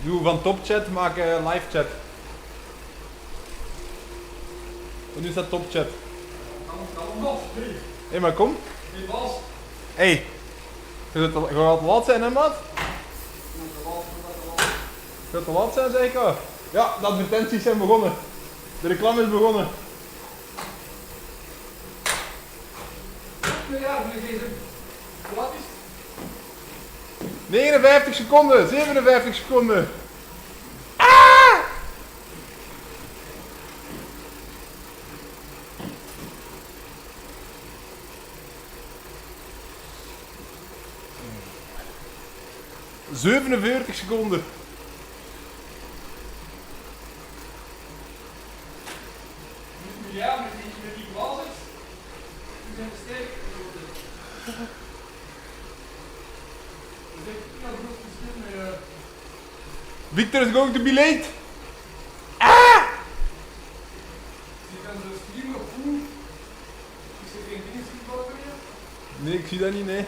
Doe van topchat, maak live chat. En nu staat topchat. Hé, maar kom. Hé. Je gaat te laat zijn, hè, maat? Je gaat te laat zijn, zeg ik al. Ja, de advertenties zijn begonnen. De reclame is begonnen. Ja, wat is 59 seconden, 57 seconden. Ah! 47 seconden. Ja, met die glazers. Die zijn sterk. Victor is going to be late. Ah! Je kan zo streamen op hoe. Is er geen dingen zichtbaar beneden? Nee, ik zie dat niet, nee.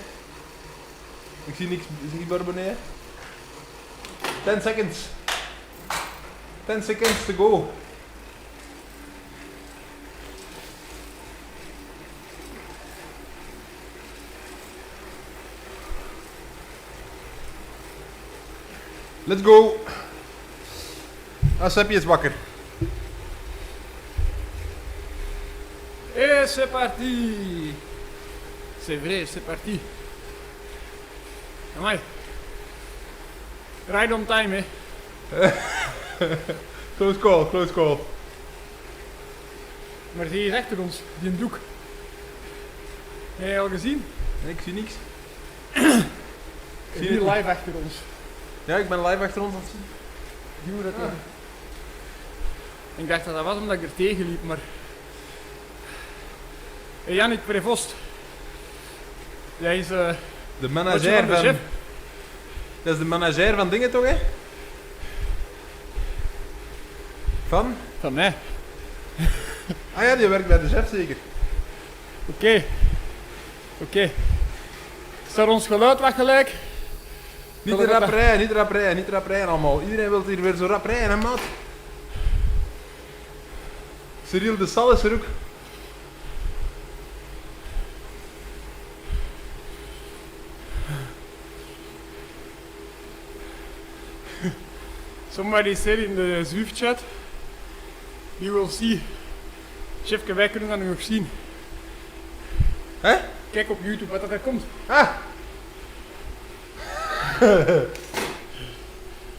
Ik zie niks zichtbaar beneden. 10 seconds. 10 seconds to go. Let's go. Seppi is wakker. Et c'est parti. C'est vrai, c'est parti. Amai. Ride on time, hè. Close call, close call. Maar die is achter ons, die een doek. Heb je al gezien? Nee, ik zie niks. Die live achter ons. Ja, ik ben live achter ons aan het zien. Die moet dat doen. Ik dacht dat dat was omdat ik er tegen liep, maar... Hey, Jannik Prevost. Jij is... de manager van... chef? Dat is de manager van dingen toch, hè? Van? Van mij. Ah ja, die werkt bij de chef zeker. Oké. Oké. Staat ons geluid wat gelijk? Niet te rap rijden, niet te rap rijden, niet te rap rijden allemaal. Iedereen wil hier weer zo rap rijden, hè, maat? Cyril de Sal is er ook. Somebody said in de ZWIFT chat, you will see. Chefke, wij kunnen dat nog zien. Hè? Kijk op YouTube wat er komt. Ah!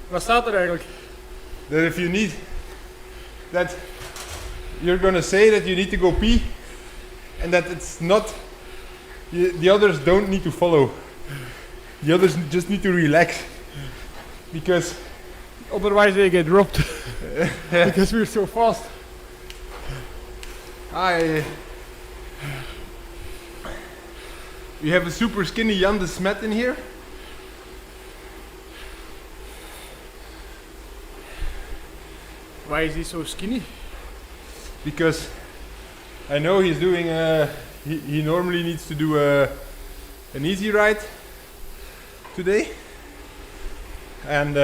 Wat staat er eigenlijk? That if you need... That you're gonna say that you need to go pee. And that it's not... The others don't need to follow. The others just need to relax. Because... Otherwise they get dropped. Because we're so fast. You have a super skinny Jan de Smet in here. Why is he so skinny? Because I know he's doing he normally needs to do an easy ride today. And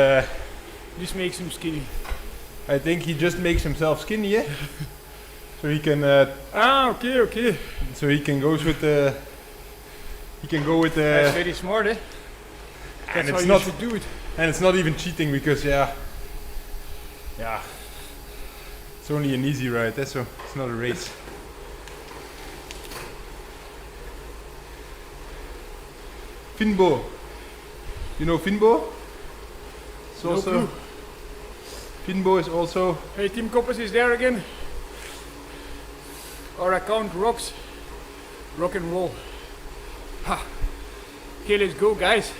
This makes him skinny. I think he just makes himself skinny, yeah? So he can Okay, okay. so he can go with the That's very smart, eh? and That's it's how not you should do it. and it's not even cheating because yeah it's only an easy ride, eh? So it's not a race. Finbo, you know Finbo? It's No also clue. Finbo is also Hey, Team Koppes is there again. Our account rocks. Rock and roll. Ha. Okay, let's go, guys.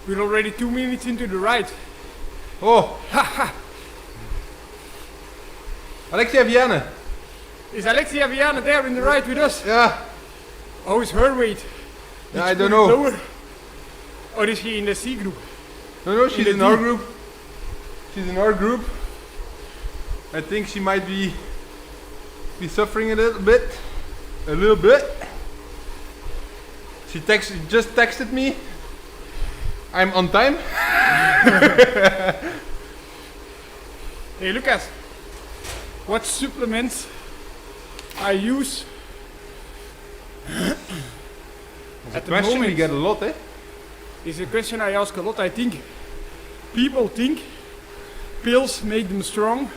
We're already 2 minutes into the ride. oh Alexia Vianne. Is Alexia Viana there in the ride with us? Yeah, How is her weight? yeah, I Did don't she put it know. lower? Or is she in the C group? No, she's the in our team. group. She's in our group. I think she might be suffering a little bit. She just texted me I'm on time. Hey Lucas, what supplements I use at the Question moment? we get a lot, eh? Is a question I ask a lot. I think people think pills make them strong.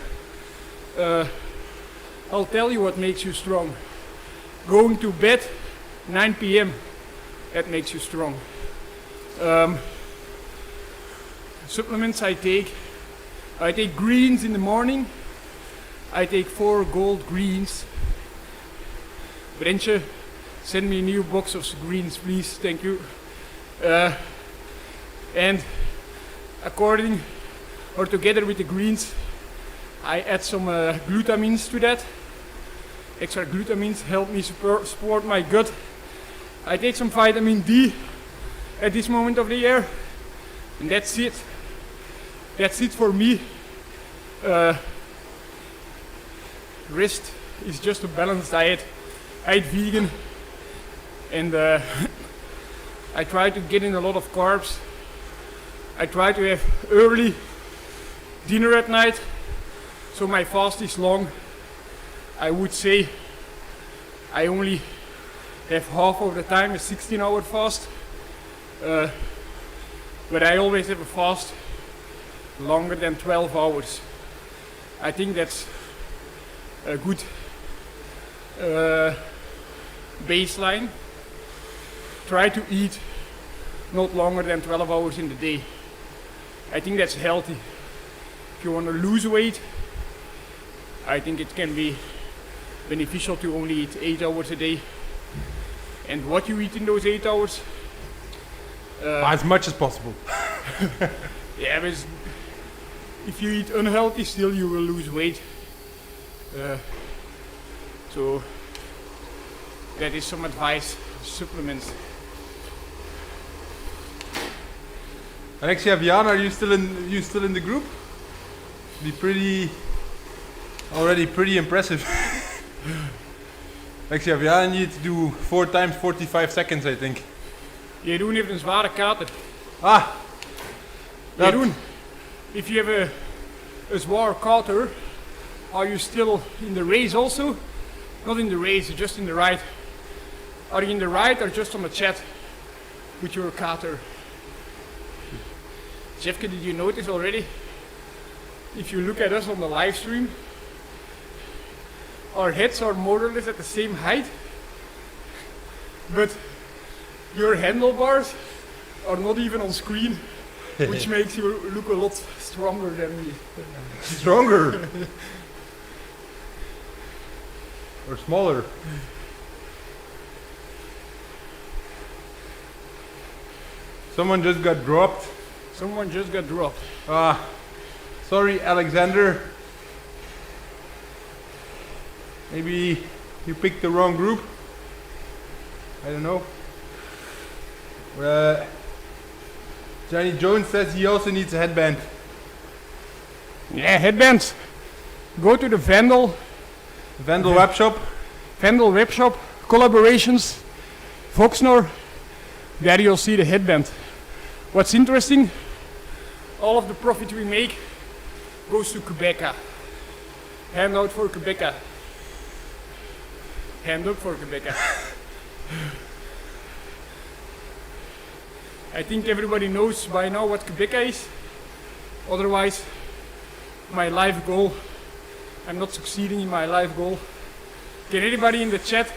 I'll tell you what makes you strong. Going to bed 9 p.m. that makes you strong. Supplements I take greens in the morning. I take 4 gold greens. Brentje, send me a new box of greens, please. Thank you. And together with the greens, I add some glutamines to that. Extra glutamines help me support my gut. I take some vitamin D at this moment of the year, and that's it. That's it for me. Rest is just a balanced diet. I eat vegan, and I try to get in a lot of carbs. I try to have early dinner at night, so my fast is long. I would say I only have half of the time a 16-hour fast, but I always have a fast longer than 12 hours. I think that's a good baseline. Try to eat not longer than 12 hours in the day. I think that's healthy. If you want to lose weight, I think it can be beneficial to only eat 8 hours a day. And what you eat in those 8 hours? As much as possible. Yeah, but if you eat unhealthy, still you will lose weight. So that is some advice. Supplements. Alexia, Vian, are you still in the group? Already pretty impressive. Alexia, Vian, you need to do 4 times 45 seconds, I think. Jeroen heeft een zware kater. Jeroen, if you have a zware kater, are you still in the race also? Not in the race, just in the ride. Are you in the ride or just on the chat with your kater? Jeffke, did you notice already? If you look at us on the live stream, our heads are more or less at the same height, but your handlebars are not even on screen, which makes you look a lot stronger than me. Stronger? Or smaller? Someone just got dropped. Someone just got dropped. Sorry, Alexander. Maybe you picked the wrong group. I don't know. Johnny Jones says he also needs a headband. Yeah, headbands. Go to the Vandal Web shop. Vandal web shop, collaborations, Voxnor. There you'll see the headband. What's interesting, all of the profit we make goes to Qhubeka. Hand out for Qhubeka. Hand up for Qhubeka. I think everybody knows by now what Qhubeka is. Otherwise, my life goal, I'm not succeeding in my life goal. Can anybody in the chat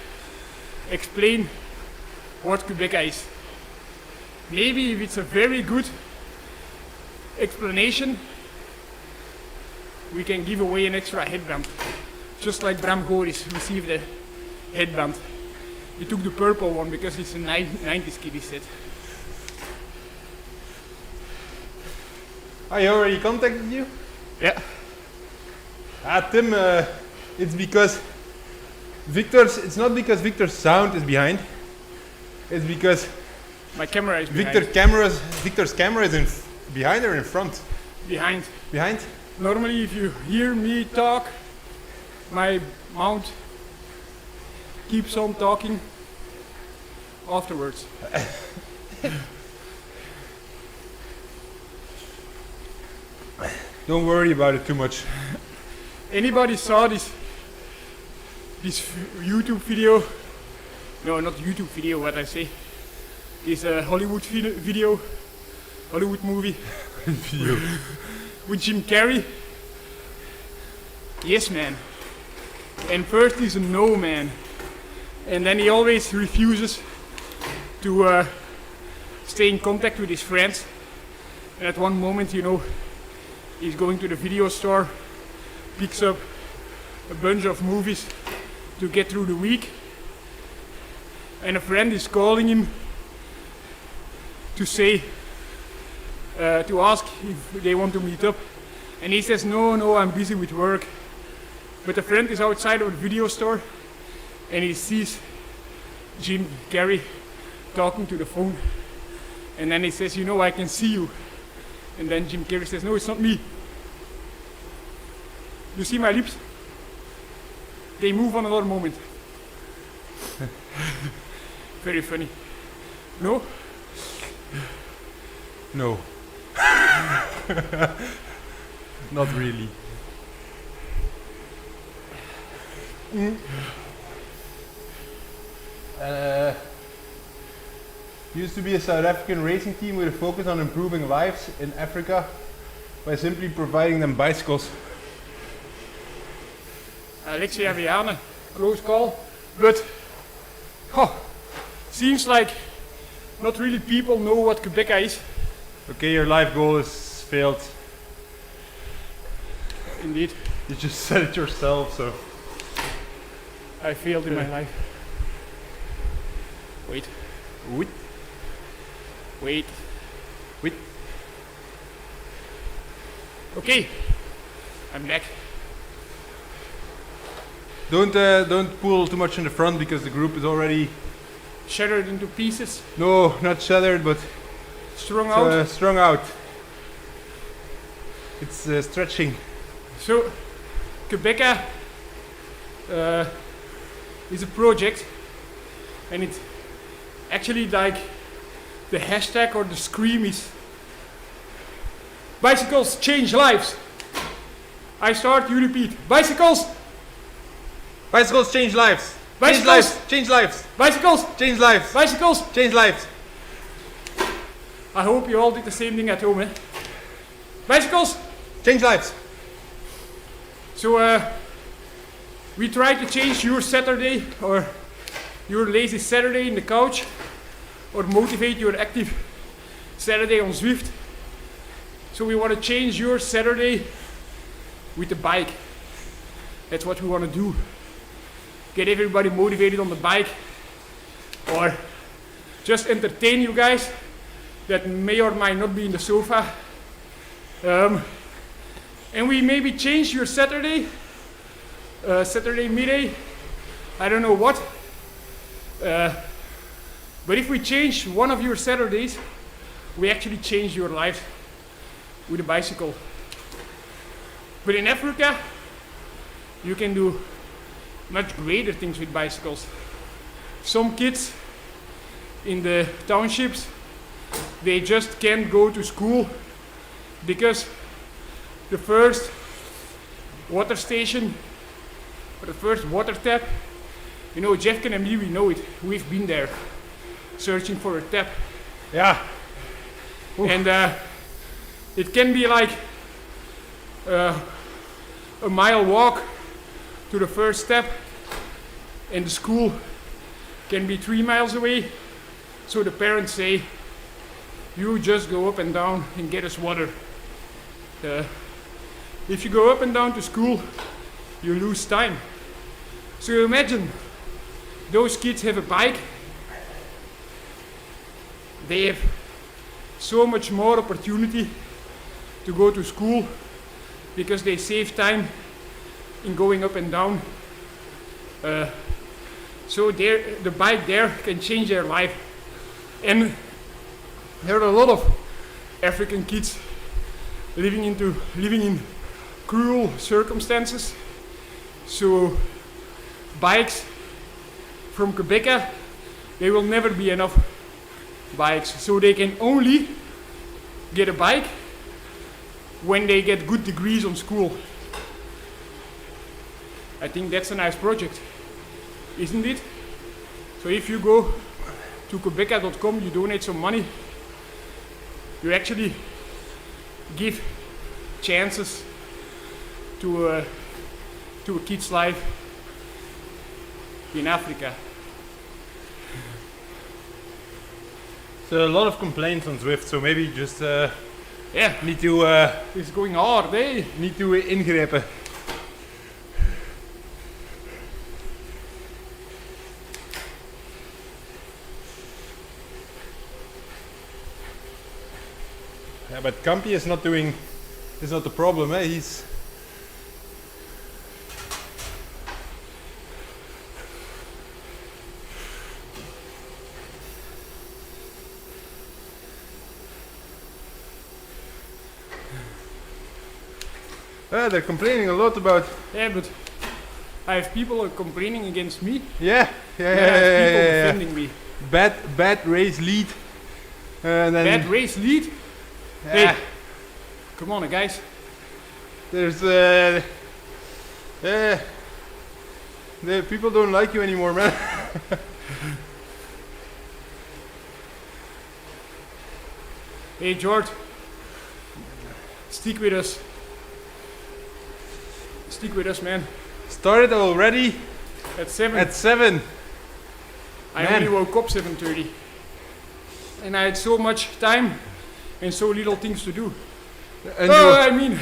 explain what Qhubeka is? Maybe if it's a very good explanation, we can give away an extra headband. Just like Bram Goris received a headband. He took the purple one because it's a 90s kid, he said. I already contacted you? Yeah. Tim, it's because it's not because Victor's sound is behind. It's because my camera is behind. Victor's camera is behind or in front? Behind. Behind? Normally if you hear me talk, my mount keeps on talking afterwards. Don't worry about it too much. Anybody saw this YouTube video? No, not YouTube video, what I say. This Hollywood video, Hollywood movie Video. with Jim Carrey? Yes, man. And first he's a no man. And then he always refuses to stay in contact with his friends. And at one moment, you know, he's going to the video store, picks up a bunch of movies to get through the week. And a friend is calling him to say, to ask if they want to meet up. And he says, no, I'm busy with work. But the friend is outside of the video store and he sees Jim Carrey talking to the phone. And then he says, you know, I can see you. And then Jim Carrey says, no, it's not me. You see my lips? They move on another moment. Very funny. No? No. Not really. Used to be a South African racing team with a focus on improving lives in Africa by simply providing them bicycles. Alexia Viana, close call, but seems like not really people know what Qhubeka is. Okay, your life goal is failed. Indeed, You just said it yourself, so. I failed in my life. Wait. Okay, I'm back. Don't pull too much in the front because the group is already Shattered into pieces, no, not shattered, but strung out. strung out. It's stretching. So, Qhubeka is a project, and it's actually like the hashtag or the scream is bicycles change lives. I start, you repeat. Bicycles! Bicycles change lives. Bicycles! Change lives. Bicycles! Change lives. Bicycles! Change lives. I hope you all did the same thing at home, eh? Bicycles! Change lives. So we try to change your Saturday or your lazy Saturday in the couch, or motivate your active Saturday on Zwift. So we want to change your Saturday with the bike. That's what we want to do. Get everybody motivated on the bike, or just entertain you guys that may or might not be in the sofa. And we maybe change your Saturday, Saturday midday, I don't know what. But if we change one of your Saturdays, we actually change your life with a bicycle. But in Africa, you can do much greater things with bicycles. Some kids in the townships, they just can't go to school because the first water station or the first water tap, you know, Jeff and me, we know it. We've been there searching for a tap. Yeah. Oof. And it can be like a mile walk to the first step, and the school can be 3 miles away. So the parents say, you just go up and down and get us water. If you go up and down to school, you lose time. So imagine those kids have a bike. They have so much more opportunity to go to school because they save time in going up and down. So the bike there can change their life. And there are a lot of African kids living in cruel circumstances. So bikes from Qhubeka, they will never be enough bikes. So they can only get a bike when they get good degrees on school. I think that's a nice project, isn't it? So if you go to Qhubeka.com, you donate some money, you actually give chances to a kid's life in Africa. So a lot of complaints on Zwift, so maybe just Yeah, need to it's going hard, eh? need to ingrijpen. Yeah, but Kampi is not the problem, eh? He's they're complaining a lot about. Yeah, but I have people complaining against me. Yeah, I have people defending me. Bad race lead. And then Bad race lead? yeah, Hey, come on, guys. there's the people don't like you anymore, man. Hey, George, stick with us. Stick with us, man. Started already At 7. at 7. I man. only woke up 7:30. And I had so much time and so little things to do. And I mean,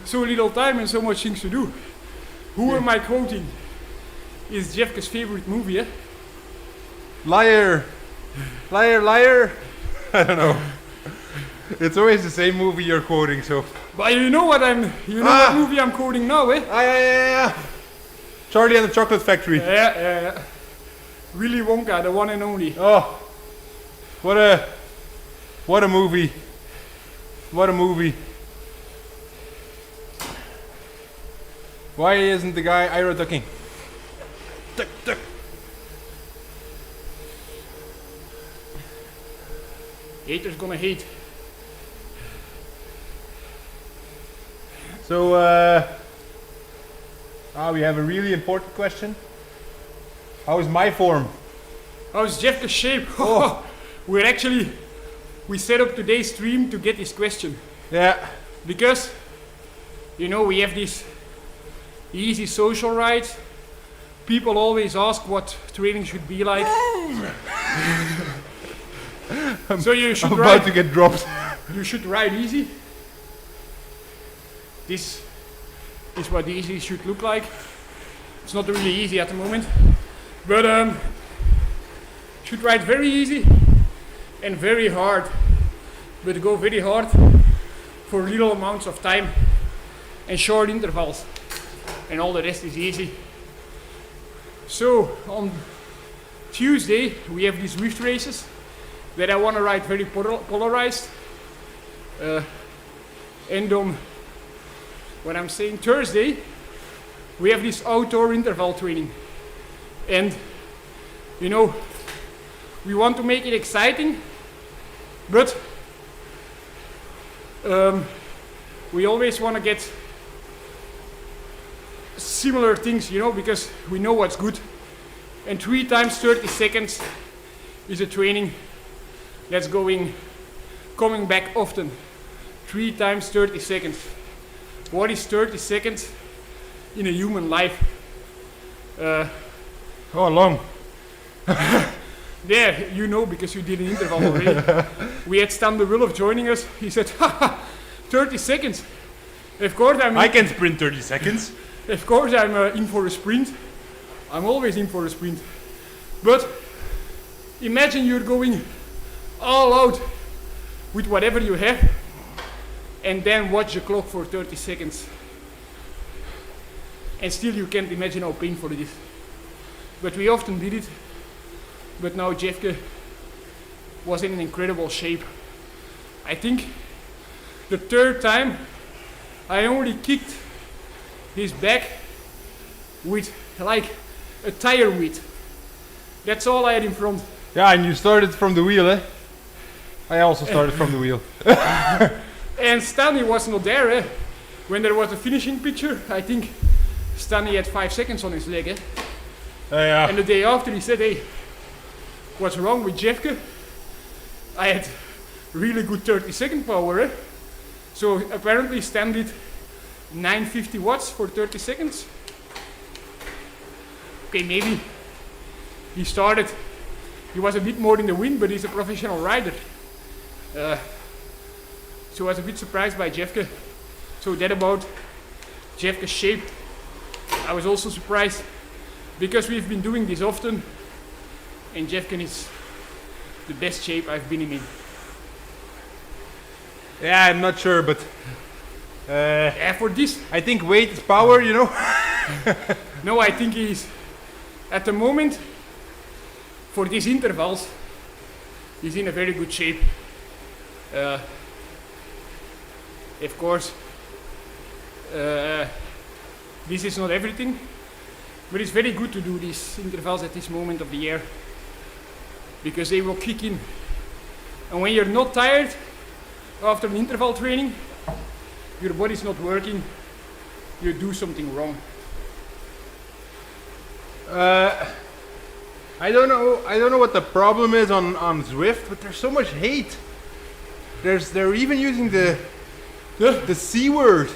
so little time and so much things to do. Who am I quoting? Is Jeffke's favorite movie, eh? liar, liar, liar. I don't know. It's always the same movie you're quoting, so. But you know what what movie I'm quoting now, eh? Yeah. Charlie and the Chocolate Factory. Yeah. Willy Wonka, the one and only. Oh, what a movie. What a movie. Why isn't the guy Ira ducking? Duck. Haters gonna hate. So, we have a really important question. How is my form? How's Jeffke's shape? Oh. We set up today's stream to get this question. Yeah. Because, we have this easy social rights. People always ask what training should be like. So you should I'm about to ride. get dropped. You should ride easy. This is what easy should look like. It's not really easy at the moment, but should ride very easy and very hard. But go very hard for little amounts of time and short intervals, and all the rest is easy. So on Tuesday we have these ZWIFT races that I want to ride very polarized, and on when I'm saying Thursday, we have this outdoor interval training. And, we want to make it exciting, but we always want to get similar things, because we know what's good. And 3 times 30 seconds is a training that's coming back often. 3 times 30 seconds. What is 30 seconds in a human life? Long. Yeah, because you did an interval already. We had Stan de Wulf joining us. He said, 30 seconds. Of course I can sprint 30 seconds. Of course I'm in for a sprint. I'm always in for a sprint. But imagine you're going all out with whatever you have, and then watch the clock for 30 seconds. And still you can't imagine how painful it is. But we often did it. But now Jeffke was in an incredible shape. I think the 3rd time I only kicked his back with like a tire width. That's all I had in front. Yeah, and you started from the wheel, eh? I also started from the wheel. And Stanley was not there. When there was a finishing picture, I think Stanley had 5 seconds on his leg. Yeah. And the day after he said, hey, what's wrong with Jeffke? I had really good 30-second power. So apparently Stan did 950 watts for 30 seconds. Okay, maybe he was a bit more in the wind, but he's a professional rider. So I was a bit surprised by Jeffke. So that about Jeffke's shape. I was also surprised because we've been doing this often, and Jeffke is the best shape I've been in. Yeah, I'm not sure, but For this, I think weight is power, you know. no, I think he's at the moment for these intervals, he's in a very good shape. Of course, this is not everything, but it's very good to do these intervals at this moment of the year because they will kick in. And when you're not tired after an interval training, your body's not working, you do something wrong. I don't know what the problem is on Zwift, but there's so much hate. They're even using the C word.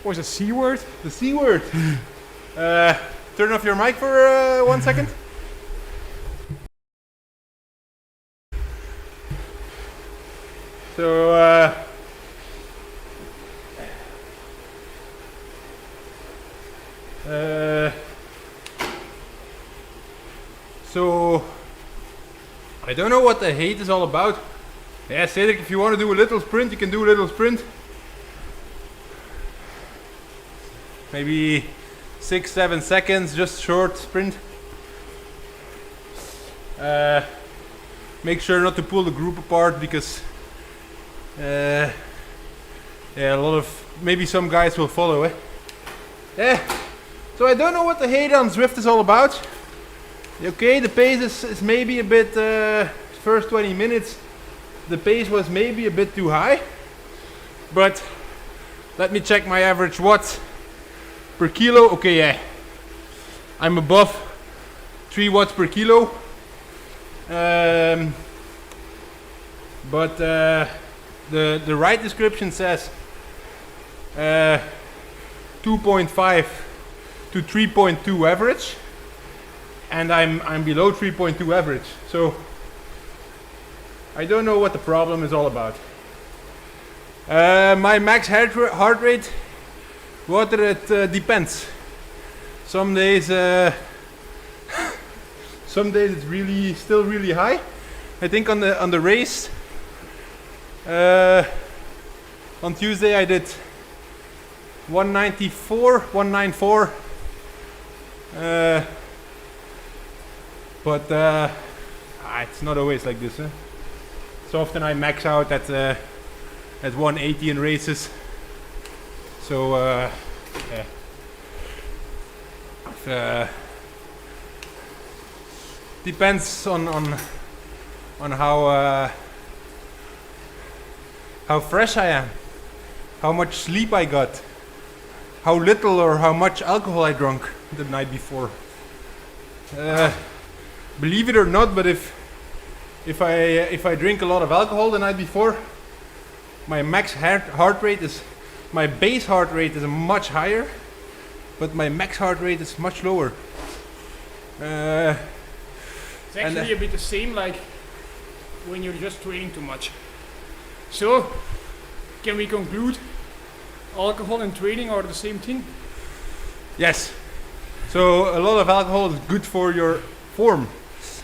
What's a C word? The C word. Turn off your mic for 1 second. So so I don't know what the hate is all about. Yeah, Cedric, if you want to do a little sprint, you can do a little sprint. Maybe 6-7 seconds, just short sprint. Make sure not to pull the group apart because yeah, a lot of maybe some guys will follow it. Yeah, so I don't know what the hate on Zwift is all about. Okay, the pace is maybe a bit first 20 minutes. The pace was maybe a bit too high, but let me check my average watts per kilo. Okay, yeah, I'm above 3 watts per kilo. But the right description says 2.5 to 3.2 average, and I'm below 3.2 average. So I don't know what the problem is all about. My max heart rate, it depends. Some days it's really still really high. I think on the race on Tuesday I did 194. But it's not always like this. So often I max out at 180 in races. So yeah. Depends on how fresh I am, how much sleep I got, how little or how much alcohol I drank the night before. Believe it or not, but if I drink a lot of alcohol the night before, my max heart rate is, my base heart rate is much higher, but my max heart rate is much lower. It's actually a bit the same like when you're just training too much. So, can we conclude alcohol and training are the same thing? Yes. So a lot of alcohol is good for your form.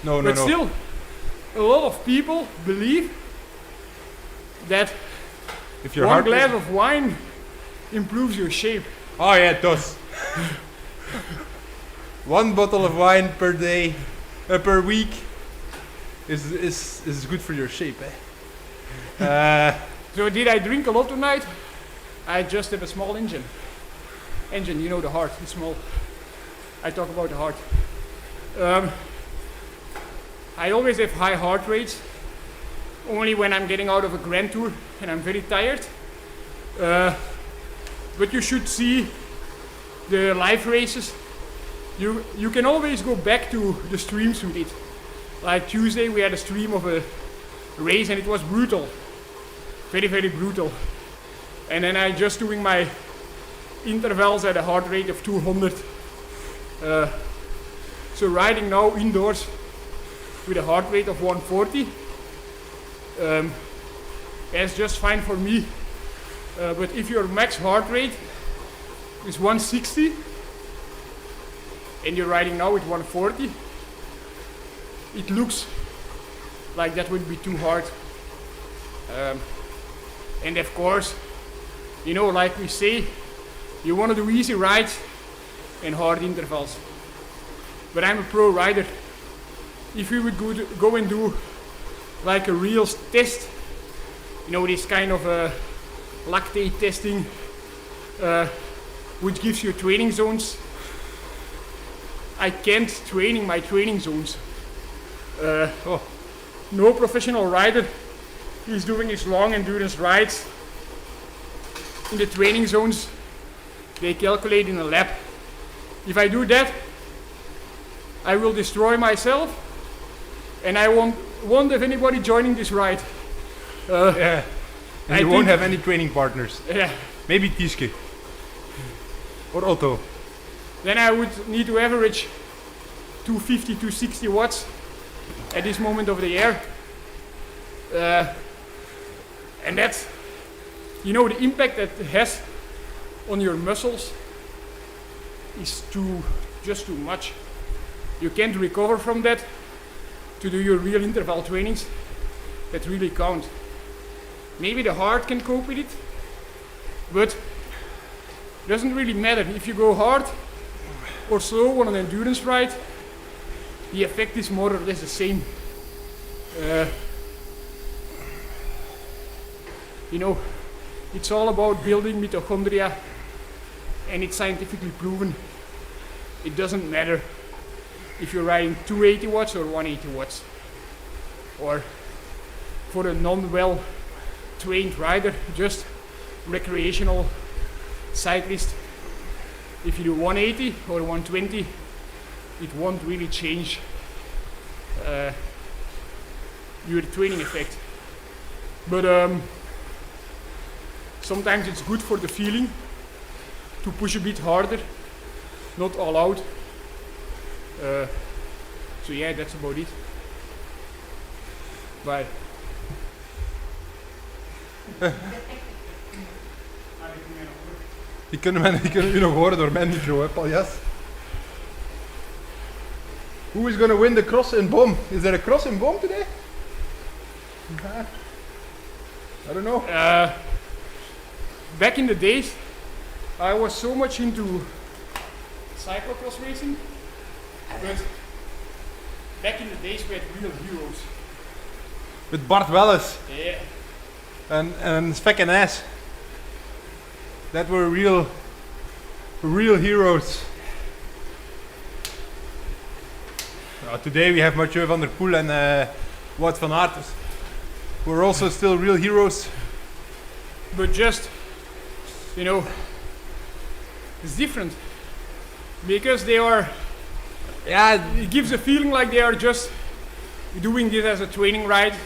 But still, a lot of people believe that if your one glass of wine improves your shape. Oh yeah, it does. 1 bottle of wine per day, per week is good for your shape. So did I drink a lot tonight? I just have a small engine. You know the heart, it's small. I talk about the heart. I always have high heart rates only when I'm getting out of a grand tour and I'm very tired. But you should see the live races. You can always go back to the streams with it. Like Tuesday we had a stream of a race and it was brutal. Very, very brutal. And then I just doing my intervals at a heart rate of 200. So riding now indoors with a heart rate of 140 is just fine for me. But if your max heart rate is 160 and you're riding now with 140, it looks like that would be too hard. And of course, you know, like we say, you want to do easy rides and hard intervals. But I'm a pro rider. If we would go and do like a real test, you know, this kind of lactate testing, which gives you training zones, I can't training my training zones. No professional rider is doing his long endurance rides in the training zones they calculate in a lab. If I do that, I will destroy myself and I won't have anybody joining this ride. Yeah. And you won't have any training partners. Yeah. Maybe Tiske. Or Otto. Then I would need to average 250, 260 watts at this moment of the year. And that's, you know, the impact that it has on your muscles is just too much. You can't recover from that to do your real interval trainings that really count. Maybe the heart can cope with it, but it doesn't really matter. If you go hard or slow on an endurance ride, the effect is more or less the same. You know, it's all about building mitochondria, and it's scientifically proven. It doesn't matter if you're riding 280 watts or 180 watts. Or for a non-well trained rider, just recreational cyclist, if you do 180 or 120, it won't really change your training effect. But sometimes it's good for the feeling to push a bit harder, not all out. So yeah, that's about it. Bye. Die kunnen u nog horen door mijn micro, hè, Paljas. Who is going to win the cross in Boom? Is there a cross in Boom today? I don't know. Back in the days, I was so much into cyclocross racing, but back in the days we had real heroes. With Bart Welles Yeah. and Svek and Ass. That were real heroes. Today we have Mathieu van der Poel and Wout van Aert, who are also still real heroes. But just, you know, it's different because they are. Yeah, it gives a feeling like they are just doing this as a training ride,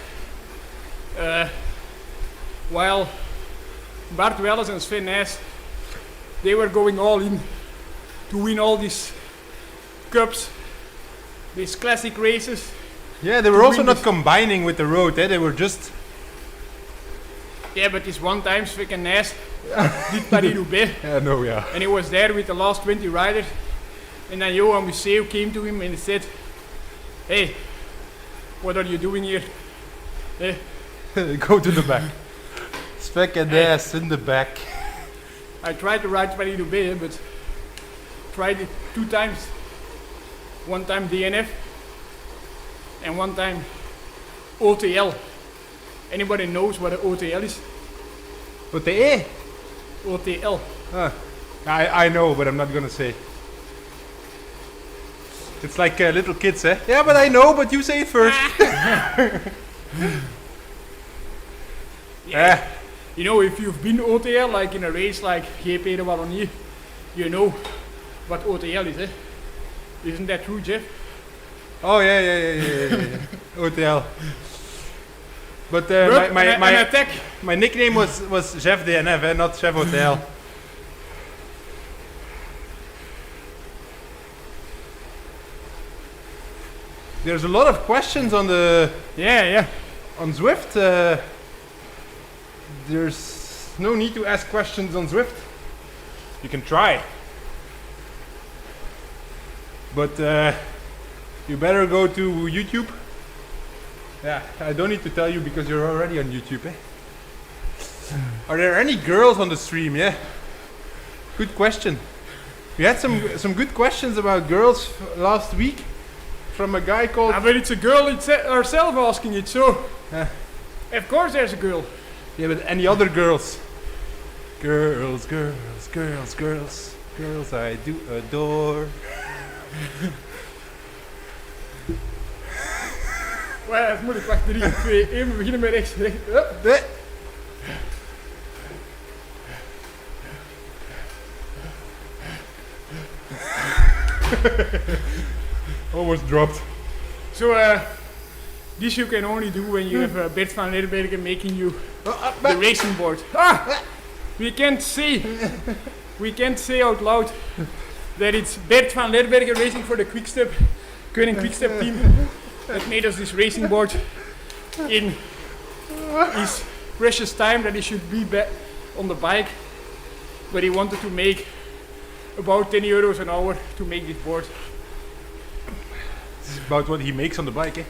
while Bart Welles and Sven Nys, they were going all in to win all these cups, these classic races. Yeah, they were also not combining with the road, eh? They were just... Yeah, but this one time Sven and Nys did Paris-Roubaix. Yeah, no, yeah. And he was there with the last 20 riders. And then Johan Museeuw came to him and he said, "Hey, what are you doing here?" Hey. Go to the back. Spec and ass in the back. I tried to ride Paris-Roubaix, but tried it 2 times. One time DNF and one time OTL. Anybody knows what an OTL is? OTE? OTL. I know, but I'm not gonna say. It's like little kids, eh? Yeah, but I know, but you say it first. Yeah. You know, if you've been OTL, like in a race like GP de Wallonie, you know what OTL is, eh? Isn't that true, Jeff? Oh yeah. OTL. But my nickname was Chef DNF, eh, not Chef OTL. There's a lot of questions on the on Zwift. There's no need to ask questions on Zwift. You can try, but you better go to YouTube. Yeah, I don't need to tell you because you're already on YouTube, eh? Are there any girls on the stream? Yeah. Good question. We had some good questions about girls last week from a guy called. But it's a girl herself asking it, so of course there's a girl. Yeah, but any other girls? Girls I do adore. Well, moet ik wacht 3, 2, 1. We beginnen met rechts. Almost dropped. So this you can only do when you have Bert van Lerbergen making you the racing board. We can't say out loud that it's Bert van Lerbergen racing for the Quickstep team that made us this racing board in his precious time that he should be back on the bike, but he wanted to make about 10 euros an hour to make this board. This is about what he makes on the bike, eh?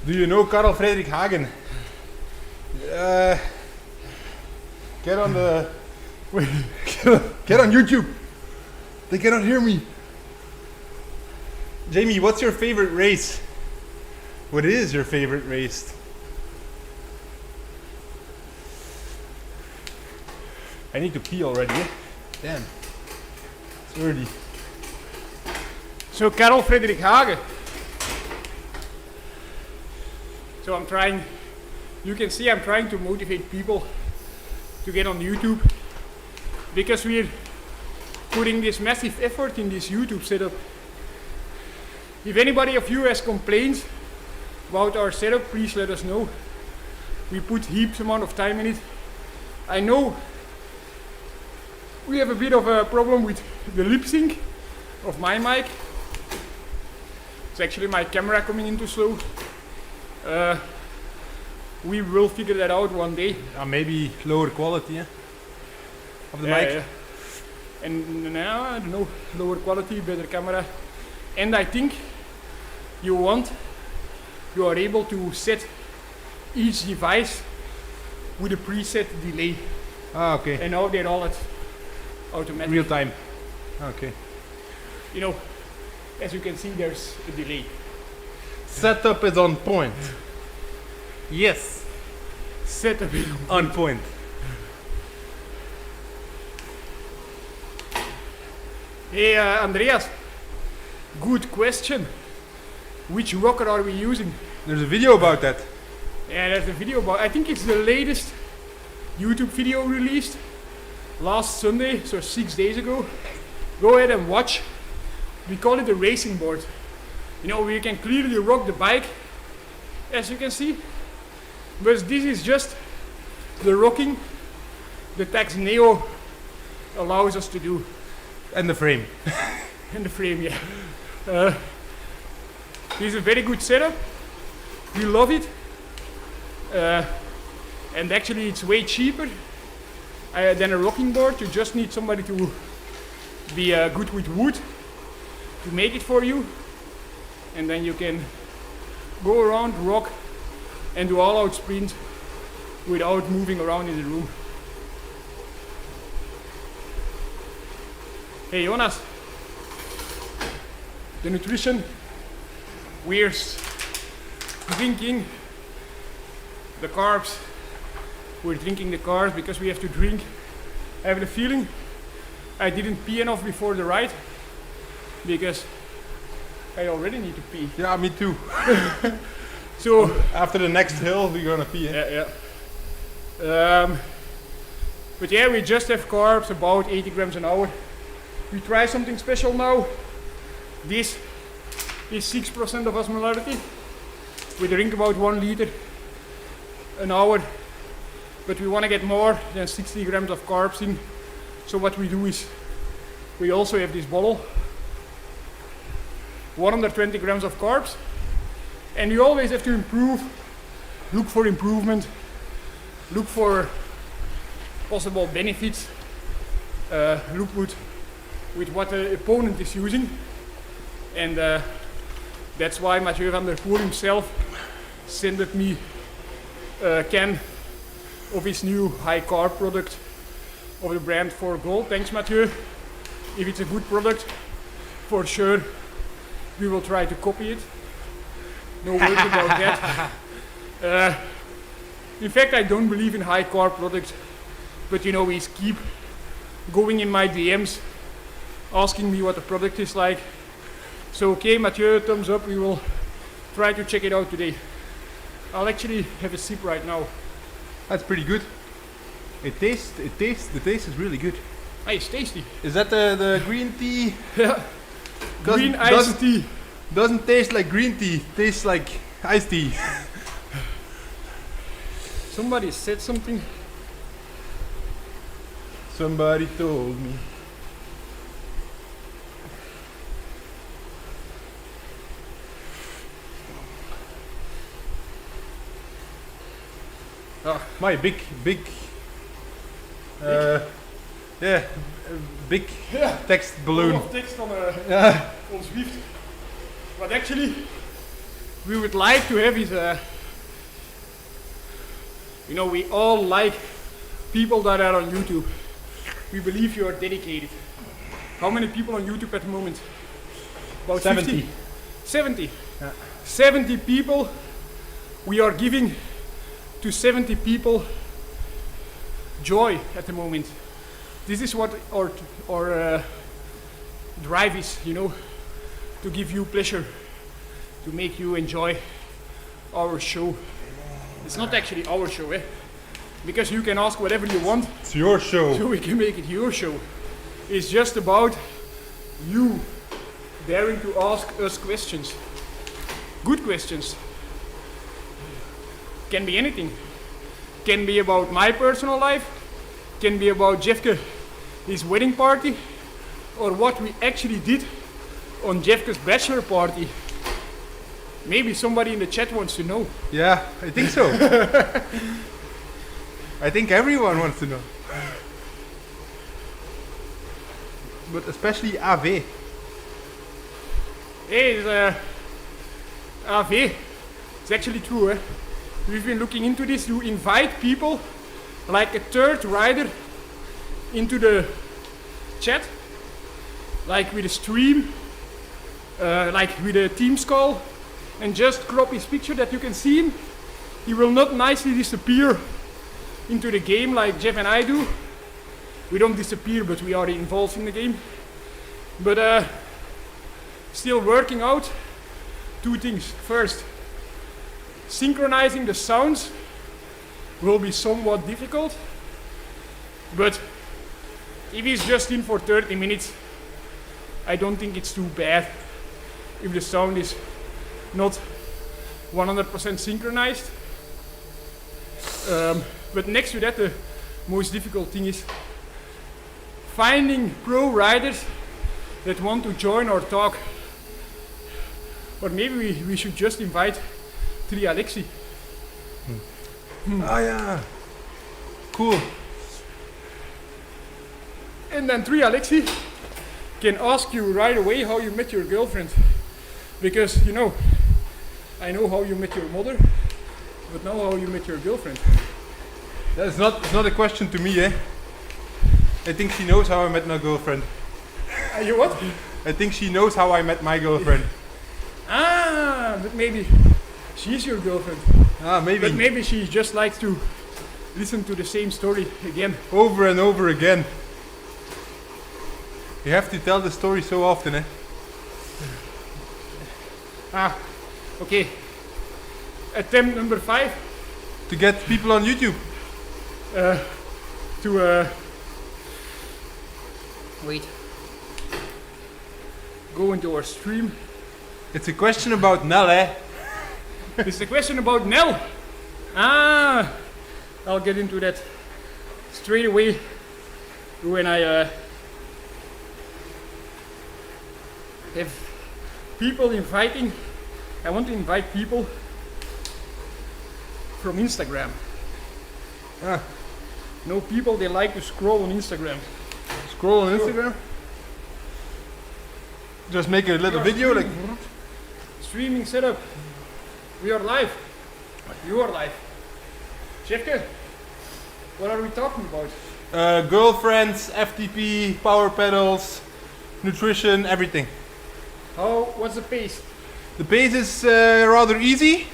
Do you know Karel Frederik Hagen? Get on the... Wait, get on YouTube. They cannot hear me. Jamie, what's your favorite race? What is your favorite race? I need to pee already, eh? Damn. It's early. So Karel Frederik Hagen. So you can see I'm trying to motivate people to get on YouTube because we're putting this massive effort in this YouTube setup. If anybody of you has complaints about our setup, please let us know. We put heaps amount of time in it. I know we have a bit of a problem with the lip sync of my mic. It's actually my camera coming in too slow. We will figure that out one day. Maybe lower quality, eh? Of the mic. Yeah. And now, I don't know, lower quality, better camera. And I think you are able to set each device with a preset delay. Okay. And now they're all at automatic. Real time. Okay. You know, as you can see, there's a delay. Setup is on point. Yes. Setup is on point. Hey Andreas, good question. Which rocker are we using? There's a video about that. Yeah, there's a video about, I think it's the latest YouTube video released last Sunday, so 6 days ago. Go ahead and watch. We call it a racing board. You know, we can clearly rock the bike, as you can see. But this is just the rocking the Tax Neo allows us to do. And the frame. And the frame, yeah. This is a very good setup. We love it. And actually it's way cheaper than a rocking board. You just need somebody to be good with wood to make it for you. And then you can go around, rock, and do all out sprint without moving around in the room. Hey Jonas, the nutrition, we're drinking the carbs. We're drinking the carbs because we have to drink. I have the feeling I didn't pee enough before the ride because I already need to pee. Yeah, me too. So After the next hill, we're gonna pee. Eh? yeah. But yeah, we just have carbs about 80 grams an hour. We try something special now. This is 6% of osmolarity. We drink about 1 liter an hour, but we want to get more than 60 grams of carbs in. So what we do is, we also have this bottle, 120 grams of carbs, and you always have to improve, look for improvement, look for possible benefits, look with what the opponent is using, and that's why Mathieu van der Poel himself sent me a can of his new high carb product of the brand For Gold. Thanks, Mathieu. If it's a good product, for sure we will try to copy it. No words about that. In fact, I don't believe in high carb products, but you know, we keep going in my DMs asking me what the product is like. So okay, Mathieu, thumbs up, we will try to check it out today. I'll actually have a sip right now. That's pretty good. The taste is really good. Hey, it's tasty. Is that the green tea? Yeah. Green iced tea. Doesn't taste like green tea, tastes like iced tea. Somebody said something. Somebody told me. My big text balloon. Of text on Zwift. What actually we would like to have is, you know, we all like people that are on YouTube. We believe you are dedicated. How many people on YouTube at the moment? About 70. 50? 70. Yeah. 70 people. We are giving to 70 people joy at the moment. This is what our drive is, you know, to give you pleasure, to make you enjoy our show. It's not actually our show, because you can ask whatever you want. It's your show. So we can make it your show. It's just about you daring to ask us questions. Good questions. Can be anything. Can be about my personal life, can be about Jeffke, his wedding party, or what we actually did on Jeffke's bachelor party. Maybe somebody in the chat wants to know. Yeah, I think so. I think everyone wants to know. But especially AV. Hey, AV. It's actually true, We've been looking into this. You invite people, like a third rider, into the chat, like with a stream, like with a Teams call, and just crop his picture that you can see him. He will not nicely disappear into the game like Jeff and I do. We don't disappear, but we are involved in the game. But still working out 2 things. First, synchronizing the sounds will be somewhat difficult, but if he's just in for 30 minutes, I don't think it's too bad if the sound is not 100% synchronized. But next to that, the most difficult thing is finding pro riders that want to join our talk. Or maybe we should just invite 3 Alexi. Oh yeah. Cool. And then 3 Alexi can ask you right away how you met your girlfriend. Because, you know, I know how you met your mother, but now how you met your girlfriend. It's not a question to me, I think she knows how I met my girlfriend. You what? I think she knows how I met my girlfriend. But maybe she's your girlfriend. Maybe. But maybe she just likes to listen to the same story again. Over and over again. You have to tell the story so often, Okay. Attempt number 5. To get people on YouTube. Wait. Go into our stream. It's a question about Nell, eh? It's a question about Nell. I'll get into that straight away when I have people inviting. I want to invite people from Instagram. No, people, they like to scroll on Instagram. Scroll on Instagram. Just make a little video like. Streaming setup. We are live. You are live. Jeffke, what are we talking about? Girlfriends, FTP, power pedals, nutrition, everything. What's the pace? The pace is rather easy.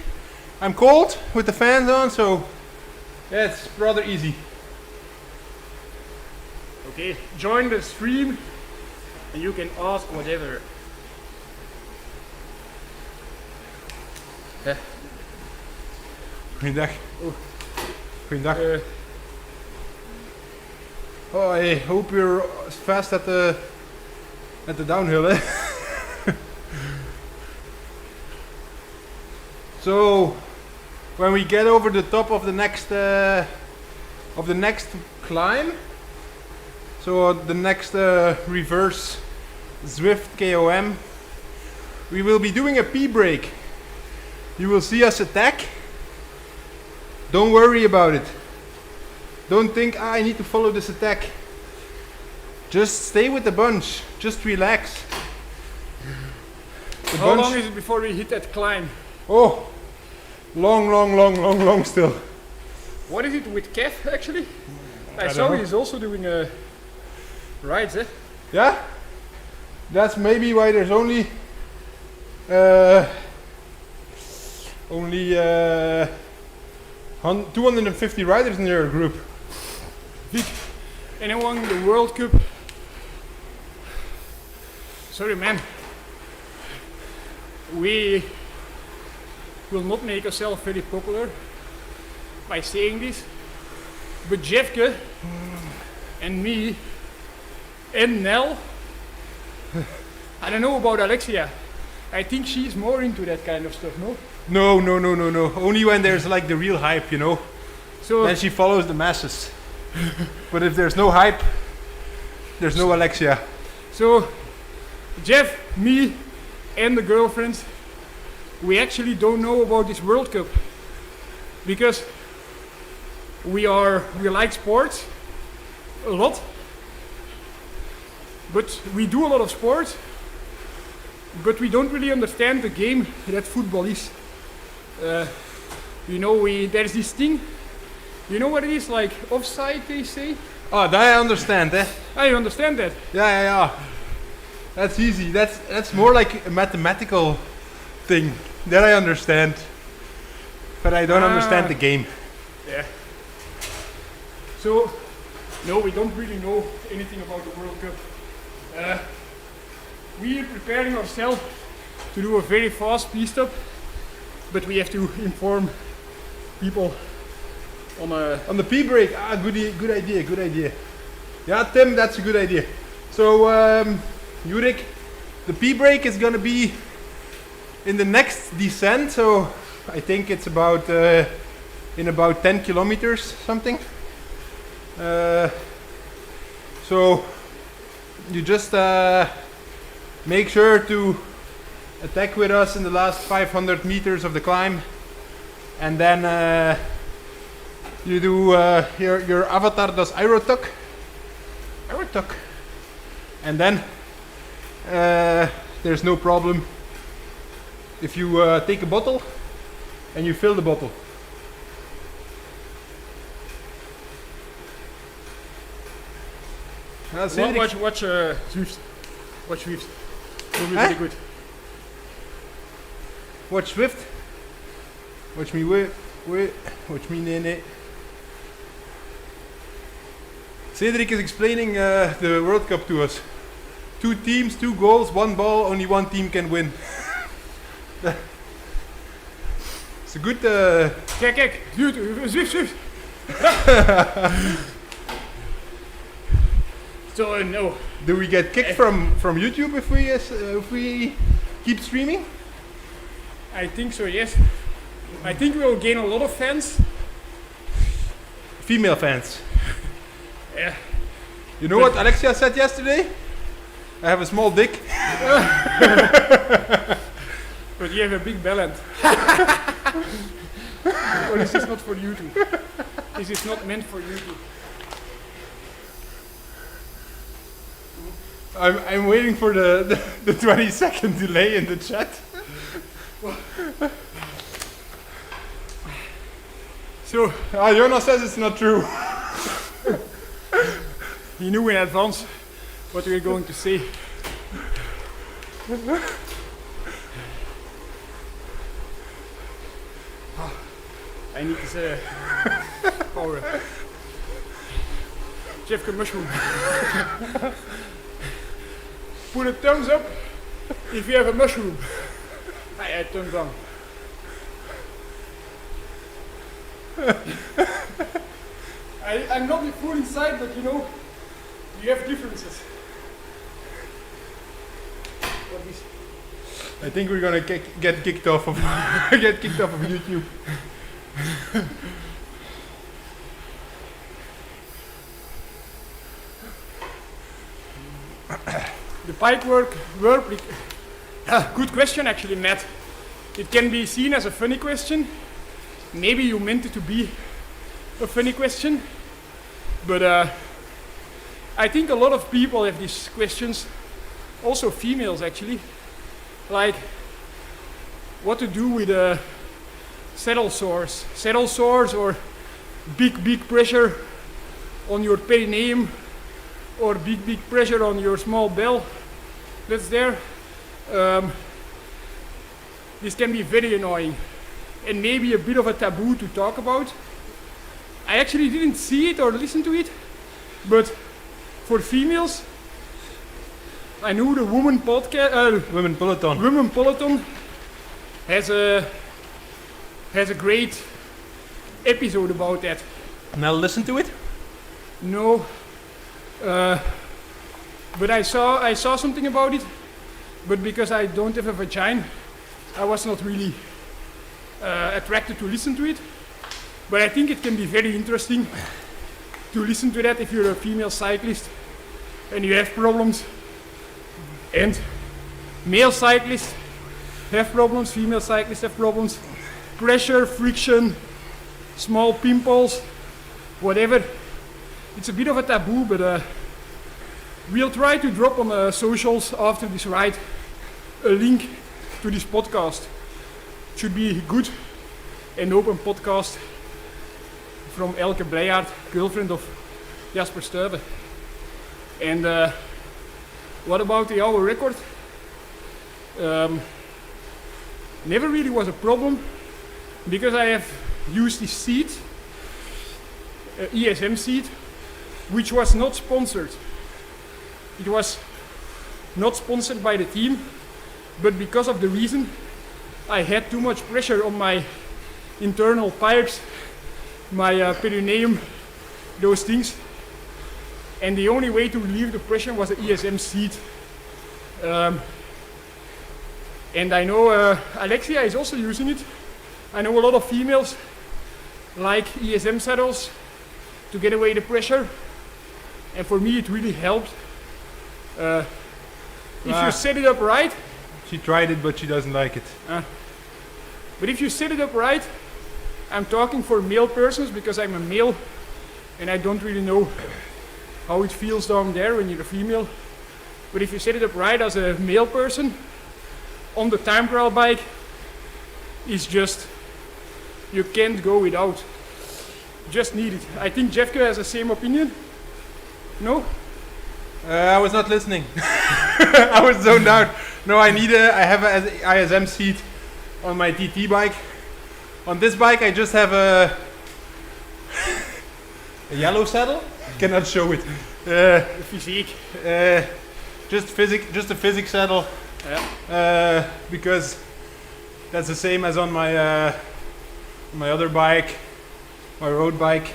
I'm cold with the fans on, so yeah, it's rather easy. Okay, join the stream and you can ask whatever. Goeiedag. Goeiedag. Oh, I hope you're fast at the downhill, eh? So, when we get over the top of the next climb, so the next reverse Zwift KOM, we will be doing a P break. You will see us attack. Don't worry about it. Don't think, I need to follow this attack. Just stay with the bunch. Just relax. How long is it before we hit that climb? Oh, long still. What is it with Kev actually? I don't saw know. he's also doing rides, eh? Yeah? That's maybe why there's only 250 riders in your group. And then won the World Cup. Sorry man. We will not make ourselves very popular by saying this. But Jeffke and me and Nell, I don't know about Alexia. I think she's more into that kind of stuff, no? No. Only when there's like the real hype, you know. So Then she follows the masses. But if there's no hype, there's no Alexia. So Jeff, me and the girlfriends, we actually don't know about this World Cup because we like sports a lot, but we do a lot of sports, but we don't really understand the game that football is. There's this thing, you know what it is, like offside they say? Oh, that I understand, eh? I understand that. Yeah. That's easy. That's more like a mathematical thing. That I understand. But I don't understand the game. Yeah. So, no, we don't really know anything about the World Cup. We are preparing ourselves to do a very fast P stop, but we have to inform people on the P break. Good idea. Yeah, Tim, that's a good idea. So, Jurik, the P break is gonna be in the next descent. So, I think it's about in about 10 kilometers something. So, you just make sure to attack with us in the last 500 meters of the climb, and then you do your avatar does aerotuck, and then there's no problem if you take a bottle and you fill the bottle. Watch Zwift. Watch Zwift. Will be really good. Watch Zwift. Watch me watch me nee. Cedric is explaining the World Cup to us. 2 teams, 2 goals, 1 ball, only 1 team can win. It's a good. Kijk, Zwift. So no. Do we get kicked from YouTube if we keep streaming? I think so. Yes. I think we will gain a lot of fans. Female fans. Yeah. You know what Alexia said yesterday? I have a small dick. But you have a big belly. Or this is not for YouTube. This is not meant for YouTube. I'm waiting for the 20-second delay in the chat. So Jonas says it's not true. He knew in advance what we were going to say. I need this power. Jeff mushroom. Put a thumbs up if you have a mushroom. I thumbs down. I'm not the fool inside, but you know, you have differences. What is? I think we're gonna get kicked off of YouTube. The bike work. Good question, actually, Matt. It can be seen as a funny question. Maybe you meant it to be a funny question, but I think a lot of people have these questions. Also, females actually, like what to do with saddle sores, or big pressure on your perineum, or big pressure on your small bell that's there. This can be very annoying and maybe a bit of a taboo to talk about. I actually didn't see it or listen to it, but for females, I know the Women Peloton has a great episode about that. Now listen to it. No, but I saw something about it, but because I don't have a vagina, I was not really attracted to listen to it. But I think it can be very interesting to listen to that if you're a female cyclist and you have problems. And male cyclists have problems, female cyclists have problems. Pressure, friction, small pimples, whatever. It's a bit of a taboo, but we'll try to drop on socials after this ride a link to this podcast. It should be good and open podcast from Elke Breyaert, girlfriend of Jasper Stuyve. And what about the hour record? Never really was a problem because I have used this seat, ESM seat, which was not sponsored. It was not sponsored by the team, but because of the reason I had too much pressure on my internal pipes, my perineum, those things, and the only way to relieve the pressure was the ESM seat. And I know Alexia is also using it. I know a lot of females like ESM saddles to get away the pressure, and for me it really helped. If you set it up right. She tried it, but she doesn't like it. But if you set it up right, I'm talking for male persons because I'm a male and I don't really know how it feels down there when you're a female. But if you set it up right as a male person, on the time trial bike, it's just, you can't go without. Just need it. I think Jeffke has the same opinion. No? I was not listening. I was zoned out. No, I have an ISM seat on my TT bike. On this bike I just have a yellow saddle. Cannot show it. Physique. Just a physics saddle. Yeah. Because That's the same as on my my other bike, my road bike.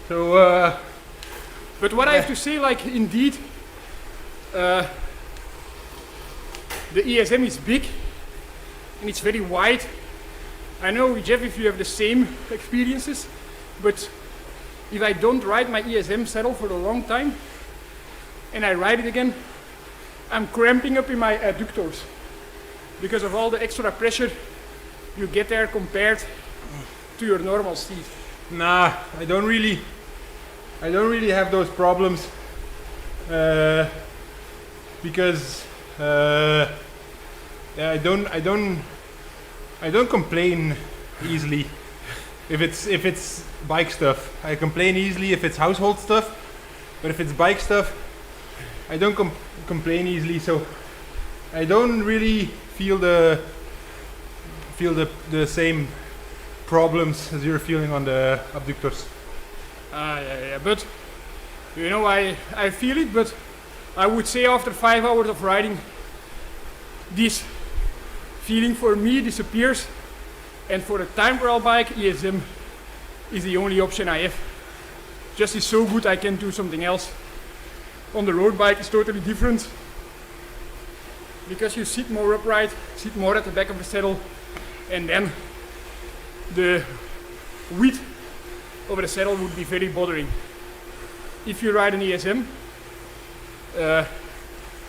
So. But what I have to say, like indeed, the ESM is big and it's very wide. I know, Jeff, if you have the same experiences, but if I don't ride my ESM saddle for a long time and I ride it again, I'm cramping up in my adductors because of all the extra pressure you get there compared to your normal seat. Nah, I don't really have those problems because I don't complain easily if it's bike stuff. I complain easily if it's household stuff, but if it's bike stuff, I don't complain easily. So I don't really feel the same problems as you're feeling on the abductors. Yeah, but you know, I feel it, but I would say after 5 hours of riding, this feeling for me disappears, and for a time trial bike, ESM is the only option I have. Just is so good I can do something else. On the road bike it's totally different, because you sit more upright, sit more at the back of the saddle, and then the width of the saddle would be very bothering. If you ride an ESM,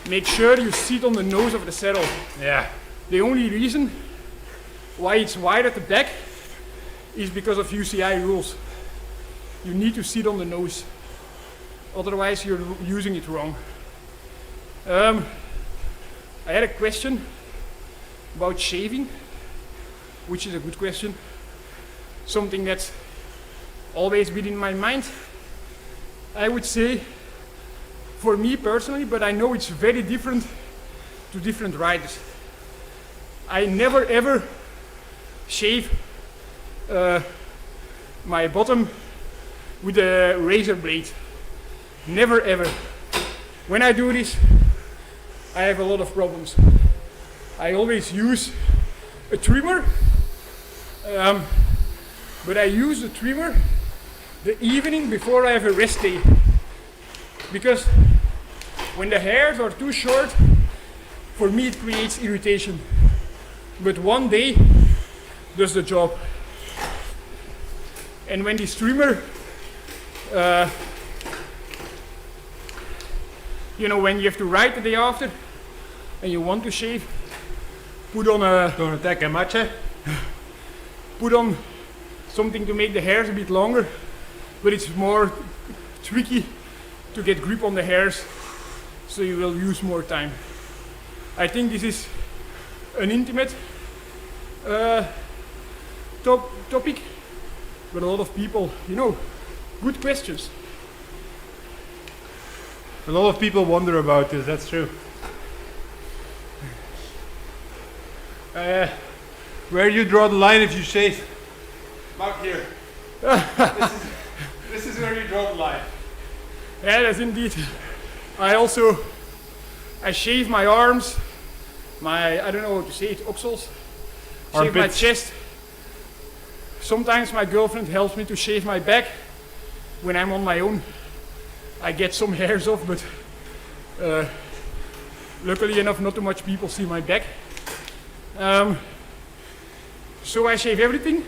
make sure you sit on the nose of the saddle. Yeah. The only reason why it's wide at the back is because of UCI rules. You need to sit on the nose, otherwise you're using it wrong. I had a question about shaving, which is a good question. Something that's always been in my mind. I would say, for me personally, but I know it's very different to different riders. I never ever shave my bottom with a razor blade. Never ever. When I do this, I have a lot of problems. I always use a trimmer, but I use the trimmer the evening before I have a rest day, because when the hairs are too short, for me it creates irritation, but one day does the job. And when this trimmer, you know, when you have to ride the day after and you want to shave, put on a Don't attack a match, eh? put on something to make the hairs a bit longer, but it's more tricky to get grip on the hairs, so you will use more time. I think this is an intimate topic, but a lot of people, you know, good questions. A lot of people wonder about this, that's true. Where you draw the line if you shave? Back here. This is where you draw the line. Yeah, that's indeed. I shave my arms, I don't know how to say it, oxals. Shave my chest. Sometimes my girlfriend helps me to shave my back when I'm on my own. I get some hairs off, but luckily enough not too much people see my back. So I shave everything,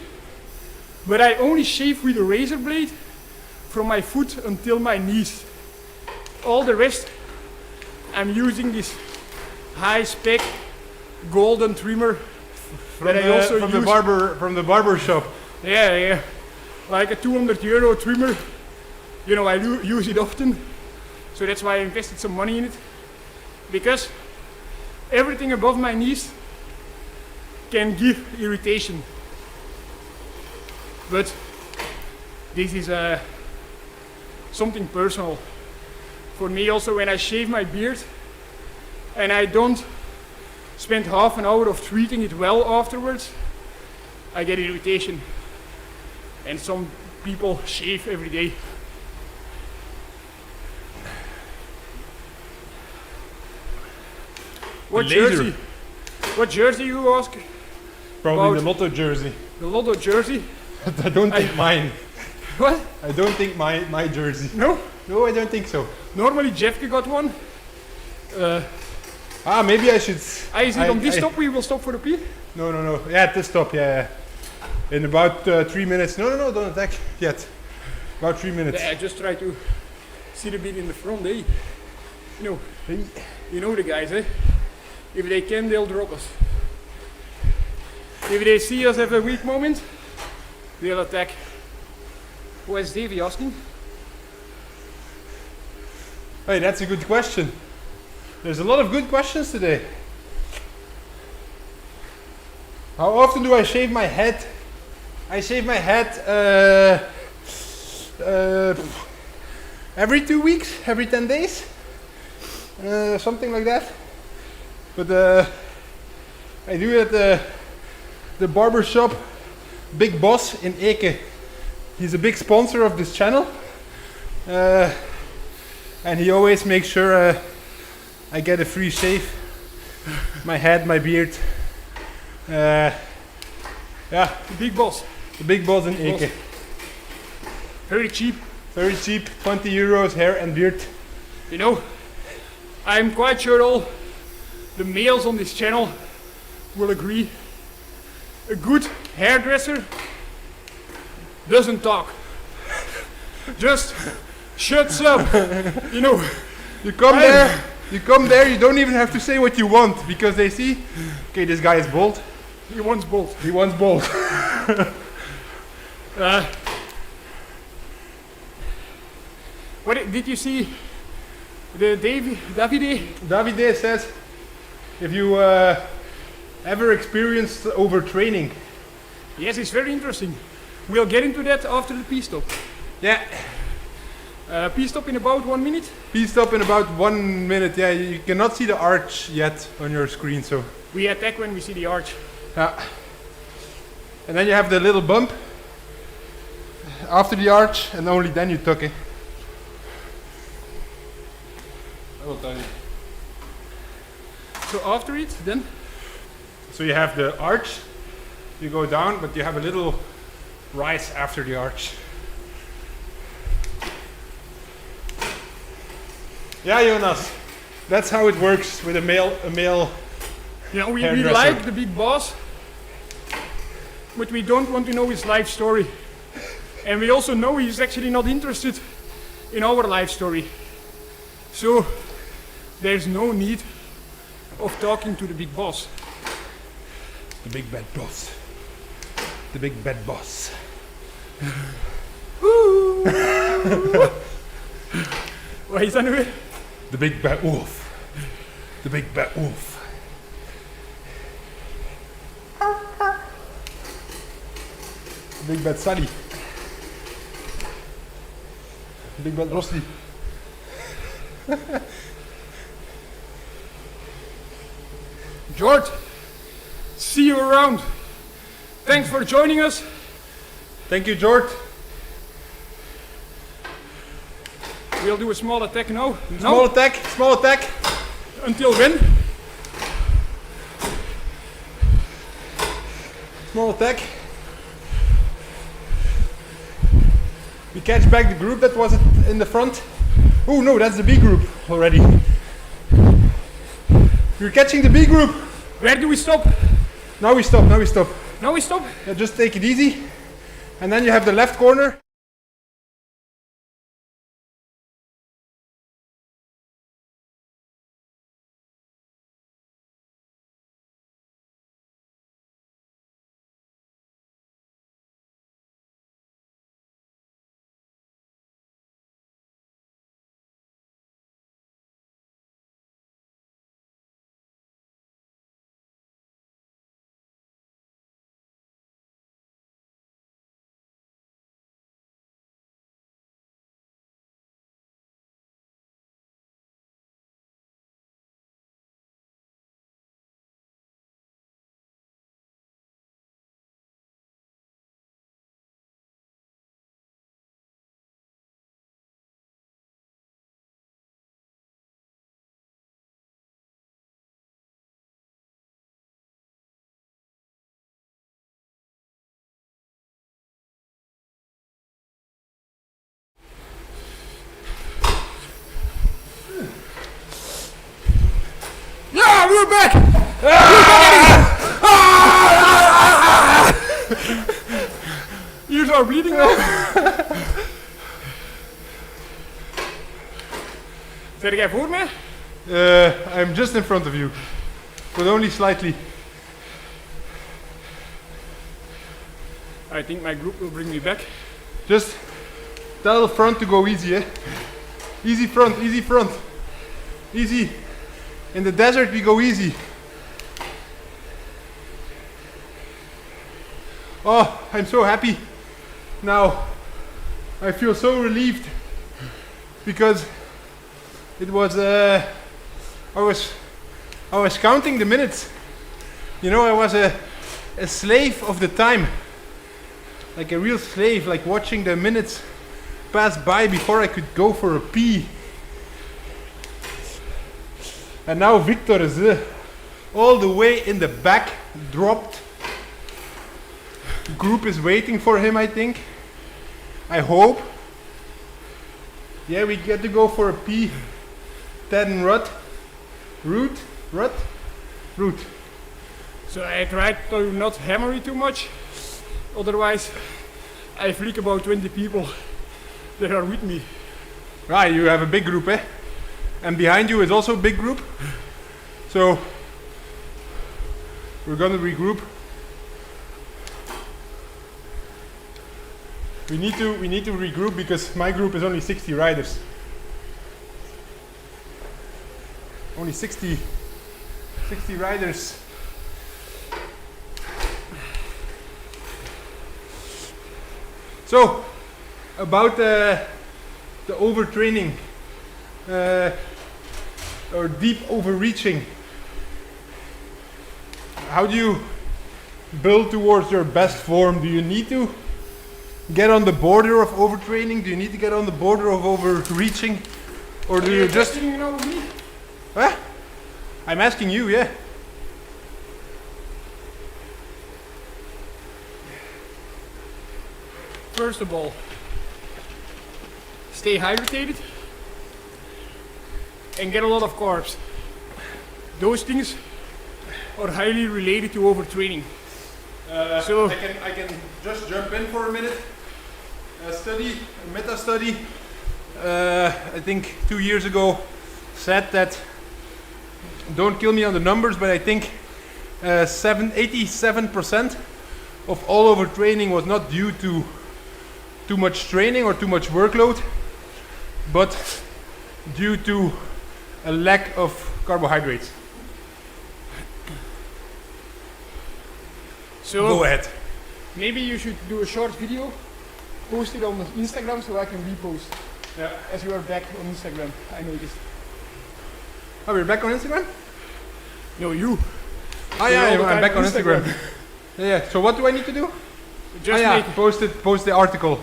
but I only shave with a razor blade from my foot until my knees. All the rest, I'm using this high spec golden trimmer that I also use from the barber shop. Yeah, like a €200 trimmer. You know, I use it often, so that's why I invested some money in it, because everything above my knees can give irritation. But this is something personal. For me also, when I shave my beard and I don't spend half an hour of treating it well afterwards, I get irritation. And some people shave every day. What jersey you ask? Probably about the Lotto jersey. the Lotto jersey. I don't think mine. What? I don't think my jersey. No? No, I don't think so. Normally Jeffke got one. Maybe I should. Is it on this stop we will stop for the pee? No. Yeah, at this stop, yeah. In about 3 minutes. No, don't attack yet. About 3 minutes. Yeah, I just try to see the beat in the front, eh? You Hey. know the guys, eh? If they can, they'll drop us. If they see us have a weak moment, they'll attack. Who is Davey asking? Hey, that's a good question. There's a lot of good questions today. How often do I shave my head? I shave my head every 2 weeks, every 10 days, something like that. But I do it at the barber shop Big Boss in Eke. He's a big sponsor of this channel, and he always makes sure I get a free shave. My head, my beard. Yeah, The Big Boss. the Big Boss in Eke. Very cheap. Very cheap, 20 euros, hair and beard. You know, I'm quite sure all the males on this channel will agree. A good hairdresser doesn't talk. Just shuts up. You know, You come there, you don't even have to say what you want, because they see, okay, this guy is bold. he wants both. He wants bold. Did you see the Davide? Davide says, if you ever experienced overtraining. Yes, it's very interesting. We'll get into that after the pee stop. Yeah, Pee stop in about 1 minute. pee stop in about 1 minute. Yeah, you cannot see the arch yet on your screen, so. We attack when we see the arch. Yeah. And then you have the little bump after the arch, and only then you tuck it. I will tell you. So after it, then So you have the arch, you go down, but you have a little rise after the arch. Yeah, Jonas, that's how it works with a male. yeah, we Hairdresser. like the Big Boss, but we don't want to know his life story. And we also know he's actually not interested in our life story. So there's no need of talking to the Big Boss. The big bad boss. The big bad boss. Wat is dat nu weer? The big bad wolf. The big bad wolf. The big bad Sally. Big bad Rossi. George, see you around. Thanks for joining us. Thank you, George. We'll do a small attack now. Small attack, small attack. Until when? Small attack. We catch back the group that was in the front. Oh no, that's the B group already. We're catching the B group. Where do we stop? Now we stop, now we stop. Now we stop? Yeah, just take it easy. And then you have the left corner. are bleeding now. Zet jij voor mij? I'm just in front of you, but only slightly. I think my group will bring me back. Just tell the front to go easy, eh? Easy front, easy front. Easy. In the desert we go easy. Oh, I'm so happy. Now, I feel so relieved because it was, I was counting the minutes. You know, I was a slave of the time. Like a real slave, like watching the minutes pass by before I could go for a pee. And now Victor is all the way in the back, dropped. Group is waiting for him, I think. I hope. Yeah, we get to go for a pee. Ted and Root. So I tried to not hammer it too much. Otherwise, I freak about 20 people that are with me. Right, you have a big group, eh? And behind you is also a big group. So we're gonna regroup. We need to regroup because my group is only 60 riders. Only 60 riders. So about the overtraining or deep overreaching. How do you build towards your best form? Do you need to get on the border of overtraining? Do you need to get on the border of overreaching? Or do you just... You know me? Huh? I'm asking you, yeah. First of all, stay hydrated and get a lot of carbs. Those things are highly related to overtraining. So I can just jump in for a minute. A meta study, I think 2 years ago, said that, don't kill me on the numbers, but I think 87% of all overtraining was not due to too much training or too much workload, but due to a lack of carbohydrates. So go ahead. Maybe you should do a short video, post it on Instagram so I can repost. Yeah. As you are back on Instagram, I noticed. Oh, we're back on Instagram? No, you. Oh yeah, I'm back on Instagram. Yeah. So what do I need to do? Just post the article.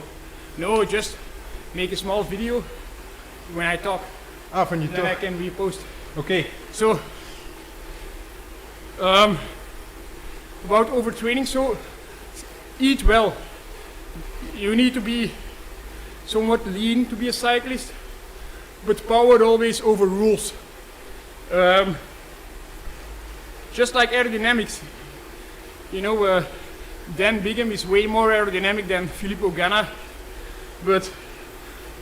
No, just make a small video when I talk. Ah, when you then talk. I can repost. Okay. So, about overtraining, so eat well. You need to be somewhat lean to be a cyclist, but power always overrules. Just like aerodynamics, you know, Dan Bigham is way more aerodynamic than Filippo Ganna, but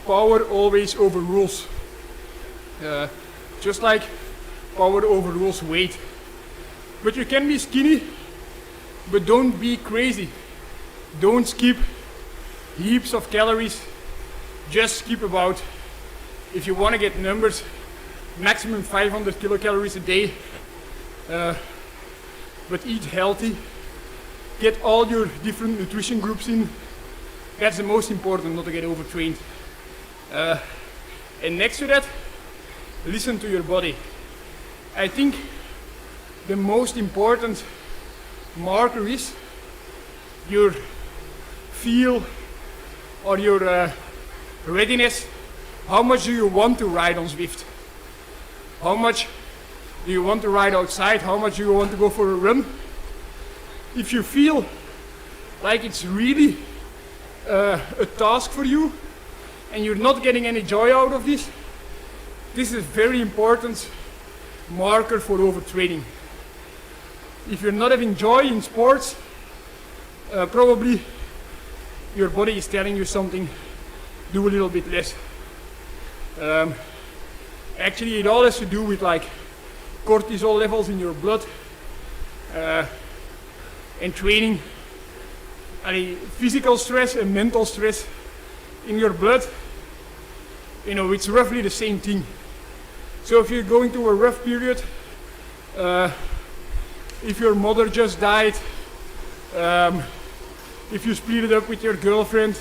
power always overrules. Just like power overrules weight. But you can be skinny, but don't be crazy. Don't skip heaps of calories. Just skip about, if you want to get numbers, maximum 500 kilocalories a day. But eat healthy. Get all your different nutrition groups in. That's the most important, not to get overtrained. And next to that, listen to your body. I think the most important marker is your feel or your readiness. How much do you want to ride on Zwift? How much do you want to ride outside? How much do you want to go for a run? If you feel like it's really a task for you and you're not getting any joy out of this, this is a very important marker for overtraining. If you're not having joy in sports, probably your body is telling you something, do a little bit less. Actually, it all has to do with like cortisol levels in your blood and training. Physical stress and mental stress in your blood, it's roughly the same thing. So if you're going through a rough period, if your mother just died, if you split it up with your girlfriend,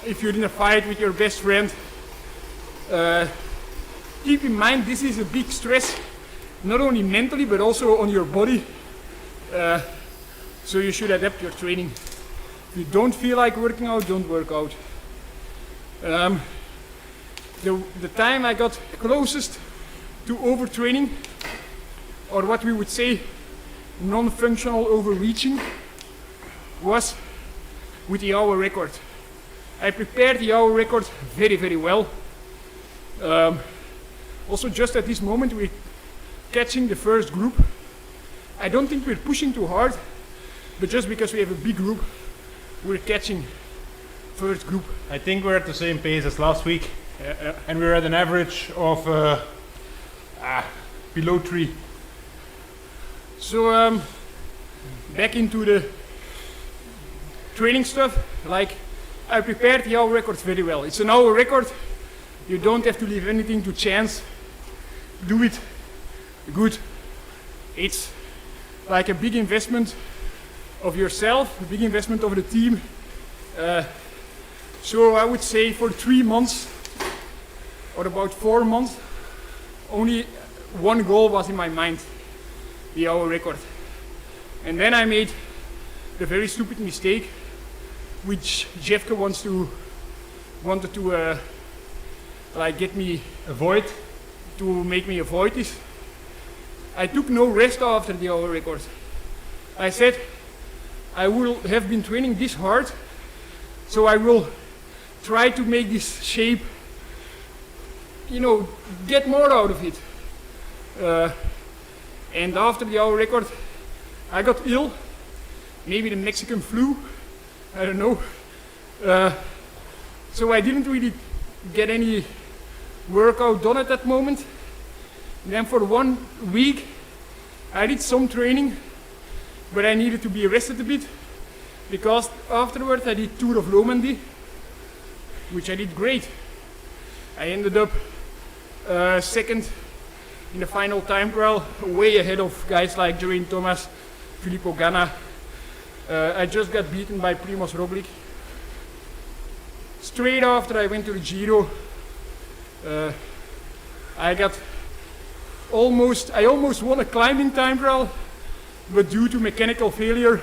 if you're in a fight with your best friend, keep in mind this is a big stress, not only mentally but also on your body. So you should adapt your training. If you don't feel like working out, don't work out. The time I got closest to overtraining, or what we would say non-functional overreaching, was with the hour record. I prepared the hour record very, very well. Also, just at this moment, we're catching the first group. I don't think we're pushing too hard, but just because we have a big group, we're catching first group. I think we're at the same pace as last week, Yeah. and we're at an average of below 3. So back into the training stuff. Like, I prepared the hour record very well. It's an hour record. You don't have to leave anything to chance. Do it good. It's like a big investment of yourself, a big investment of the team. So I would say for 3 months, or about 4 months, only one goal was in my mind, the hour record. And then I made the very stupid mistake, which Jeffke wanted to get me Avoid. to make me avoid this. I took no rest after the hour record. I said I will have been training this hard, so I will try to make this shape, get more out of it. And after the hour record, I got ill, maybe the Mexican flu, I don't know. So I didn't really get any workout done at that moment. And then for 1 week, I did some training, but I needed to be rested a bit, because afterwards I did Tour of Normandy, which I did great. I ended up second in the final time trial, way ahead of guys like Geraint Thomas, Filippo Ganna. I just got beaten by Primoz Roglic. Straight after I went to the Giro, I almost won a climbing time trial, but due to mechanical failure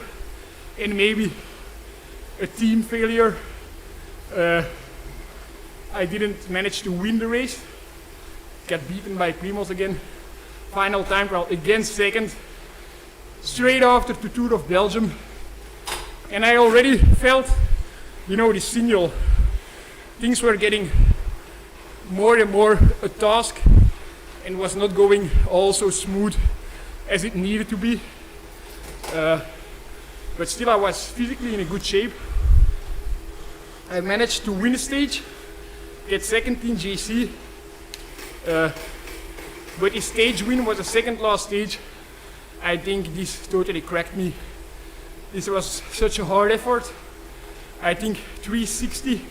and maybe a team failure, I didn't manage to win the race. Got beaten by Primoz again. Final time trial, again second. Straight after the Tour of Belgium. And I already felt, the signal. Things were getting more and more a task and was not going all so smooth as it needed to be. But still I was physically in a good shape. I managed to win a stage, get second in GC. But the stage win was the second last stage. I think this totally cracked me. This was such a hard effort. I think 360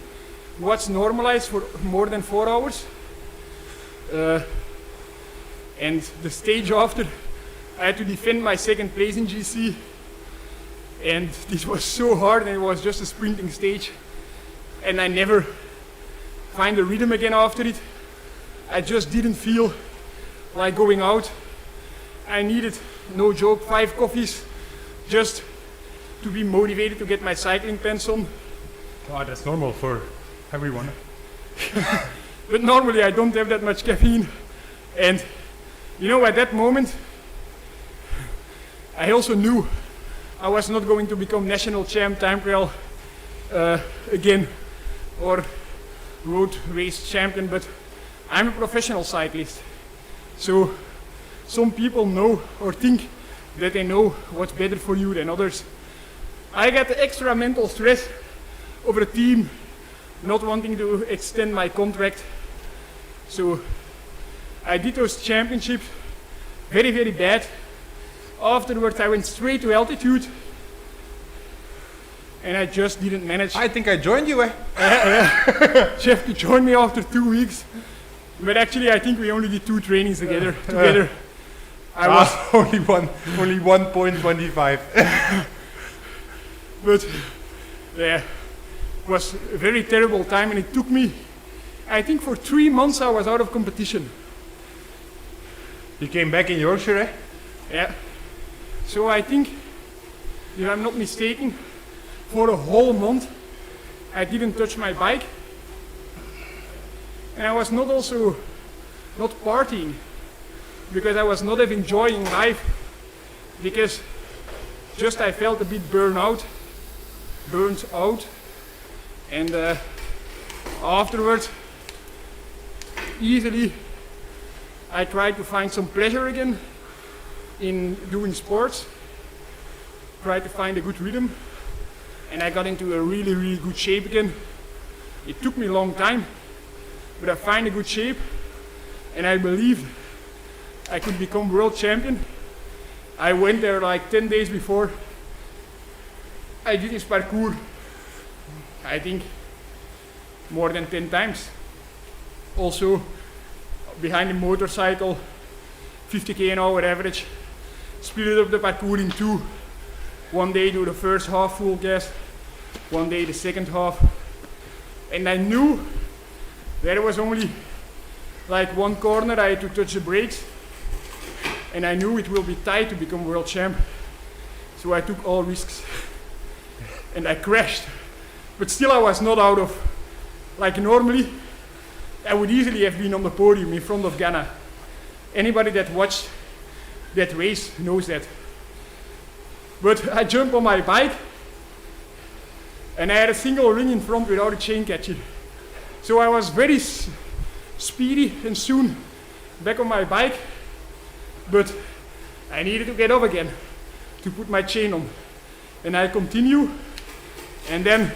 was normalized for more than 4 hours. And the stage after, I had to defend my second place in GC. And this was so hard, and it was just a sprinting stage. And I never find the rhythm again after it. I just didn't feel like going out. I needed, no joke, 5 coffees just to be motivated to get my cycling pants on. Wow, that's normal for everyone. But normally I don't have that much caffeine. And at that moment, I also knew I was not going to become national champ time trial again, or road race champion, but I'm a professional cyclist. So some people know or think that they know what's better for you than others. I got the extra mental stress over a team not wanting to extend my contract. So I did those championships very, very bad. Afterwards I went straight to altitude and I just didn't manage. I think I joined you, eh? Jeff joined me after 2 weeks, but actually I think we only did 2 trainings together. I was only 1.25. But yeah, it was a very terrible time, and it took me, I think for 3 months I was out of competition. You came back in Yorkshire, eh? Yeah. So I think, if I'm not mistaken, for a whole month I didn't touch my bike, and I was not partying, because I was not enjoying life, because just I felt a bit burnt out, and afterwards easily I tried to find some pleasure again in doing sports, tried to find a good rhythm, and I got into a really, really good shape again. It took me a long time, but I found a good shape, and I believed I could become world champion. I went there like 10 days before. I did this parkour, I think, more than 10 times. Also, behind the motorcycle, 50k an hour average. Split up the parkour in 2. One day do the first half full gas, one day the second half. And I knew there was only like one corner I had to touch the brakes, and I knew it will be tight to become world champ. So I took all risks and I crashed. But still I was not out of, like normally I would easily have been on the podium in front of Ghana. Anybody that watched that race knows that. But I jumped on my bike and I had a single ring in front without a chain catcher. So I was very speedy and soon back on my bike, but I needed to get up again to put my chain on. And I continue, and then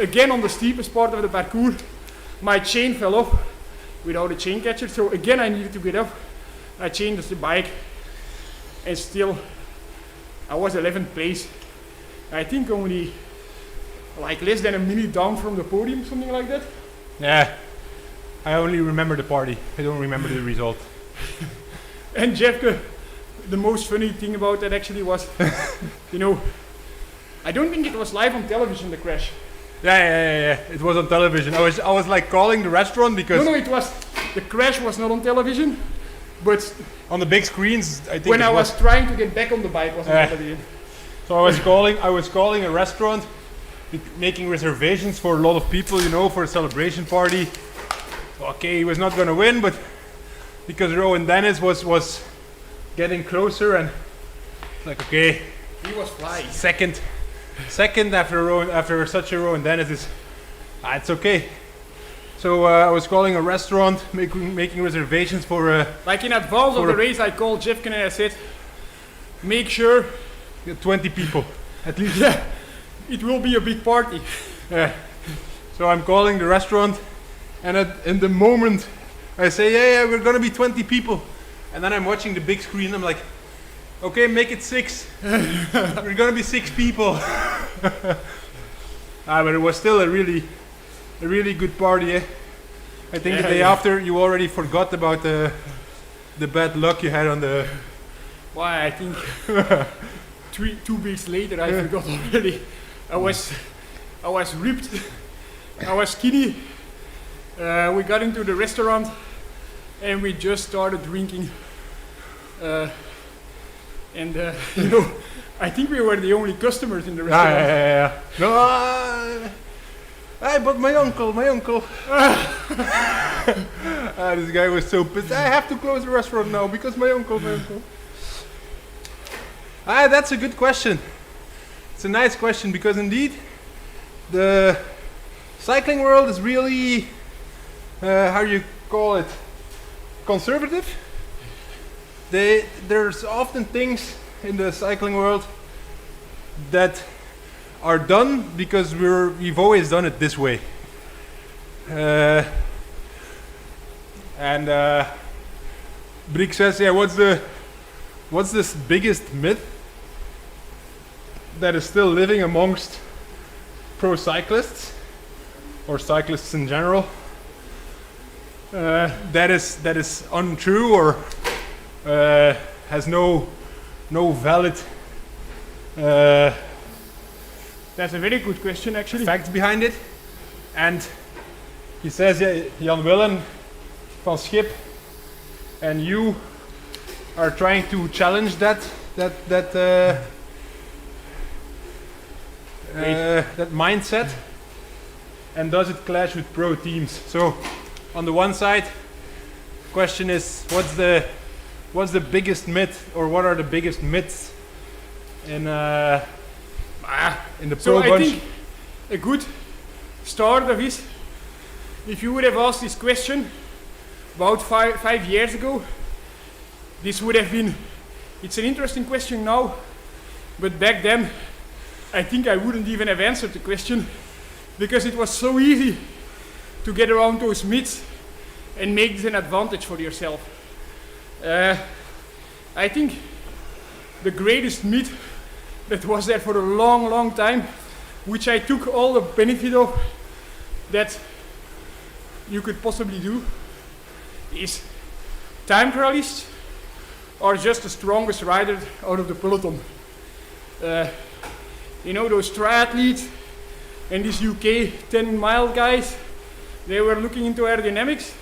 again on the steepest part of the parkour, my chain fell off without a chain catcher, so again I needed to get up. I changed the bike, and still I was 11th place. I think only like less than a minute down from the podium, something like that. Yeah, I only remember the party. I don't remember the result. And Jeffke, the most funny thing about that actually was, you know, I don't think it was live on television, the crash. Yeah. It was on television. I was like calling the restaurant because No, it was, the crash was not on television, but on the big screens, I think. when I was trying to get back on the bike, was on television. So I was calling a restaurant, making reservations for a lot of people, you know, for a celebration party. Okay, he was not gonna win, but because Rowan Dennis was getting closer, and like, okay, He was flying. second after such a Rowan Dennis is, it's okay. So I was calling a restaurant, making reservations for Like in advance of the race, I called Jeffke and I said, make sure 20 people at least. yeah, it will be a big party. Yeah. So I'm calling the restaurant, and in the moment I say, yeah, we're gonna be 20 people, and then I'm watching the big screen. I'm like, okay, make it 6. We're gonna be 6 people. But it was still a really good party. Eh? I think the day after you already forgot about the bad luck you had on the. Why, I think 2 weeks later I forgot already. I was ripped. I was skinny. We got into the restaurant and we just started drinking. And you know, I think we were the only customers in the restaurant. Yeah. No, but my uncle. This guy was so pissed. I have to close the restaurant now because my uncle. That's a good question. It's a nice question because indeed, the cycling world is really, how do you call it, conservative. There's often things in the cycling world that are done because we've always done it this way. Brick says, yeah, what's this biggest myth that is still living amongst pro cyclists or cyclists in general? That is untrue or has no valid That's a very good question, actually. facts behind it. And he says, yeah, Jan Willem van Schip and you are trying to challenge that mindset. And does it clash with pro teams? So, on the one side, question is, what's the biggest myth, or what are the biggest myths in the pro bunch? I think a good start of this, if you would have asked this question about five years ago, this would have been, it's an interesting question now, but back then, I think I wouldn't even have answered the question, because it was so easy to get around those myths and make this an advantage for yourself. I think the greatest myth that was there for a long, long time, which I took all the benefit of that you could possibly do, is time trialists are just the strongest rider out of the peloton. You know, those triathletes and these UK 10-mile guys, they were looking into aerodynamics,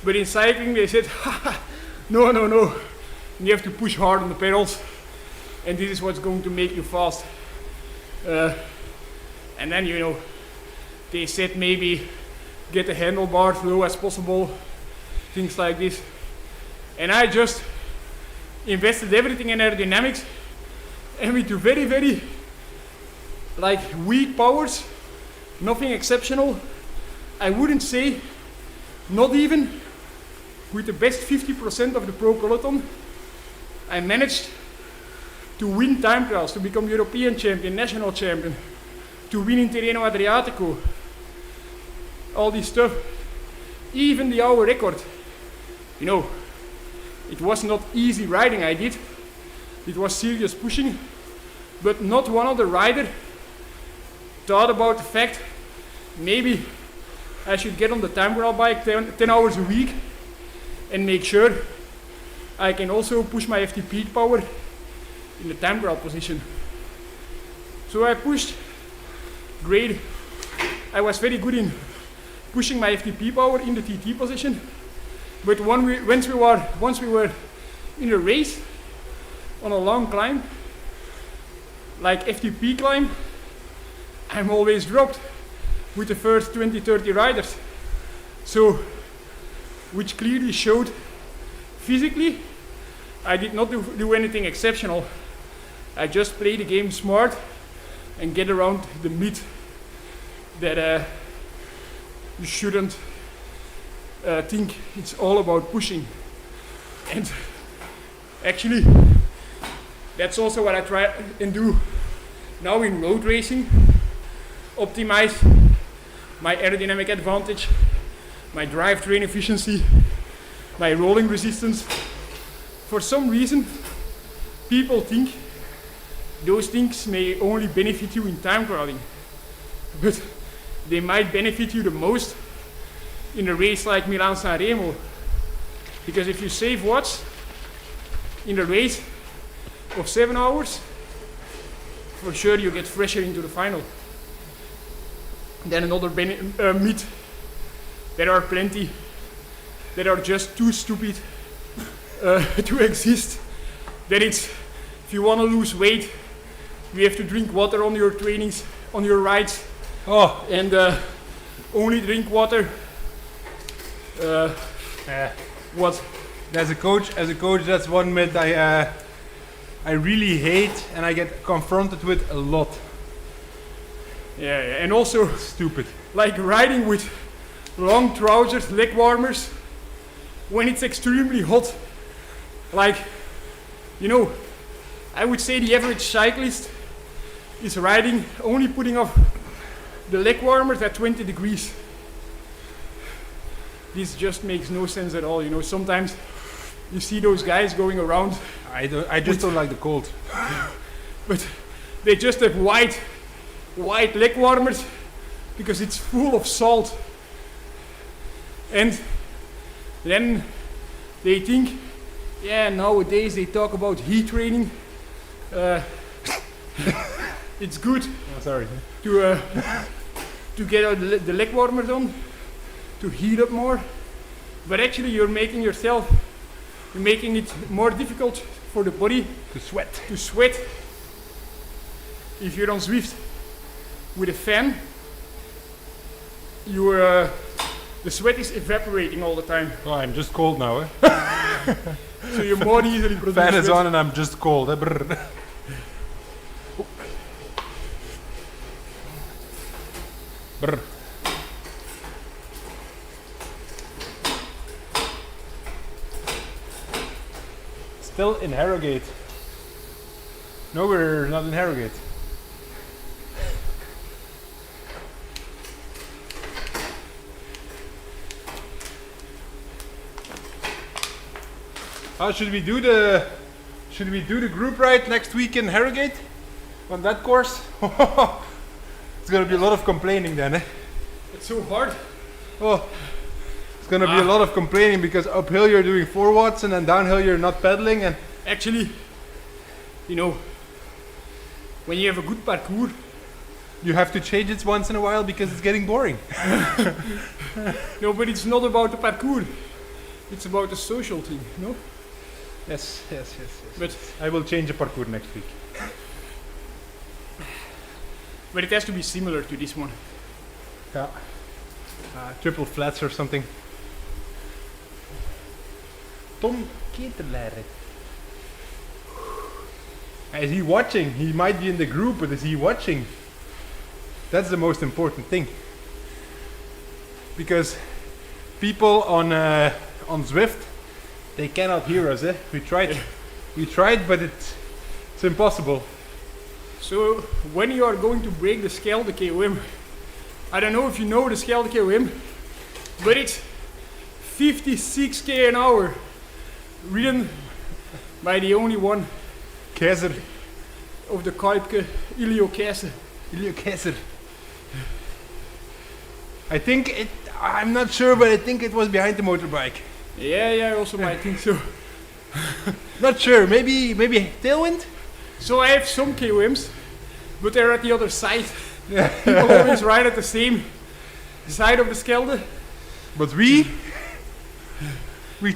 but in cycling they said, no, you have to push hard on the pedals, and this is what's going to make you fast. And then, you know, they said maybe get the handlebars low as possible, things like this. And I just invested everything in aerodynamics, and with very, very like weak powers, nothing exceptional. I wouldn't say, not even with the best 50% of the pro peloton, I managed to win time trials, to become European champion, national champion, to win in Tirreno Adriatico, all this stuff. Even the hour record, you know, it was not easy riding I did, it was serious pushing, but not one other rider thought about the fact maybe I should get on the time trial bike 10 hours a week and make sure I can also push my FTP power in the time trial position. So I pushed great. I was very good in pushing my FTP power in the TT position, but once we were in a race on a long climb, like FTP climb, I'm always dropped with the first 20-30 riders. So, which clearly showed physically I did not do anything exceptional. I just play the game smart and get around the myth that you shouldn't think it's all about pushing. And actually, that's also what I try and do now in road racing. Optimize my aerodynamic advantage, my drivetrain efficiency, my rolling resistance. For some reason, people think those things may only benefit you in time trialing, but they might benefit you the most in a race like Milan-San Remo, because if you save watts in a race of 7 hours, for sure you get fresher into the final. Then another myth, there are plenty that are just too stupid to exist. That it's, if you want to lose weight, you have to drink water on your trainings, on your rides. Oh, and only drink water. What? As a coach, that's one myth I really hate and I get confronted with a lot. Yeah, and also Stupid. like riding with long trousers, leg warmers, when it's extremely hot. Like, you know, I would say the average cyclist is riding, only putting off the leg warmers at 20 degrees. This just makes no sense at all, you know. Sometimes you see those guys going around. I just don't like the cold. But they just have white leg warmers because it's full of salt. And then they think, yeah, nowadays they talk about heat training. It's good to get the leg warmers on, to heat up more. But actually you're making it more difficult for the body To sweat. to sweat. If you're on Zwift with a fan, the sweat is evaporating all the time. Oh, I'm just cold now, eh? So you're more easily produce Fan is sweat. on and I'm just cold. Eh? Brr. Brr. Still in Harrogate. No, we're not in Harrogate. Should we do the group ride next week in Harrogate on that course? It's gonna be a lot of complaining then, eh? It's so hard. Oh, it's gonna be a lot of complaining because uphill you're doing 4 watts and then downhill you're not pedaling and Actually, you know, when you have a good parcours, you have to change it once in a while because it's getting boring. no, but it's not about the parcours. It's about the social thing, no? Yes. But I will change the parkour next week. it has to be similar to this one. Yeah. Triple flats or something. Tom Keterlere. Is he watching? He might be in the group, but is he watching? That's the most important thing. Because people on Zwift, they cannot hear us. Eh? We tried, but it's impossible. So when you are going to break the Schelde KOM, I don't know if you know the Schelde KOM, but it's 56k an hour, ridden by the only one Keizer. of the Qhubeka, Ilio Keizer. Keizer. I'm not sure, but I think it was behind the motorbike. Yeah, I also might think so. Not sure, maybe tailwind? So I have some KOMs, but they're at the other side. People always ride at the same side of the Schelde. But we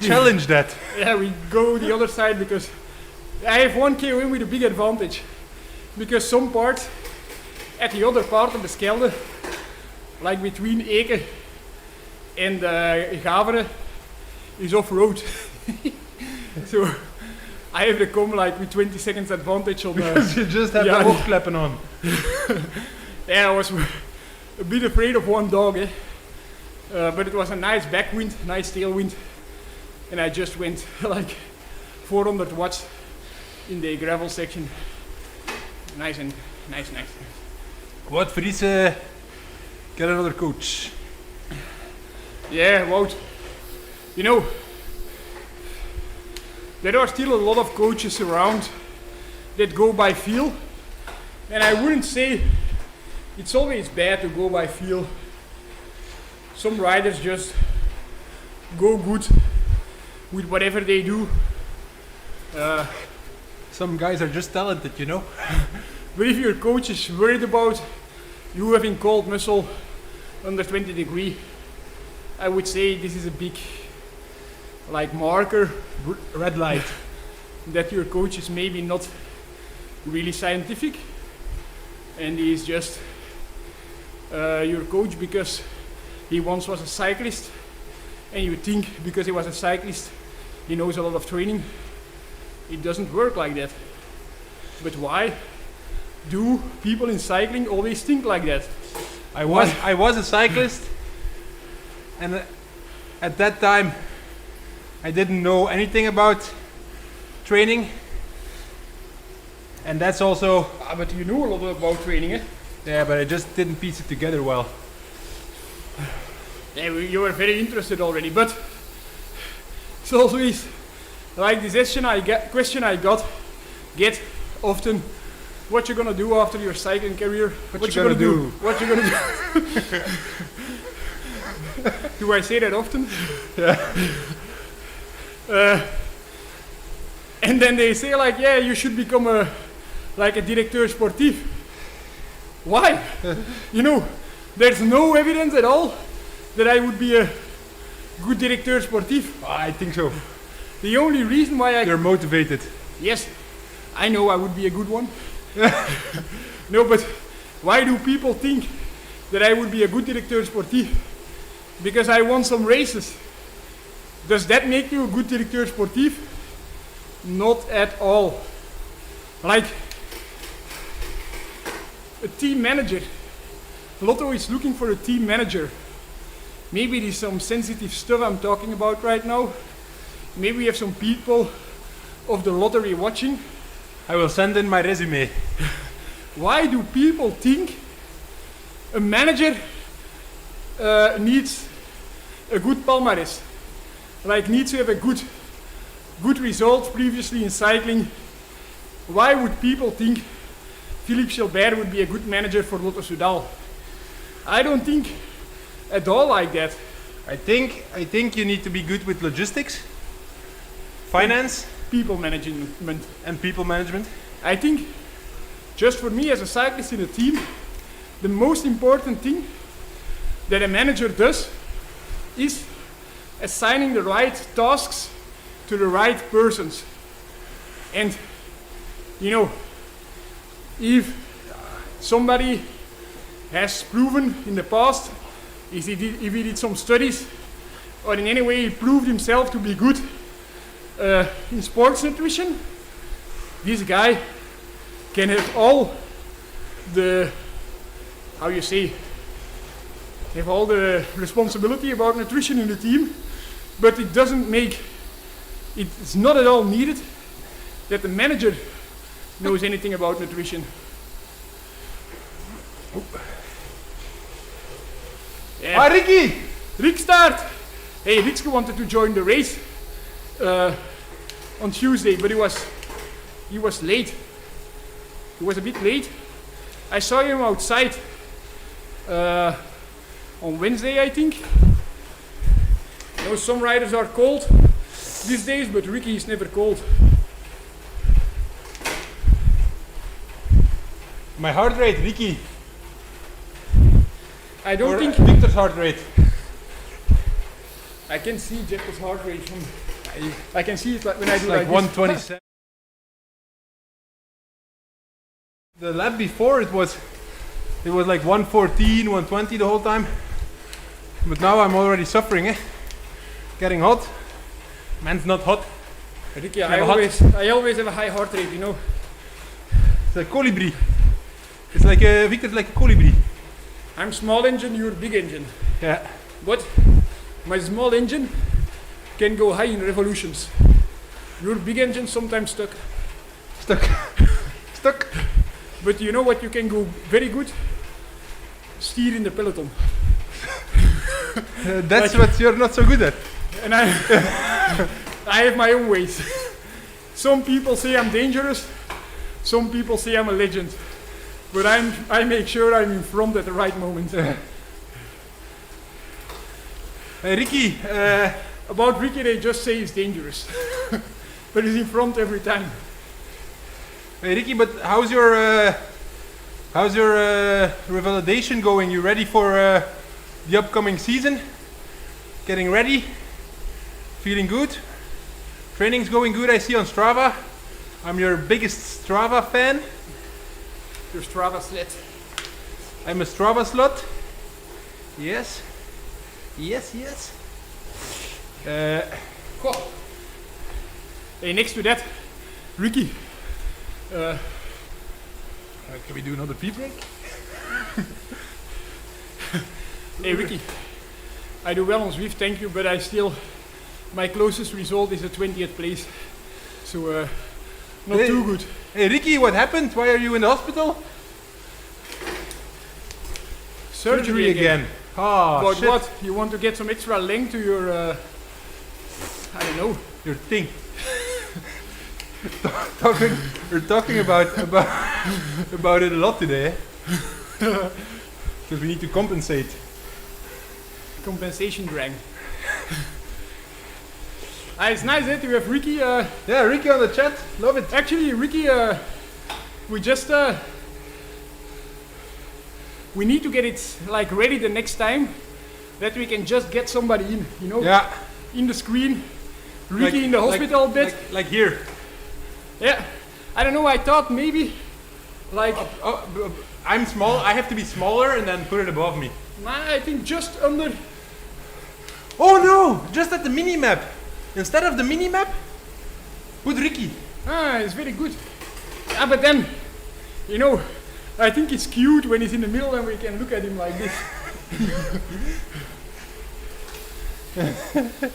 challenge that. Yeah, we go the other side because I have one KOM with a big advantage. Because some part at the other part of the Schelde, like between Eke and Gavere, is off-road. So I have to come like with 20 seconds advantage on Because you just have the hoofklappen on. Yeah, I was a bit afraid of one dog, eh? But it was a nice backwind, nice tailwind, and I just went like 400 watts in the gravel section. Nice. What, Fries? Get another coach. Yeah, Wout. You know, there are still a lot of coaches around that go by feel, and I wouldn't say it's always bad to go by feel. Some riders just go good with whatever they do. Some guys are just talented, you know. But if your coach is worried about you having cold muscle under 20 degree, I would say this is a big marker, Red light. that your coach is maybe not really scientific, and he is just your coach because he once was a cyclist, and you think because he was a cyclist he knows a lot of training. It doesn't work like that. But why do people in cycling always think like that? I was a cyclist, and at that time I didn't know anything about training, And that's also... But you know a lot about training, eh? Yeah, but I just didn't piece it together well. Yeah, you were very interested already, but it's always like this question I get often. What you gonna do after your cycling career? What you gonna do? What you gonna do? Do I say that often? Yeah. And then they say like, yeah, you should become a directeur sportif. Why? You know, there's no evidence at all that I would be a good directeur sportif. I think so. The only reason why You're motivated. Yes, I know I would be a good one. No, but why do people think that I would be a good directeur sportif? Because I won some races. Does that make you a good directeur sportif? Not at all. Like a team manager. Lotto is looking for a team manager. Maybe there's some sensitive stuff I'm talking about right now. Maybe we have some people of the lottery watching. I will send in my resume. Why do people think a manager needs a good palmarès? Like needs to have a good result previously in cycling. Why would people think Philippe Gilbert would be a good manager for Lotto Soudal? I don't think at all like that. I think you need to be good with logistics, finance, People management. and people management. I think, just for me as a cyclist in a team, the most important thing that a manager does is assigning the right tasks to the right persons. And, you know, if somebody has proven in the past, if he did some studies, or in any way he proved himself to be good in sports nutrition, this guy can have all the, have all the responsibility about nutrition in the team, but it's not at all needed that the manager knows anything about nutrition. Yeah. Ah, Ricky! Rickaert! Hey, Ricke wanted to join the race on Tuesday, but he was late. He was a bit late. I saw him outside on Wednesday, I think. You know, some riders are cold these days, but Ricky is never cold. My heart rate, Ricky. I don't think Victor's heart rate. I can see Jeff's heart rate from. I can see it like when I do Like like 127. The lap before it was like 114, 120 the whole time. But now I'm already suffering, eh? Getting hot. Man's not hot. Ricky, I always have a high heart rate, you know. It's like colibri. It's like Victor's like a colibri. I'm small engine, you're big engine. Yeah. But my small engine can go high in revolutions. Your big engine sometimes stuck. Stuck. But you know what you can go very good? Steer in the peloton. That's what you're not so good at. And I have my own ways. Some people say I'm dangerous. Some people say I'm a legend. But I make sure I'm in front at the right moment. Hey Ricky, About Ricky, they just say he's dangerous. But he's in front every time. hey Ricky, but how's your revalidation going? You ready for the upcoming season? Getting ready? Feeling good? Training's going good, I see on Strava. I'm your biggest Strava fan. Your Strava slut. I'm a Strava slut. Yes. Yes. Cool. Hey, next to that, Ricky. Can we do another pee break? Hey Ricky, I do well on Zwift, thank you, but my closest result is a 20th place. So, not too good. Hey Ricky, what happened? Why are you in the hospital? Surgery again. Oh, But shit. what? You want to get some extra length to your, I don't know. Your thing. We're talking about it a lot today. Because we need to compensate. Compensation drag. It's nice to have Ricky. Yeah, Ricky on the chat. Love it. Actually, Ricky, we just we need to get it like ready the next time that we can just get somebody in, you know, Yeah. in the screen. Ricky Like- in the hospital bed. Like here. Yeah, I don't know. I thought maybe like I'm small. I have to be smaller and then put it above me. I think just under. Oh no! Just at the mini map. Instead of the mini map, put Ricky. It's very good. But then, you know, I think it's cute when he's in the middle and we can look at him like this.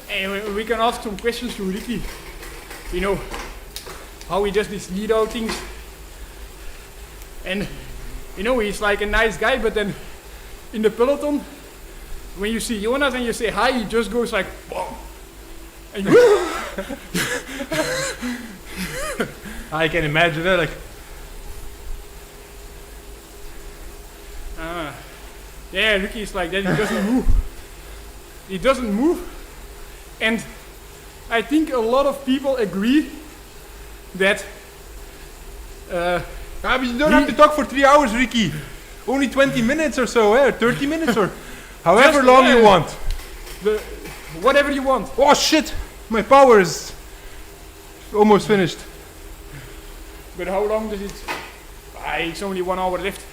And we can ask some questions to Ricky. You know, how he does these lead out things. And, you know, he's like a nice guy, but then in the peloton, when you see Jonas and you say hi, he just goes like, whoa. And you I can imagine it. Like, yeah, Ricky is like that. He doesn't move. He doesn't move. And I think a lot of people agree that but you don't have to talk for 3 hours, Ricky. Only 20 minutes or so, or 30 minutes or however Just, long you want. whatever you want. Oh shit! My power is almost finished. But how long does it? It's only 1 hour left.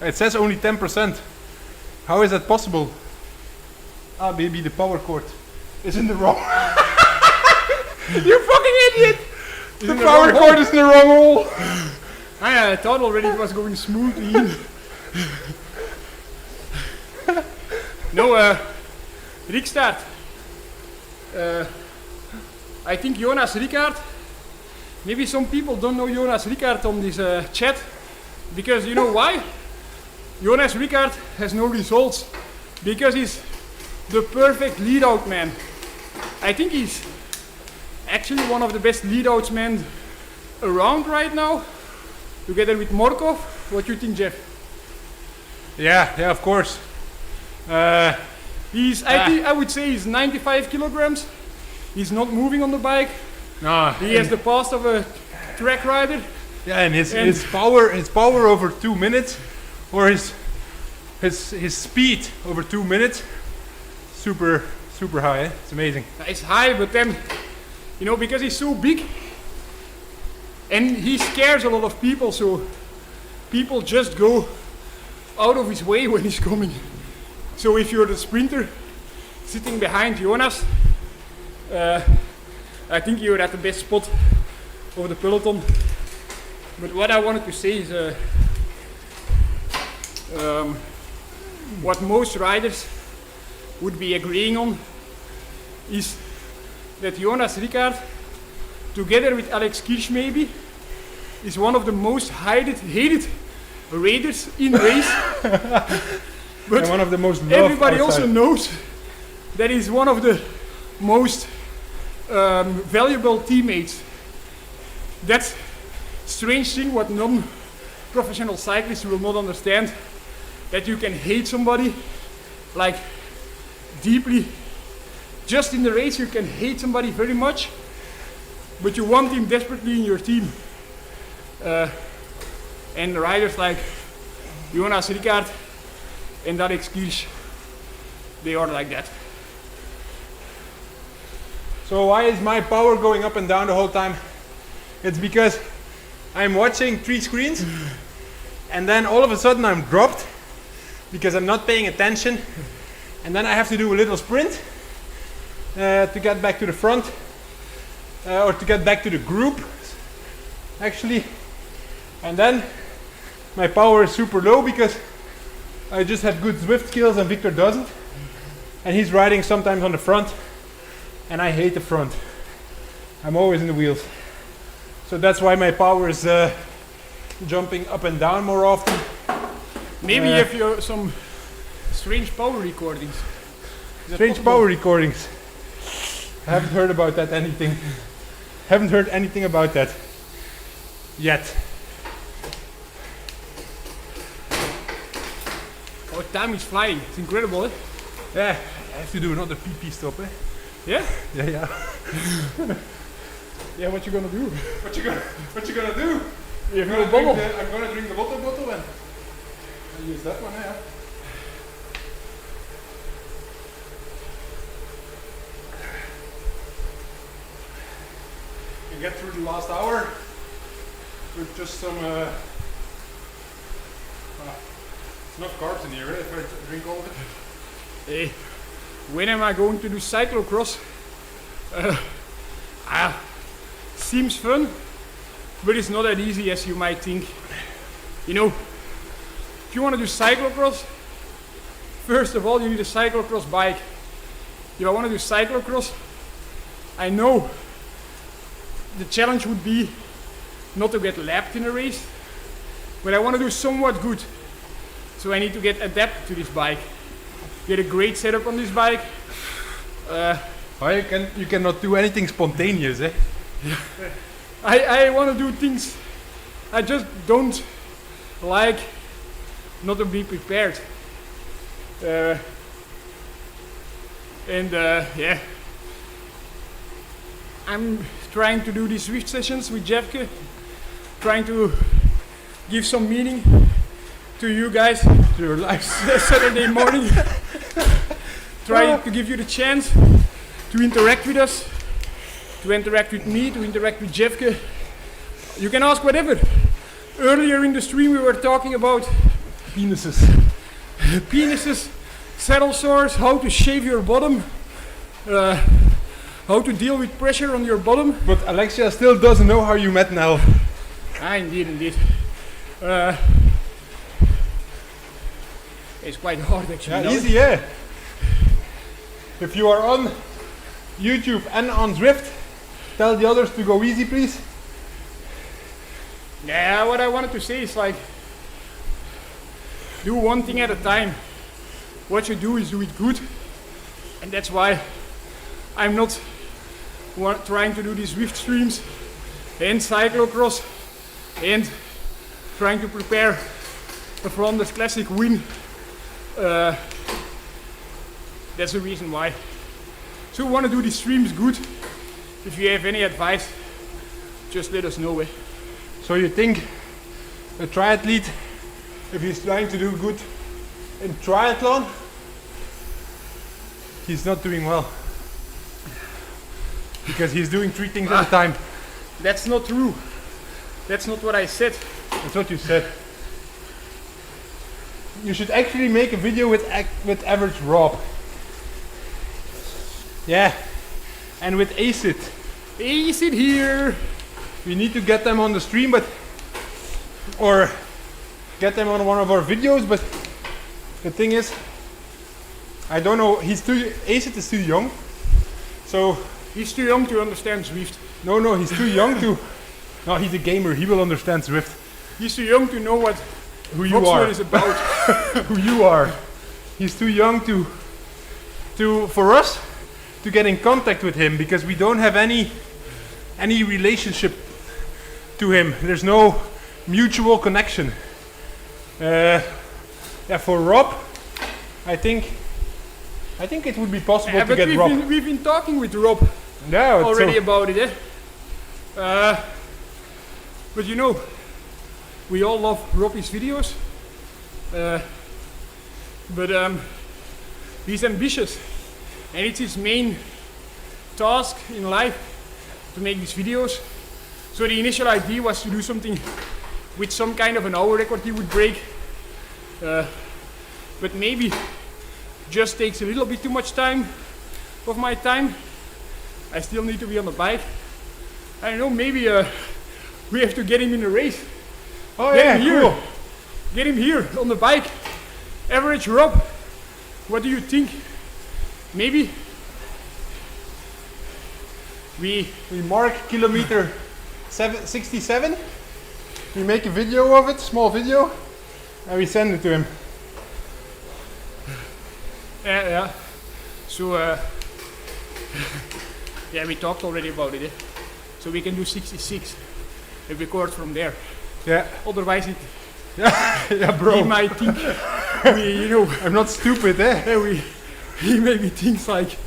It says only 10%. How is that possible? Ah, maybe the power cord is in the wrong. You fucking idiot! The power cord is in the wrong hole. I thought already it was going smoothly in. No, Rickaert. I think Jonas Rickaert. Maybe some people don't know Jonas Rickaert on this chat, because you know why? Jonas Rickaert has no results because he's the perfect lead-out man. I think he's actually one of the best lead-outs men around right now, together with Morkov. What do you think, Jeff? Yeah, of course. He's, I would say he's 95 kilograms. He's not moving on the bike. No, He has the past of a track rider. yeah, and his power over 2 minutes, or his speed over 2 minutes, super high. Eh? It's amazing. It's high, but then, you know, because he's so big, and he scares a lot of people, so people just go out of his way when he's coming. So if you're the sprinter sitting behind Jonas, I think you're at the best spot of the peloton. But what I wanted to say is what most riders would be agreeing on is that Jonas Rickaert, together with Alex Kirsch maybe, is one of the most hated raiders in race. But And one of the most loved everybody outside. also knows that he's one of the most valuable teammates. That's strange thing what non-professional cyclists will not understand, that you can hate somebody like deeply. Just in the race you can hate somebody very much, but you want him desperately in your team. And riders like Jonas Rickaert and Alex Kirsch, they are like that. So why is my power going up and down the whole time? It's because I'm watching 3 screens and then all of a sudden I'm dropped because I'm not paying attention, and then I have to do a little sprint to get back to the front or to get back to the group actually, and then my power is super low because I just have good Zwift skills and Victor doesn't, and he's riding sometimes on the front and I hate the front. I'm always in the wheels. So that's why my power is jumping up and down more often. Maybe if you have some strange power recordings. Strange power recordings. I haven't heard about that anything. Haven't heard anything about that yet. Oh, time is flying. It's incredible, eh? Yeah, I have to do another pee stop, eh? Yeah? Yeah. Yeah, what you gonna do? What you gonna do? You have no bubble. I'm gonna drink the water bottle and I'll use that one, yeah. You get through the last hour with just some enough carbs in here, right? If I drink all of it. Hey, when am I going to do cyclocross? Seems fun, but it's not that easy as you might think. You know, if you want to do cyclocross, first of all you need a cyclocross bike. If I want to do cyclocross, I know the challenge would be not to get lapped in a race, but I want to do somewhat good. So I need to get adapted to this bike. Get a great setup on this bike. You cannot do anything spontaneous, eh? I want to do things. I just don't like not to be prepared. Yeah, I'm trying to do these Zwift sessions with Jeffke, trying to give some meaning to you guys, to your lives Saturday morning. Trying to give you the chance to interact with us, to interact with me, to interact with Jeffke. You can ask whatever. Earlier in the stream we were talking about Penises. Penises, saddle sores, how to shave your bottom, how to deal with pressure on your bottom. But Alexia still doesn't know how you met Nell. Indeed. It's quite hard actually. Yeah, easy, yeah. If you are on YouTube and on Zwift, tell the others to go easy, please. Yeah, what I wanted to say is like, do one thing at a time. What you do is do it good. And that's why I'm not trying to do these Zwift streams and cyclocross and trying to prepare a Flanders Classic win. That's the reason why. So we want to do these streams good. If you have any advice, just let us know. So you think a triathlete, if he's trying to do good in triathlon, he's not doing well? Because he's doing 3 things at a time. That's not true. That's not what I said. That's what you said. You should actually make a video with average Rob. Yeah, and with Acid. Acid here. We need to get them on the stream, or get them on one of our videos. But the thing is, I don't know. Acid is too young, so he's too young to understand Zwift. No, he's too young to. No, he's a gamer. He will understand Zwift. He's too young to know who you are. Is about. Who you are. He's too young for us to get in contact with him, because we don't have any relationship to him. There's no mutual connection. For Rob, I think it would be possible to get Rob. We've been talking with Rob already about it. But you know, we all love Robbie's videos. But he's ambitious, and it's his main task in life to make these videos. So the initial idea was to do something with some kind of an hour record he would break, but maybe just takes a little bit too much time of my time. I still need to be on the bike. I don't know, maybe we have to get him in a race. Oh, get yeah, him here. Cool. Get him here on the bike. Average Rob, what do you think? Maybe we mark kilometer 67. We make a video of it, small video, and we send it to him. Yeah. So, yeah, we talked already about it. So we can do 66 and record from there. Yeah. Otherwise, Yeah, bro. he might think I'm not stupid, eh? He maybe thinks like.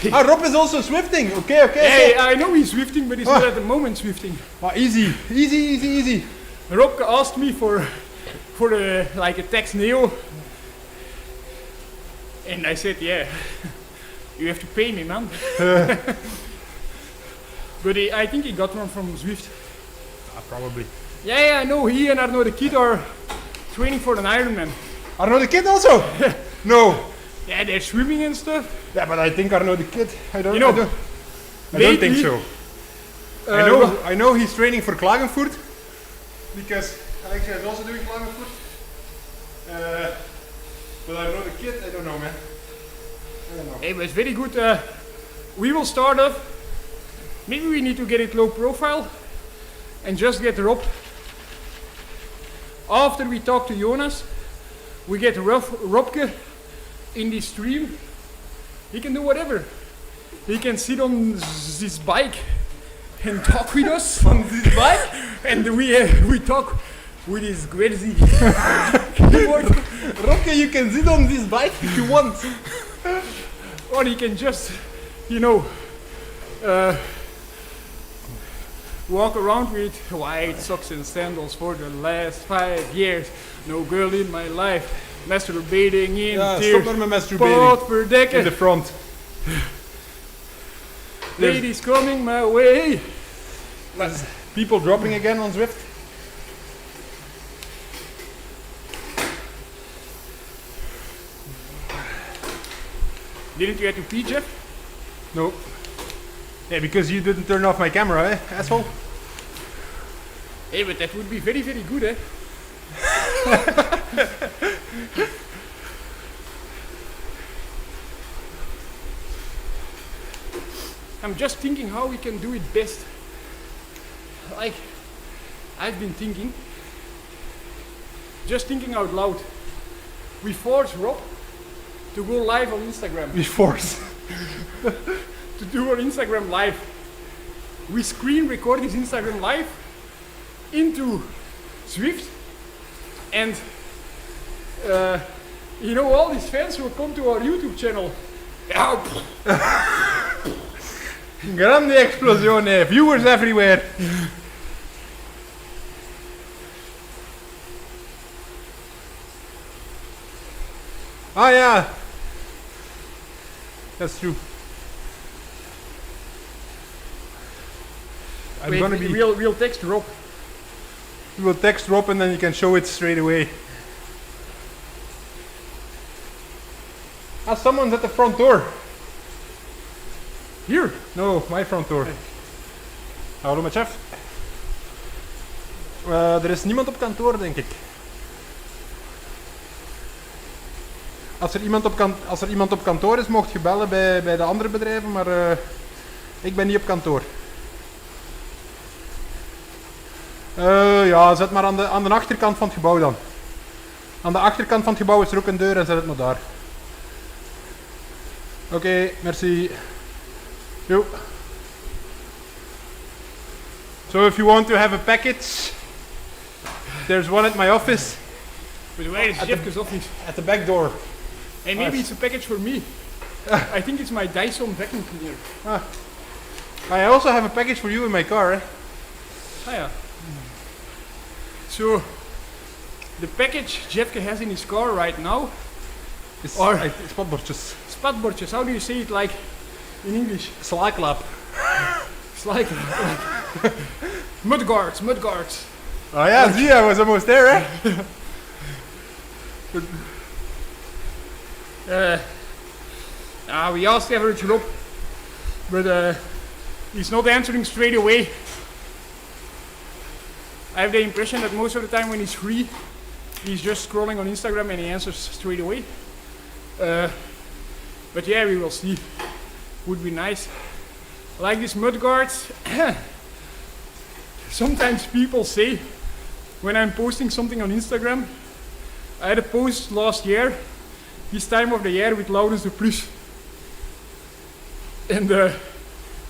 Rob is also swifting. Okay. Hey, I know he's swifting, but he's not at the moment swifting. Easy. Rob asked me for like a Tex Neo, and I said, yeah, you have to pay me, man. But I think he got one from Zwift. Probably. Yeah, I know. He and Arno the Kid are training for an Ironman. Arno the Kid also? No. Yeah, they're swimming and stuff. Yeah, but I think Arno the Kid. I don't think so. I know he's training for Klagenfurt because Alexia is also doing Klagenfurt. But Arno the Kid, I don't know, man. I don't know. Hey, but it's very good. We will start off. Maybe we need to get it low profile and just get Rob. After we talk to Jonas, we get Robke in the stream. He can do whatever. He can sit on this bike and talk with us on this bike, and we talk with his crazy keyboard. Robke, you can sit on this bike if you want. Or he can just, walk around with white socks and sandals for the last 5 years. No girl in my life. Masturbating in stop met masturbating. In the front. Ladies coming my way. People dropping again on Zwift. Didn't you have to pee, Jeff? No. Yeah, because you didn't turn off my camera, eh, asshole? Hey, but that would be very, very good, eh? I'm just thinking how we can do it best. Like, I've been thinking, just thinking out loud. We force Rob to go live on Instagram. We force. To do our Instagram live. We screen record his Instagram live into Zwift, and all these fans will come to our YouTube channel. Grande explosione, viewers everywhere. Ah, yeah. That's true. We'll text Rob. We will text Rob and then you can show it straight away. Ah, someone's at the front door. Here? No, my front door. Hey. Hallo met chef. Er is niemand op kantoor, denk ik. Als er iemand op kantoor is, mocht je bellen bij de andere bedrijven, maar ik ben niet op kantoor. Ja, zet maar aan de achterkant van het gebouw dan. Aan de achterkant van het gebouw is er ook een deur en zet het maar daar. Oké, merci. Yo. So if you want to have a package, there's one at my office. But where is Jeff's office? At the back door. Hey, maybe it's a package for me. I think it's my Dyson vacuum cleaner. I also have a package for you in my car, eh? Ah yeah. So, the package Jeffke has in his car right now is spatbordjes. Spatbordjes, how do you say it like in English? Slaaklap. Mudguards. Oh yeah, see, I was almost there, eh? We asked average Rob, but he's not answering straight away. I have the impression that most of the time when he's free, he's just scrolling on Instagram and he answers straight away. But yeah, we will see. Would be nice. Like these mudguards. sometimes people say when I'm posting something on Instagram, I had a post last year, this time of the year with Laurens de Plus. And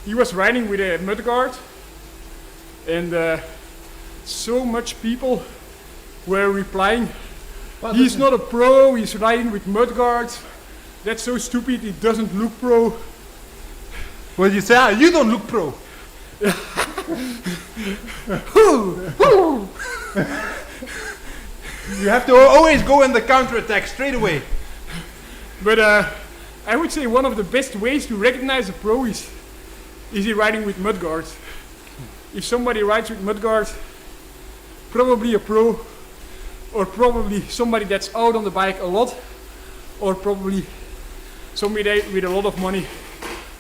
he was riding with a mudguard, and so much people were replying, he's not a pro, he's riding with mudguards, that's so stupid, it doesn't look pro. What did you say? Ah, you don't look pro. You have to always go in the counter-attack straight away. But I would say one of the best ways to recognize a pro is he riding with mudguards. If somebody rides with mudguards, probably a pro, or probably somebody that's out on the bike a lot, or probably somebody with a lot of money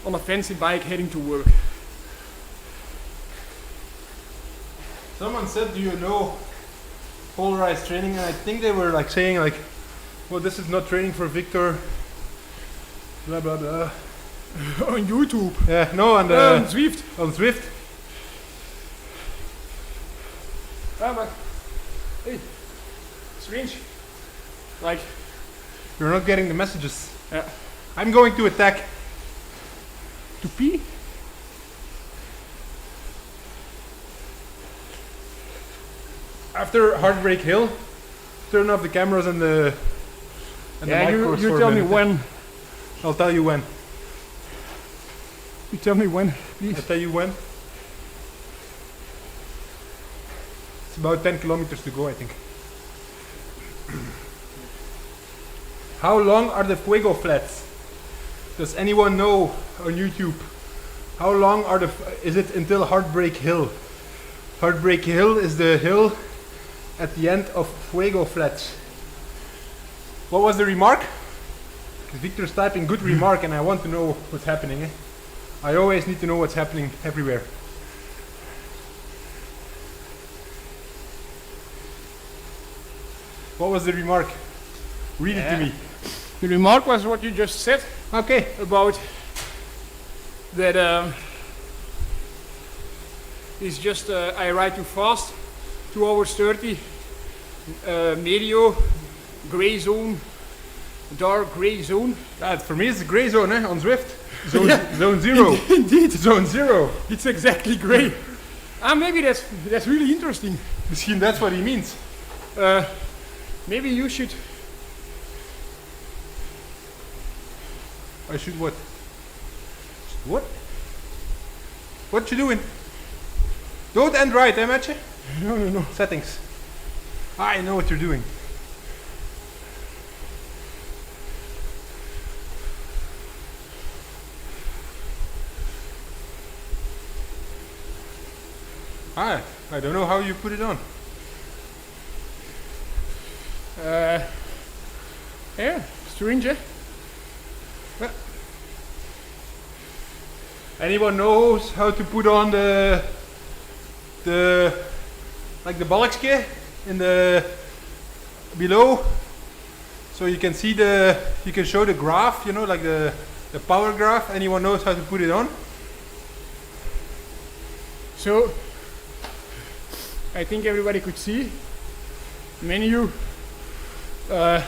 on a fancy bike heading to work. Someone said, do you know polarized training? And I think they were like saying like, well, this is not training for Victor, blah blah blah. On YouTube. Yeah, no, on Zwift. On Zwift. Ah, but hey, strange. Like, You're not getting the messages. yeah. I'm going to attack. To pee? After Heartbreak Hill, turn off the cameras and the Yeah, mic you for a tell me minute. when. I'll tell you when. You tell me when, I'll please. tell you when. It's about 10 kilometers to go, I think. How long are the Fuego flats? Does anyone know on YouTube? How long are is it until Heartbreak Hill? Heartbreak Hill is the hill at the end of Fuego flats. What was the remark? Victor's typing good remark and I want to know what's happening. I always need to know what's happening everywhere. What was the remark? Read it to me. The remark was what you just said Okay. about that it's just I ride too fast, 2 hours 30, medio, gray zone, dark gray zone. For me it's the gray zone on Zwift. Zone 0. Indeed, Zone 0. it's exactly gray. Maybe that's really interesting. Misschien that's what he means. Maybe you should. I should what? What? What you doing? Don't end right, eh, Matje? No. Settings. I know what you're doing. I don't know how you put it on. Yeah, strange, eh? Anyone knows how to put on the like the balkje in the below, so you can see you can show the graph, you know, like the power graph. Anyone knows how to put it on? So I think everybody could see menu. Where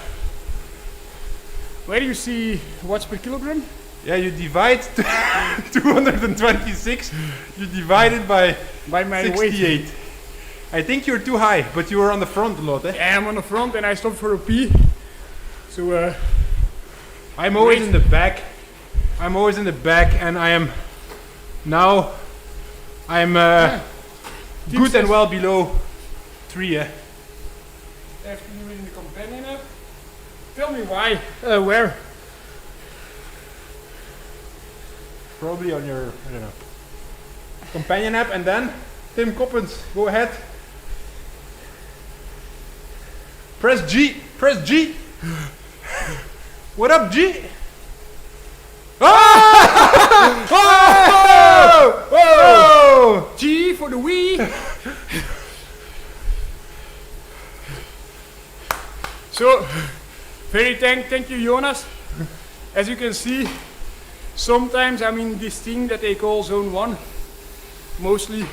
do you see watts per kilogram? Yeah, you divide 226. You divide it by By my 68. weight. I think you're too high, but you were on the front a lot, eh? Yeah, I'm on the front and I stopped for a pee. So I'm always Wait. in the back. I'm always in the back, and I am now. I'm good says- and well below 3. Eh? after you in the companion app, tell me why, where? Probably on your, I don't know, companion app, and then Tim Coppens, go ahead. Press G. Press G. What up, G? Ah! Oh! Oh! G for the Wii. So, thank you, Jonas. As you can see, sometimes I'm in this thing that they call zone 1. Mostly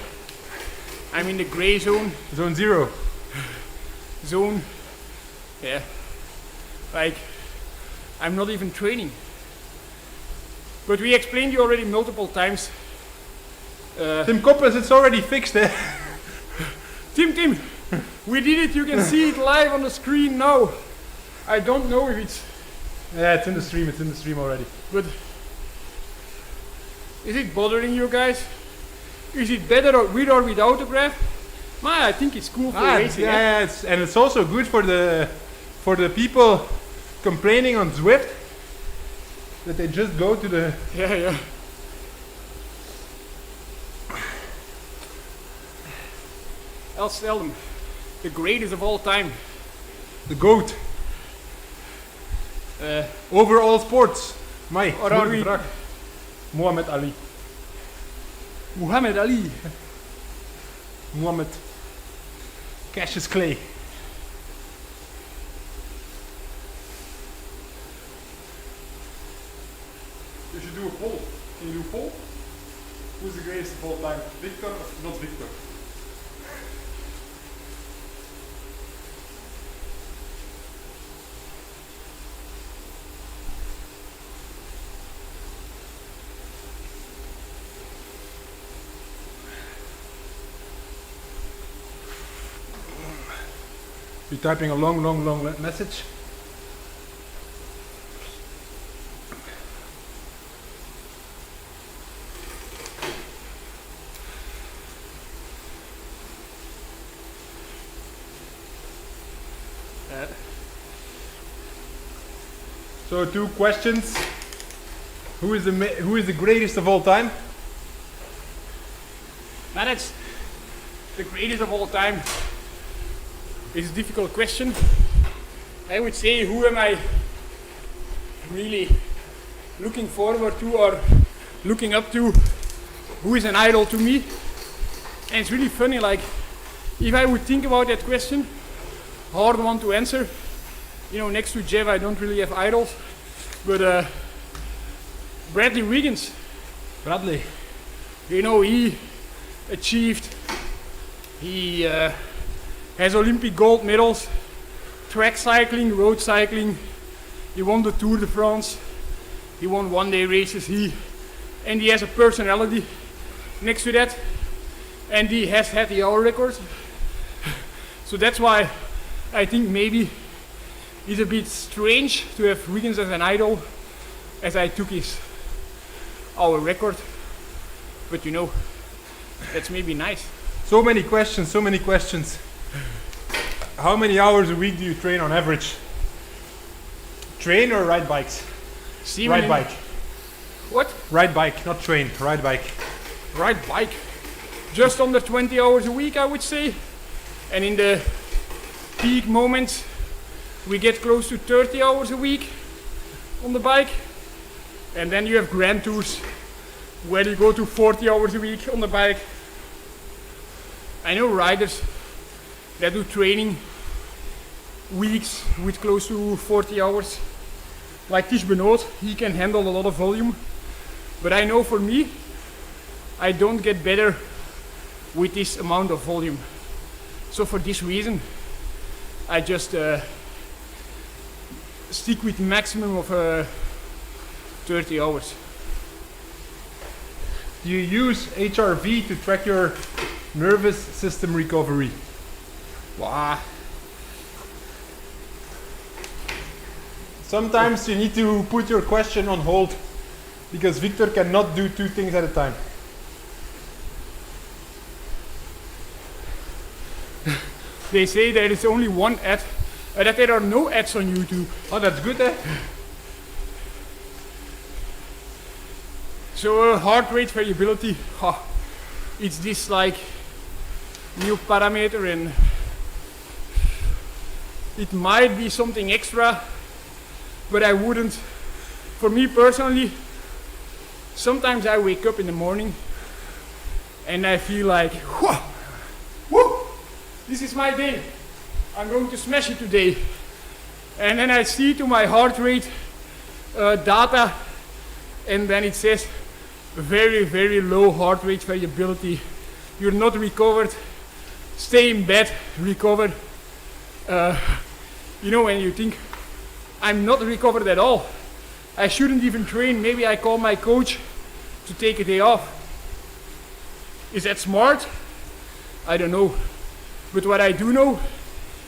I'm in the gray zone. Zone 0. Zone, yeah. Like, I'm not even training. But we explained you already multiple times. Tim Koppes, it's already fixed, eh? Tim, we did it. You can see it live on the screen now. I don't know if it's... Yeah, it's in the stream already. But is it bothering you guys? Is it better with or without the graph? I think it's cool for racing. Yeah, and it's also good for the people complaining on Zwift that they just go to the... Yeah. I'll tell them. The greatest of all time. The GOAT. Over all sports. Or are we... Muhammad Ali. Muhammad Ali. Muhammad. Cassius Clay. You should do a poll. Can you do a poll? Who's the greatest of all time? Victor or not Victor? You're typing a long message. So 2 questions. Who is the greatest of all time? That's the greatest of all time. It's a difficult question. I would say, who am I really looking forward to or looking up to? Who is an idol to me? And it's really funny, like, if I would think about that question, hard one to answer. You know, next to Jeff, I don't really have idols, but Bradley Wiggins. Bradley. You know, he achieved, he has Olympic gold medals, track cycling, road cycling. He won the Tour de France. He won one-day races. And he has a personality next to that. And he has had the hour record. So that's why I think maybe it's a bit strange to have Wiggins as an idol, as I took his hour record. But you know, that's maybe nice. So many questions. How many hours a week do you train on average? Train or ride bikes? Ride bike. What? Ride bike, not train, ride bike. Ride bike. Just under 20 hours a week, I would say. And in the peak moments, we get close to 30 hours a week on the bike. And then you have grand tours where you go to 40 hours a week on the bike. I know riders that do training weeks with close to 40 hours. Like Tish Benoot, he can handle a lot of volume. But I know for me, I don't get better with this amount of volume. So for this reason, I just stick with maximum of 30 hours. Do you use HRV to track your nervous system recovery? Wow. Sometimes you need to put your question on hold because Victor cannot do 2 things at a time. They say there is only one ad, that there are no ads on YouTube. Oh, that's good, eh? So heart rate variability, it's this like new parameter, and it might be something extra, but I wouldn't. For me personally, sometimes I wake up in the morning and I feel like, whoo, this is my day. I'm going to smash it today. And then I see to my heart rate data, and then it says very, very low heart rate variability. You're not recovered stay in bed, recover. You know, when you think, I'm not recovered at all, I shouldn't even train, maybe I call my coach to take a day off. Is that smart? I don't know. But what I do know,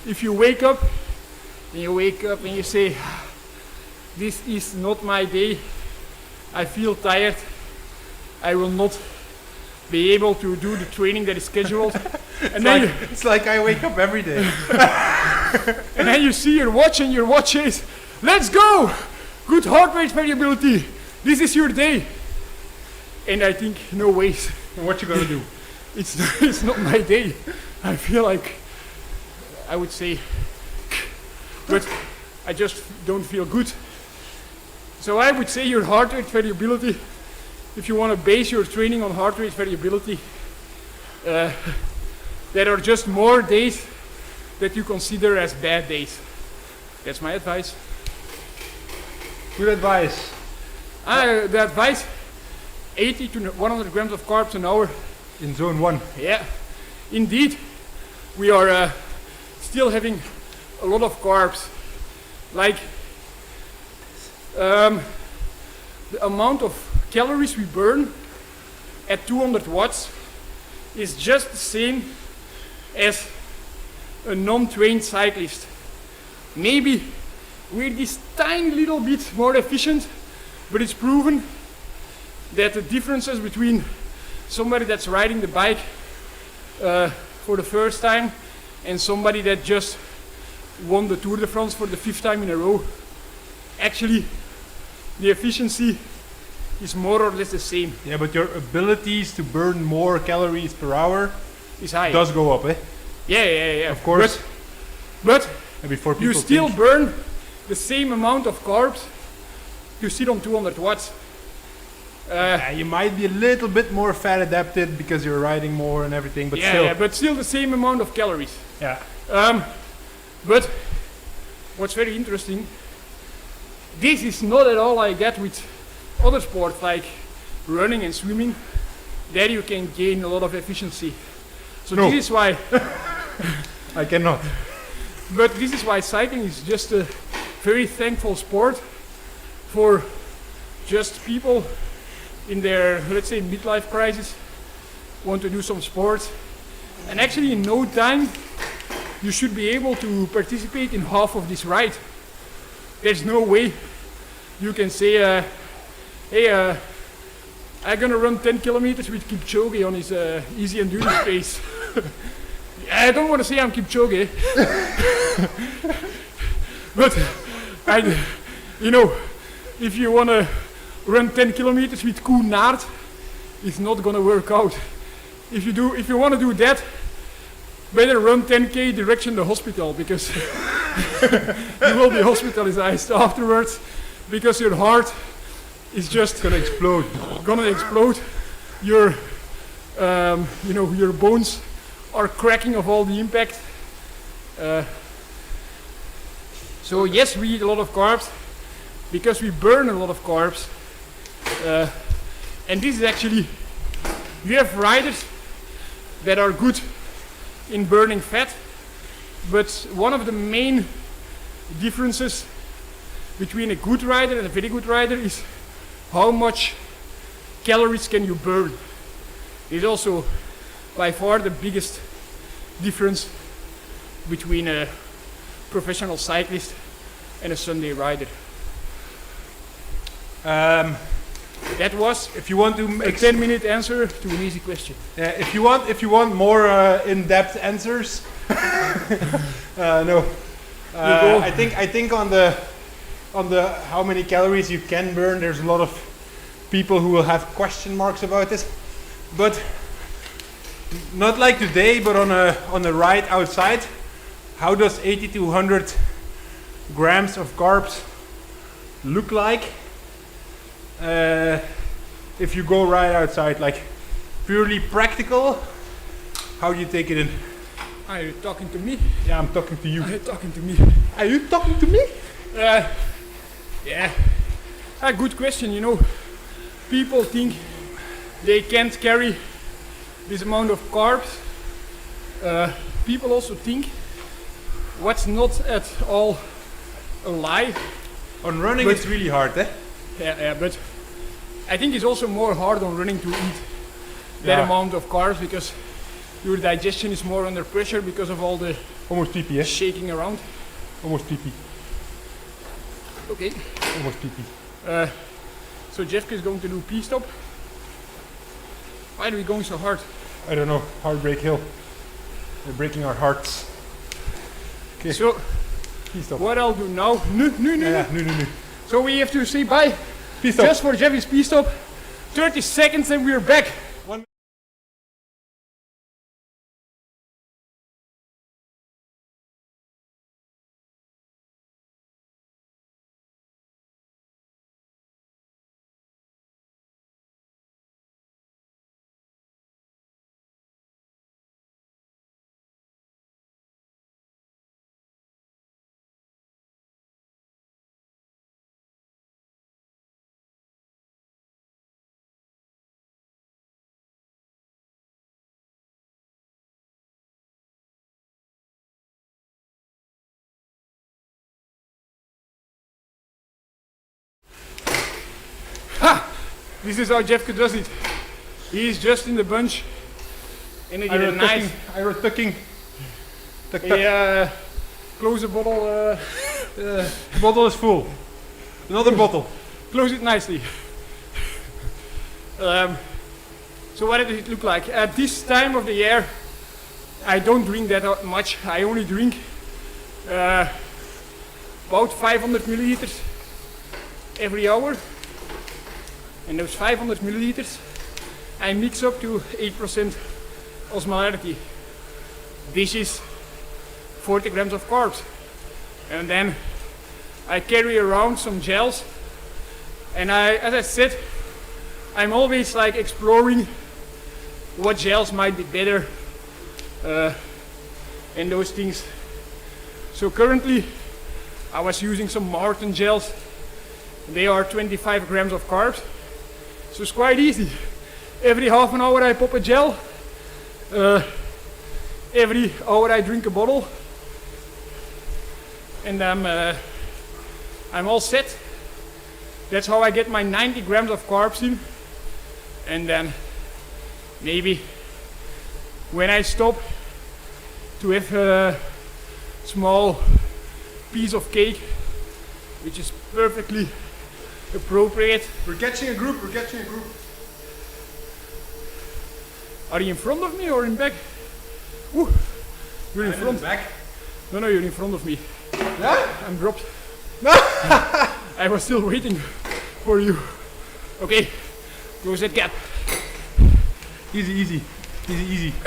if you wake up and you say, this is not my day, I feel tired, I will not be able to do the training that is scheduled. And then it's like I wake up every day. And then you see your watch and your watch says, let's go! Good heart rate variability, this is your day. And I think, no ways. And what you gonna do? It's not my day. I feel like, I would say, but I just don't feel good. So I would say your heart rate variability, if you want to base your training on heart rate variability, there are just more days that you consider as bad days. That's my advice. Good advice. The advice, 80 to 100 grams of carbs an hour. In zone 1. Yeah, indeed. We are still having a lot of carbs. Like the amount of calories we burn at 200 watts is just the same as a non-trained cyclist. Maybe we're this tiny little bit more efficient, but it's proven that the differences between somebody that's riding the bike for the first time and somebody that just won the Tour de France for the 5th time in a row, actually the efficiency is more or less the same. Yeah, but your abilities to burn more calories per hour is high. Does go up, eh? Yeah. Of course. But and before people you still think burn the same amount of carbs you sit on 200 watts. You might be a little bit more fat adapted because you're riding more and everything, but still. Yeah, but still the same amount of calories. Yeah. But what's very interesting, this is not at all like that with other sports like running and swimming. There you can gain a lot of efficiency. So no. This is why I cannot. But this is why cycling is just a very thankful sport for just people in their, let's say, midlife crisis, want to do some sports. And actually in no time you should be able to participate in half of this ride. There's no way you can say, hey, I'm gonna run 10 kilometers with Qhubeka on his easy endurance pace. I don't want to say I'm Qhubeka, but if you want to run 10 kilometers with Koen Naert, it's not gonna work out. If you want to do that, better run 10k direction the hospital, because you will be hospitalized afterwards, because your heart is just gonna explode. Your your bones are cracking of all the impact. So yes, we eat a lot of carbs because we burn a lot of carbs. And this is actually, you have riders that are good in burning fat, but one of the main differences between a good rider and a very good rider is how much calories can you burn. It's also by far the biggest difference between a professional cyclist and a Sunday rider. That was, if you want to a 10-minute answer to an easy question. If you want more in-depth answers, no. I think on the how many calories you can burn, there's a lot of people who will have question marks about this. But not like today, but on a ride outside, how does 80 to 100 grams of carbs look like? If you go right outside, like purely practical, how do you take it in? Are you talking to me? Yeah, I'm talking to you. Are you talking to me? Are you talking to me? Yeah. A good question, People think they can't carry this amount of carbs People also think what's not at all a lie. On running But- it's really hard, eh? Yeah, but I think it's also more hard on running to eat that Yeah. amount of carbs because your digestion is more under pressure because of all the Almost pee-pee, eh? shaking around. Almost pee-pee. Okay. Almost pee-pee. So Jeff is going to do pee stop. Why are we going so hard? I don't know. Heartbreak Hill. We're breaking our hearts. Okay. So Pee stop. what I'll do now? No. Yeah, no. So we have to say bye. Pee stop. Just for Jeffy's pee stop. 30 seconds and we're back. This is how Jeff does it. He's just in the bunch and he get a nice. I were tucking. Tuck. He close the bottle. The bottle is full. Another bottle. Close it nicely. So what does it look like? At this time of the year, I don't drink that much. I only drink about 500 milliliters every hour. And those 500 milliliters I mix up to 8% osmolarity. This is 40 grams of carbs. And then I carry around some gels. And as I said, I'm always like exploring what gels might be better and those things. So currently I was using some Martin gels. They are 25 grams of carbs. So it's quite easy. Every half an hour I pop a gel. Every hour I drink a bottle. And I'm all set. That's how I get my 90 grams of carbs in. And then maybe when I stop to have a small piece of cake, which is perfectly appropriate. We're catching a group. Are you in front of me or in back? Ooh, you're in front. Back. No, you're in front of me. Yeah? I'm dropped. I was still waiting for you. Okay, close that gap. Easy.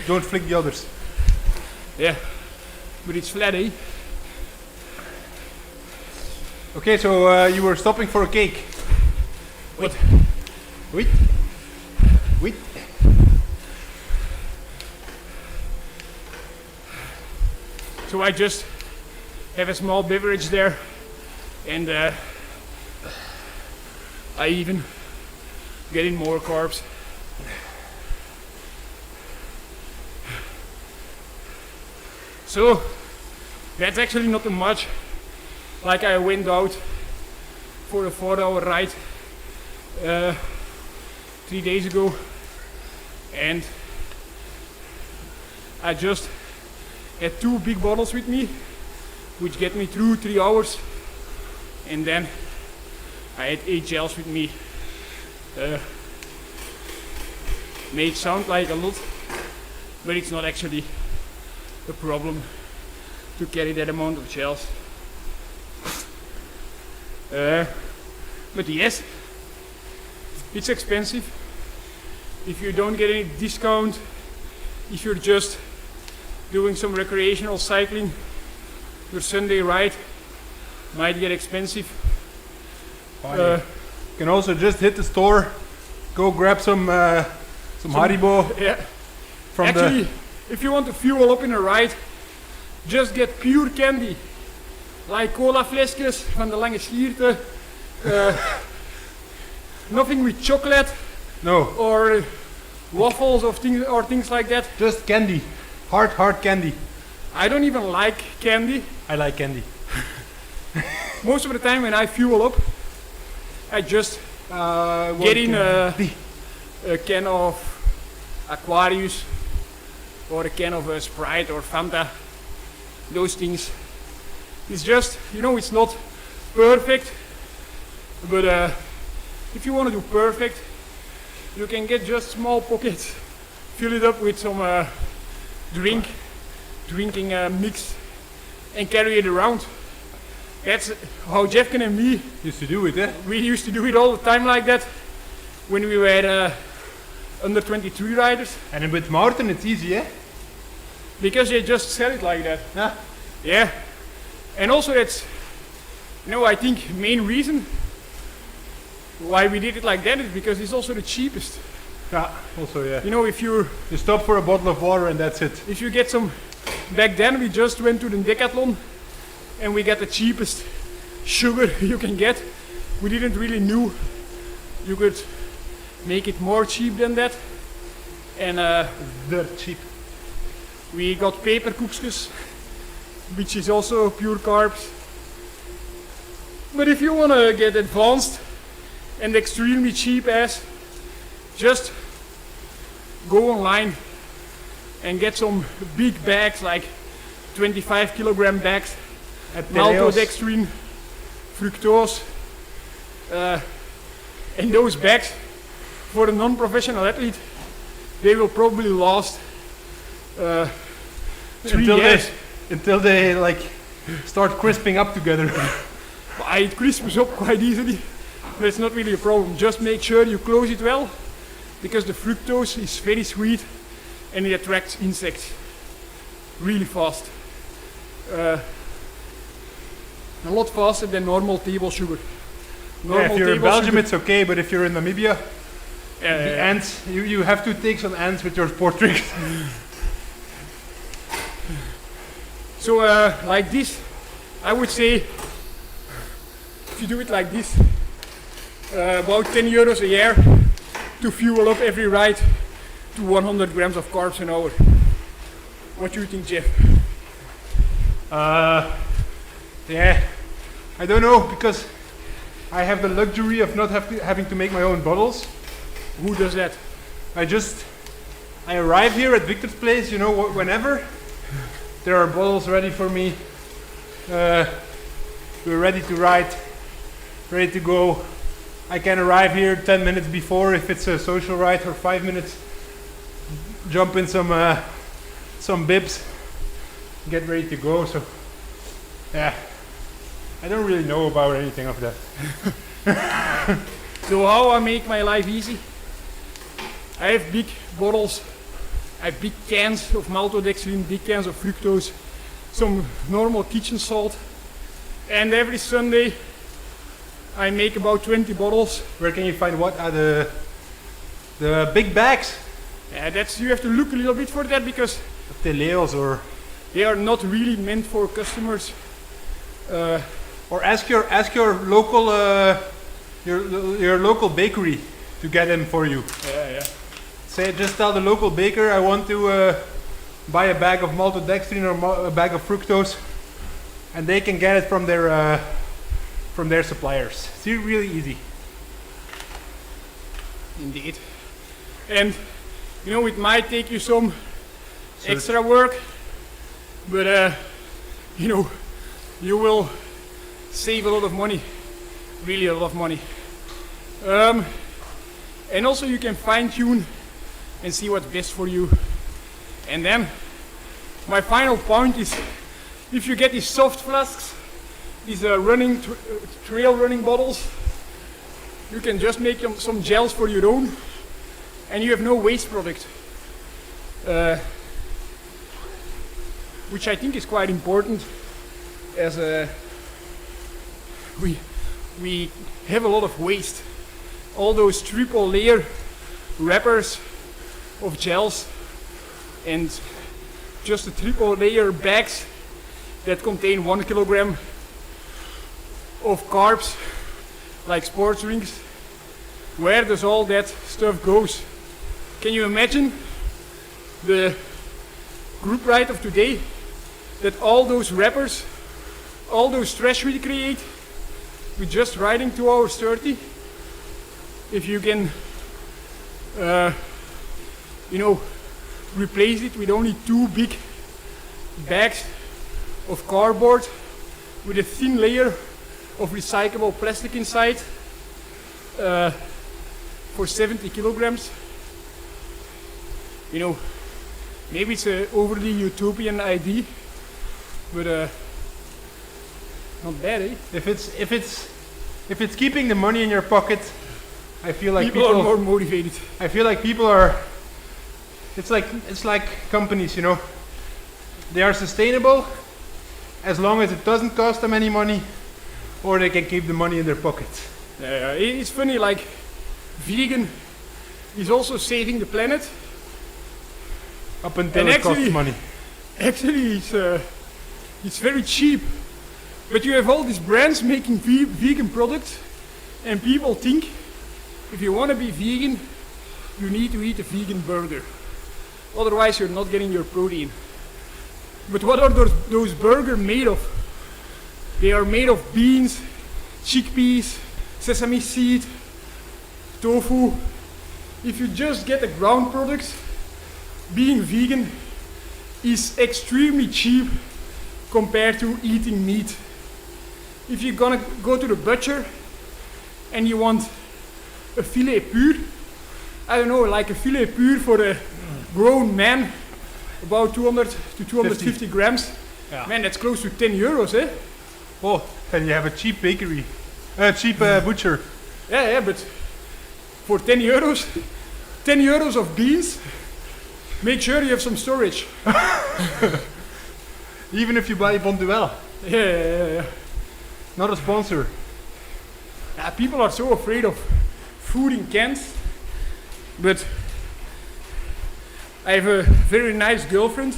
Don't flick the others. Yeah, but it's flat, eh? Okay, so you were stopping for a cake. What? Wait. So I just have a small beverage there, and I even get in more carbs. So that's actually not too much. Like I went out for a 4-hour ride 3 days ago, and I just had 2 big bottles with me, which get me through 3 hours, and then I had 8 gels with me. May it sound like a lot, but it's not actually a problem to carry that amount of gels. But yes, it's expensive. If you don't get any discount, if you're just doing some recreational cycling, your Sunday ride might get expensive. You can also just hit the store, go grab some Haribo. Yeah. From Actually, if you want to fuel up in a ride, just get pure candy. Like cola flesjes van de lange slierte. Nothing with chocolate No, or waffles or things like that. just candy. Hard candy. I don't even like candy. I like candy. Most of the time when I fuel up, I just get in a can of Aquarius or a can of Sprite or Fanta. Those things. It's just, you know, it's not perfect, but if you want to do perfect, you can get just small pockets, fill it up with some drinking mix, and carry it around. That's how Jeffken and me Used to do it, eh? we used to do it all the time like that when we were under 23 riders, And with Maarten it's easy, eh? because they just sell it like that. Yeah. Yeah, and also that's, you know, I think main reason why we did it like that is because it's also the cheapest. Yeah, also, yeah. You know, if you stop for a bottle of water and that's it. if you get some, back then we just went to the Decathlon and we got the cheapest sugar you can get. We didn't really knew you could make it more cheap than that, and Dirt cheap. we got peperkoekjes, which is also pure carbs. But if you want to get advanced and extremely cheap as, just go online and get some big bags, like 25 kilogram bags, maltodextrin, fructose, and those bags for a non-professional athlete, they will probably last 3 years. Until they like start crisping up together. It crisps up quite easily, but it's not really a problem. Just make sure you close it well, because the fructose is very sweet and it attracts insects really fast. A lot faster than normal table sugar. Yeah, if you're in table Belgium sugar- it's okay, but if you're in Namibia, the ants, you have to take some ants with your sport drinks. So like this, I would say, if you do it like this, about 10 euros a year to fuel up every ride to 100 grams of carbs an hour. What do you think, Jeff? Yeah, I don't know, because I have the luxury of not having to make my own bottles. Who does that? I arrive here at Victor's place, you know, whenever. There are bottles ready for me. We're ready to ride, ready to go. I can arrive here 10 minutes before if it's a social ride, or 5 minutes. Jump in some bibs, get ready to go. So, yeah, I don't really know about anything of that. So how I make my life easy? I have big bottles, I have big cans of maltodextrin, big cans of fructose, some normal kitchen salt, and every Sunday I make about 20 bottles. Where can you find what are the big bags? Yeah, you have to look a little bit for that, because Teleos or they are not really meant for customers. or ask your local your local bakery to get them for you. Yeah. Just tell the local baker I want to buy a bag of maltodextrin or a bag of fructose, and they can get it from their suppliers. It's really easy. Indeed. And you know, it might take you some extra work, but you know, you will save a lot of money, really a lot of money. And also you can fine tune and see what's best for you. And then my final point is, if you get these soft flasks, these trail running bottles, you can just make some gels for your own, and you have no waste product, which I think is quite important, as we have a lot of waste. All those triple layer wrappers of gels and just the triple layer bags that contain 1 kilogram of carbs, like sports drinks. Where does all that stuff goes? Can you imagine group ride of today, that all those rappers, all those stress we create with just riding 2 hours 30, if you can, replace it with only 2 big bags of cardboard with a thin layer of recyclable plastic inside for 70 kilograms. Maybe it's an overly utopian idea, but not bad, eh? If it's keeping the money in your pocket, I feel like people are more motivated. I feel like people are. It's like companies, They are sustainable as long as it doesn't cost them any money, or they can keep the money in their pockets. It's funny, like vegan is also saving the planet. Up until it costs money. Actually, it's very cheap. But you have all these brands making vegan products, and people think if you want to be vegan, you need to eat a vegan burger. Otherwise, you're not getting your protein. But what are those burgers made of? They are made of beans, chickpeas, sesame seed, tofu. If you just get the ground products, being vegan is extremely cheap compared to eating meat. If you're gonna go to the butcher and you want a filet pur, I don't know, like a filet pur for a grown man, about 200 to 250 grams. Yeah. Man, that's close to 10 euros, eh? Oh, then you have a cheap bakery, cheap butcher. Yeah, but for 10 euros of beans, make sure you have some storage. Even if you buy Bonduelle. Yeah. Not a sponsor. People are so afraid of food in cans, but I have a very nice girlfriend.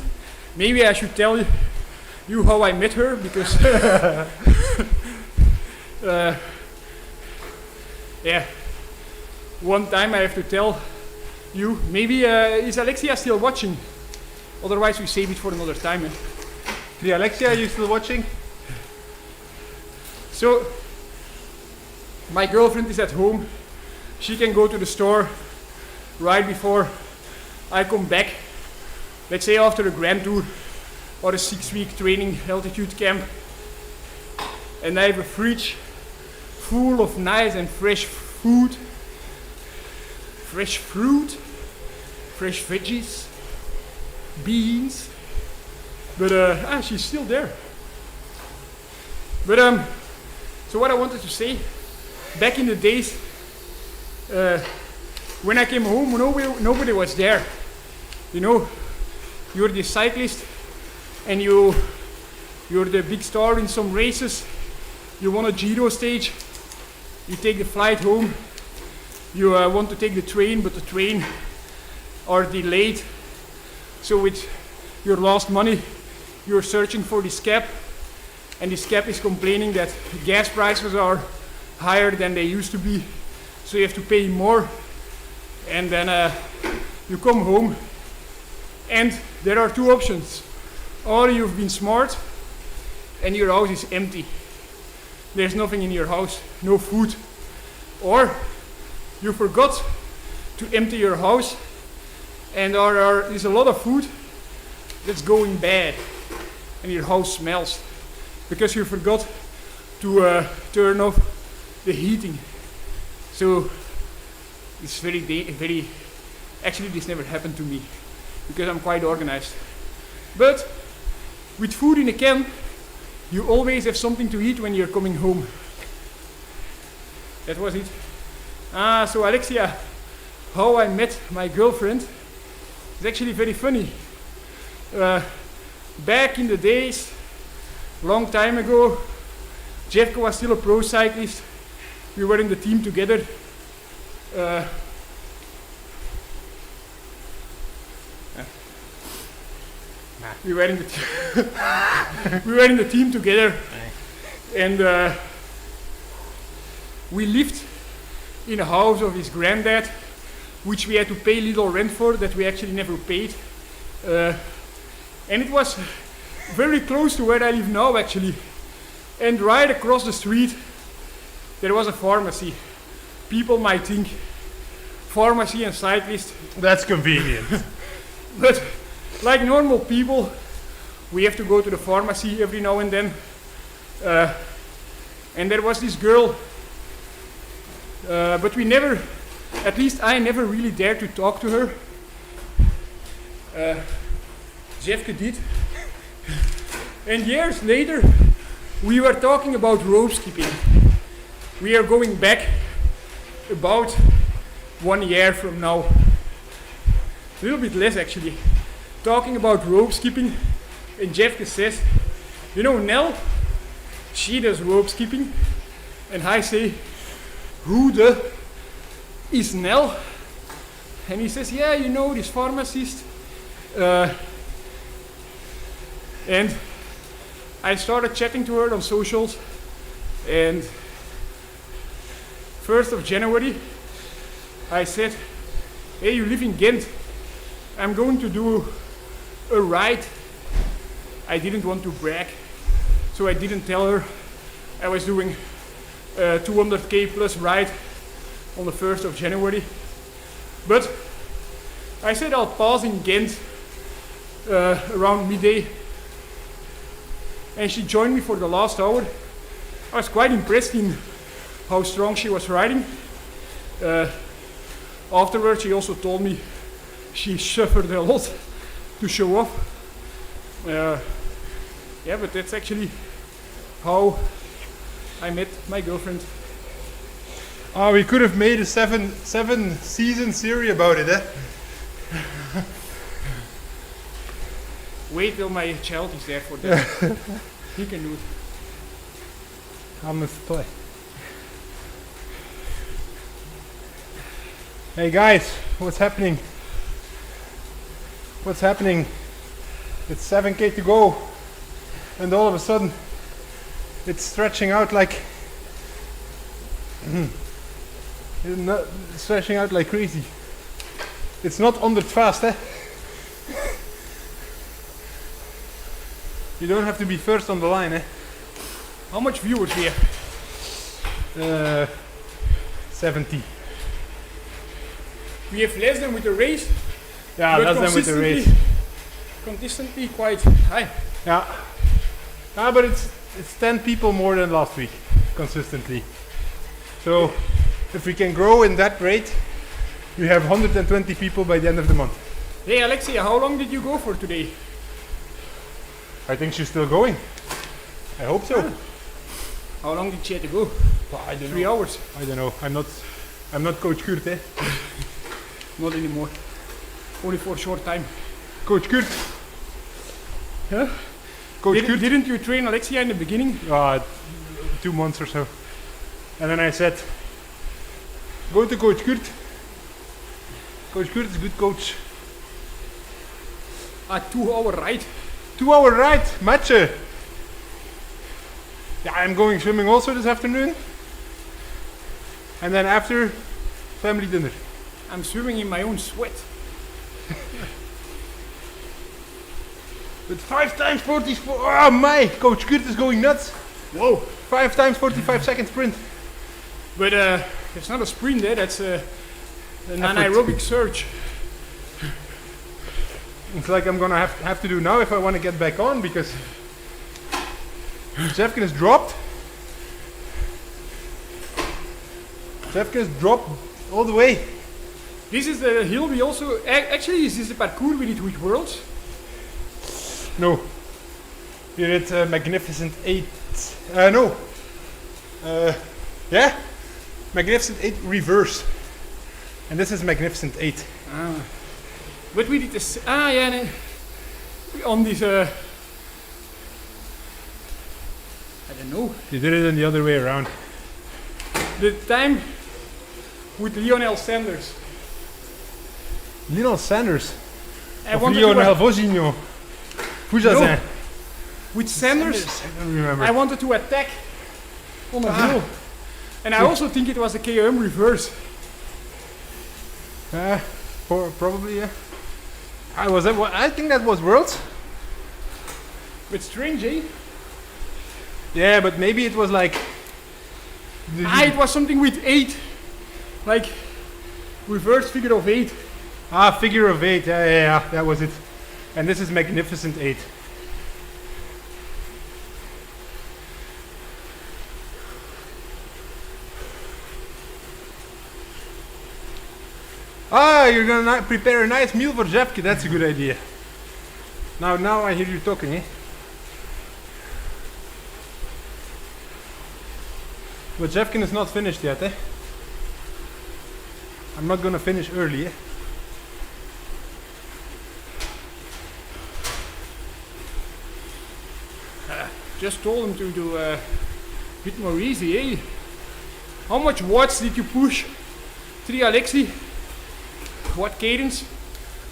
Maybe I should tell you how I met her, because one time I have to tell you. Maybe is Alexia still watching? Otherwise we save it for another time. The Alexia, are you still watching? So my girlfriend is at home. She can go to the store right before I come back, let's say after a Grand Tour or a 6-week training altitude camp, and I have a fridge full of nice and fresh food, fresh fruit, fresh veggies, beans, but she's still there. But so what I wanted to say, back in the days, when I came home, nobody was there. You're the cyclist, and you're the big star in some races. You won a Giro stage. You take the flight home. You want to take the train, but the train are delayed. So with your last money, you're searching for this cab, and this cab is complaining that gas prices are higher than they used to be. So you have to pay more, and then you come home, and there are 2 options. Or you've been smart and your house is empty. There's nothing in your house, no food. Or you forgot to empty your house, and there's a lot of food that's going bad, and your house smells because you forgot to turn off the heating. So it's very, actually this never happened to me because I'm quite organized. But with food in a can, you always have something to eat when you're coming home. That was it. So Alexia, how I met my girlfriend is actually very funny. Back in the days, long time ago, Jeffko was still a pro cyclist. We were in the team together. We were in the team together, and we lived in a house of his granddad, which we had to pay little rent for, that we actually never paid. And it was very close to where I live now actually. And right across the street there was a pharmacy. People might think pharmacy and cyclist. That's convenient. But like normal people, we have to go to the pharmacy every now and then. And there was this girl, but we never, at least I never really dared to talk to her. Jeffke did. And years later, we were talking about rope skipping. We are going back about 1 year from now. A little bit less actually. Talking about rope skipping, and Jeffke says, you know Nell, she does rope skipping. And I say, who the is Nell? And he says, yeah, you know, this pharmacist. And I started chatting to her on socials, and 1st of January I said, hey, you live in Ghent, I'm going to do a ride. I didn't want to brag, so I didn't tell her I was doing a 200k plus ride on the 1st of January. But I said I'll pause in Ghent around midday, and she joined me for the last hour. I was quite impressed in how strong she was riding. Afterwards she also told me she suffered a lot to show off. Yeah, but that's actually how I met my girlfriend. Oh, we could have made a seven season series about it, eh? Wait till my child is there for that. He can do it. I must play. Hey guys, what's happening? What's happening? It's 7k to go, and all of a sudden it's stretching out like stretching out like crazy. It's not 100 fast, eh? You don't have to be first on the line, eh? How much viewers we have? 70. We have less than with the race. Yeah, but less than with the race. Consistently quite high. Yeah. Ah, but it's 10 people more than last week, consistently. So, if we can grow in that rate, we have 120 people by the end of the month. Hey Alexia, how long did you go for today? I think she's still going. I hope so. Ah. How long did she have to go? Well, I don't 3 know. hours. I don't know. I'm not Coach Kurt, eh? Not anymore. Only for a short time. Coach Kurt. Huh? Coach Kurt. Didn't you train Alexia in the beginning? 2 months or so. And then I said, go to Coach Kurt. Coach Kurt is a good coach. A 2-hour ride. 2-hour ride, matchen. Yeah, I'm going swimming also this afternoon. And then after, family dinner. I'm swimming in my own sweat. But 5 times 44, oh my, Coach Kurt is going nuts. Whoa. 5 times 45 second sprint. But it's not a sprint, eh? That's an anaerobic surge. It's like I'm gonna have to do now if I want to get back on, because Jeffkin is dropped. Jeffkin is dropped all the way. This is the hill we also... Actually, is this the parcours we did with Worlds? No. We did Magnificent 8. No. Yeah. Magnificent 8 reverse. And this is Magnificent 8. Ah. But we did this... Ah, yeah. No. On this... I don't know. You did it in the other way around. The time with Lionel Sanders. Lionel Sanders. I Of wanted Lionel to... Vozinho. Fujazin. With Sanders, I don't remember. I wanted to attack on a hill. And I also think it was a KOM reverse. Probably, yeah. I think that was Worlds. But strange, eh? Yeah, but maybe it was like. It was something with 8. Like, reverse figure of 8. Figure of 8. Yeah, that was it. And this is Magnificent 8. You're gonna prepare a nice meal for Jeffke. That's a good idea. Now I hear you talking, eh? But Jeffkin is not finished yet, eh? I'm not gonna finish early, eh? Just told him to do a bit more easy, eh? How much watts did you push? 3 Alexi? What cadence?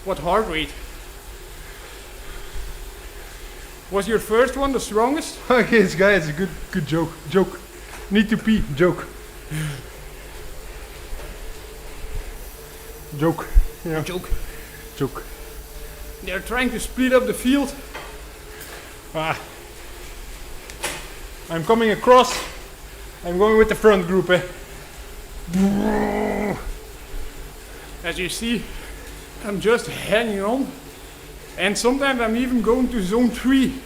What heart rate? Was your first one the strongest? Okay, this guy is a good joke. Need to pee, joke. Joke. Yeah. Joke. They're trying to split up the field. I'm coming across. I'm going with the front group, eh? As you see, I'm just hanging on. And sometimes I'm even going to zone 3.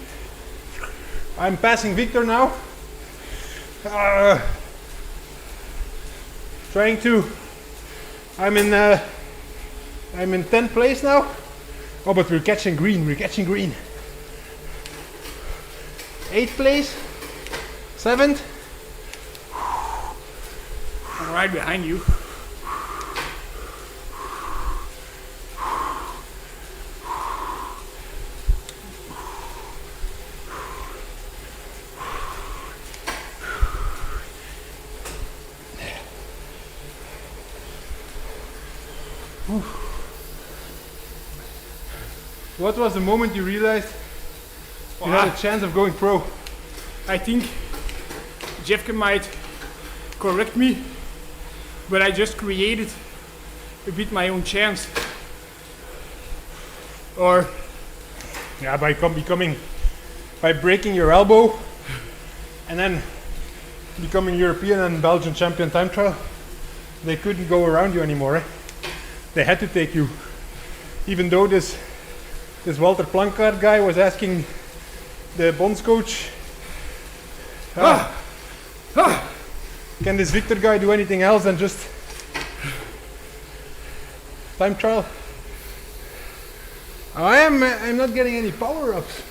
I'm passing Victor now. I'm in 10th place now. Oh, but we're catching green. 8th place. 7th. I'm right behind you. What was the moment you realized you had a chance of going pro? I think Jeffke might correct me, but I just created a bit my own chance. Or yeah, by breaking your elbow and then becoming European and Belgian champion time trial, they couldn't go around you anymore. Eh? They had to take you, even though this Walter Plankard guy was asking the bonds coach, can this Victor guy do anything else than just time trial? I'm not getting any power ups.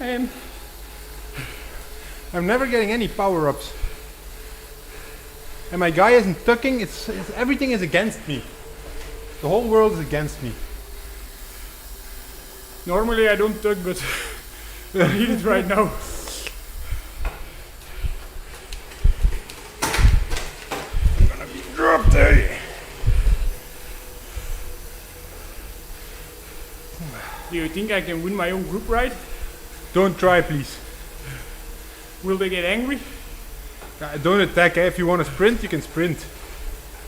I'm never getting any power ups. And my guy isn't tucking. It's everything is against me. The whole world is against me. normally I don't tuck, but I need it right now. I'm gonna be dropped, eh? Do you think I can win my own group ride? Don't try, please. Will they get angry? Don't attack, eh? If you want to sprint, you can sprint.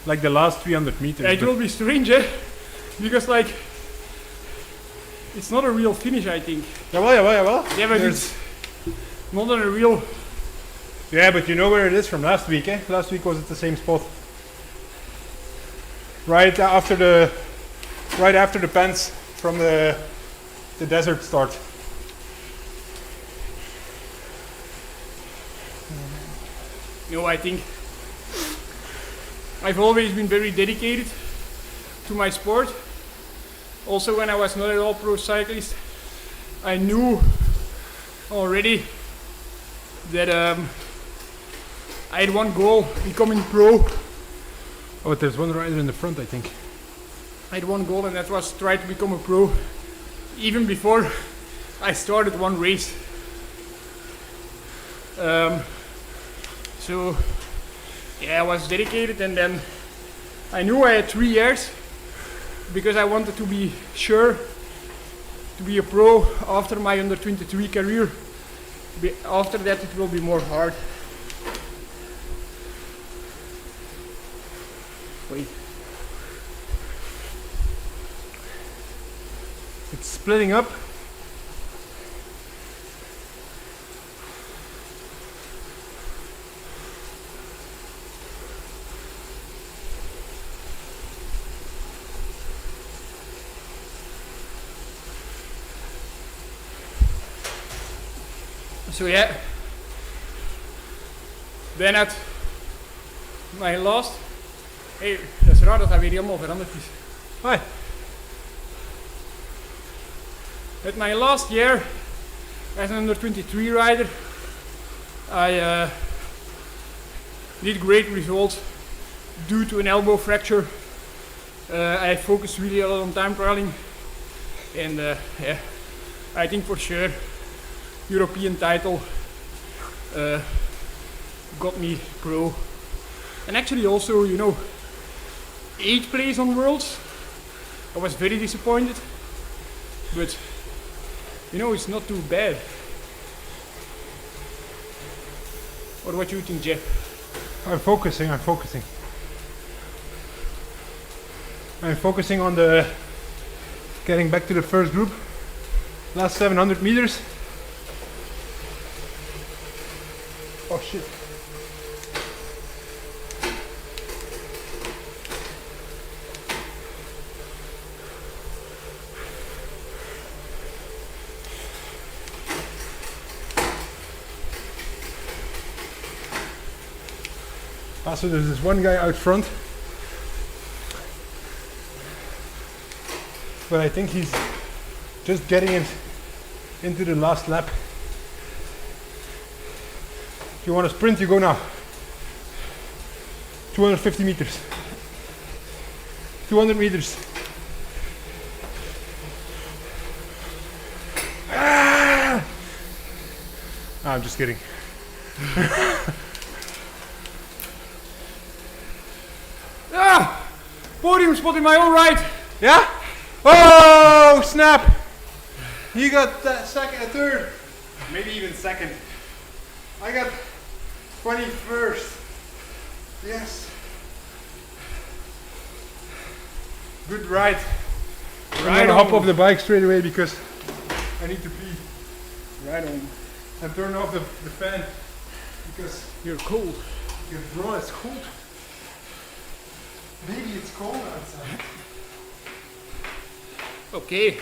Like the last 300 meters. It will be strange, eh? Because like, it's not a real finish, I think. Jawel. Yeah, but it's not a real... Yeah, but you know where it is from last week, eh? Last week was at the same spot. Right after the pants from the desert start. You know, I think I've always been very dedicated to my sport. Also, when I was not at all pro cyclist, I knew already that I had one goal, becoming pro. Oh, but there's one rider in the front, I think. I had one goal, and that was try to become a pro, even before I started one race. So, yeah, I was dedicated, and then I knew I had 3 years because I wanted to be sure to be a pro after my under 23 career. After that, it will be more hard. Wait. It's splitting up. So yeah. Then at my last... Hey, dat is raar dat dat weer helemaal veranderd is. Hi. At my last year as an under 23 rider, I did great results due to an elbow fracture. I focused really a lot on time trialing, and yeah, I think for sure European title got me pro. And actually also, you know, 8th place on Worlds. I was very disappointed, but you know, it's not too bad. Or what do you think, Jeff? I'm focusing. I'm focusing on the getting back to the first group. Last 700 meters. Oh shit. So there's this one guy out front, but I think he's just getting it into the last lap. If you want to sprint, you go now. 250 meters. 200 meters. Ah! I'm just kidding. Ah! Podium spot in my own right! Yeah? Oh, snap! He got second, third, maybe even second. I got 21st. Yes. Good ride. I'm gonna hop off the bike straight away because I need to pee. Right on. And turn off the fan because You're cold. bro, it's cold. Maybe it's cold outside. Okay.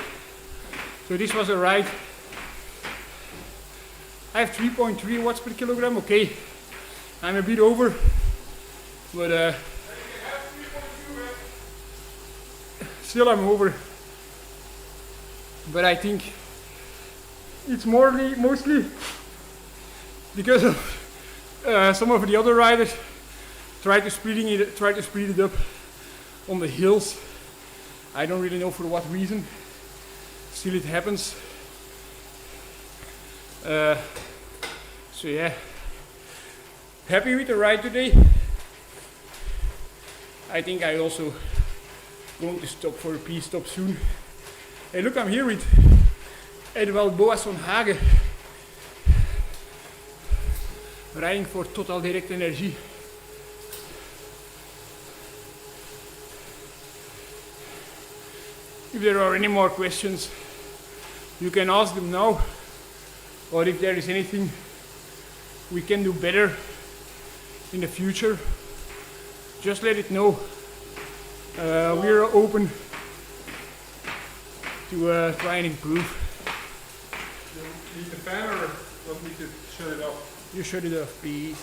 So this was a ride. I have 3.3 watts per kilogram. Okay. I'm a bit over. But still I'm over. But I think it's mostly because of some of the other riders try to speed it up on the hills. I don't really know for what reason. Still it happens. So yeah, happy with the ride today. I think I also going to stop for a pee stop soon. Hey look, I'm here with Edwald Boas van Hagen, riding for Total Direct Energie. If there are any more questions, you can ask them now, or if there is anything we can do better in the future, just let it know. We are open to try and improve. You need the fan or want me to shut it off? You shut it off, please.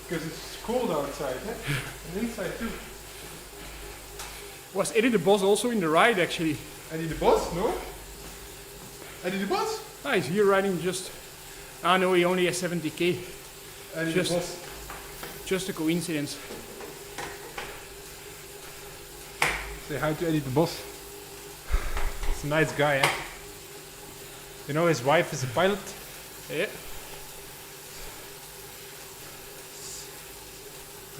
Because it's cold outside, eh? And inside too. Was Eddie the boss also in the ride actually? Eddie the boss? No? Eddie the boss? Ah, he's here riding just... Ah no, he only has 70k. Eddie Just- the boss. Just a coincidence. Say hi to Eddie the boss. He's a nice guy, eh? You know, his wife is a pilot. Yeah.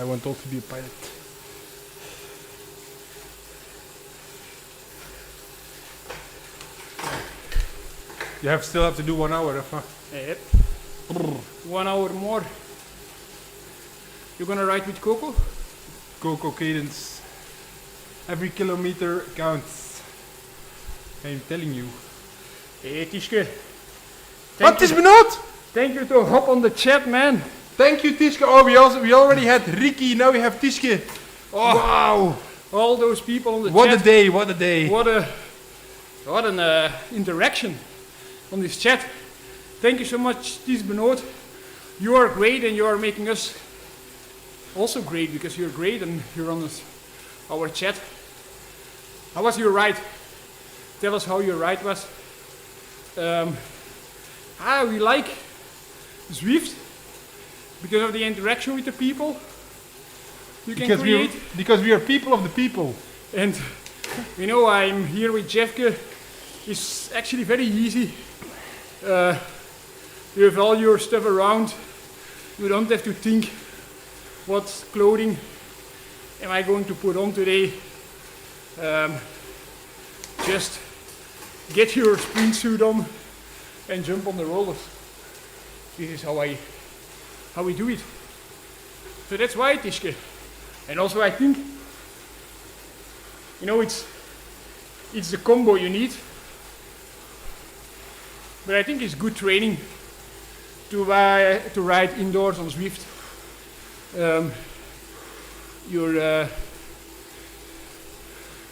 I want also to be a pilot. You still have to do 1 hour, huh? Yep. 1 hour more. You gonna ride with Coco? Coco cadence. Every kilometer counts. I'm telling you. Hey Tiske. Wat is benoemd? Thank you to hop on the chat, man. Thank you, Tiske. Oh, we already had Ricky. Now we have Tiske. Oh, Wow. all those people on the What chat. a day. What a day. What an interaction on this chat. Thank you so much, Ties Benoot. You are great and you are making us also great because you're great and you're on our chat. How was your ride? Tell us how your ride was. We like ZWIFT because of the interaction with the people you can create. Because we are people of the people. And you know, I'm here with Jeffke. It's actually very easy. You have all your stuff around. You don't have to think what clothing am I going to put on today. Just get your sprint suit on and jump on the rollers. This is how we do it. So that's why, Tishke. And also I think, you know, it's the combo you need. But I think it's good training to ride indoors on ZWIFT. You're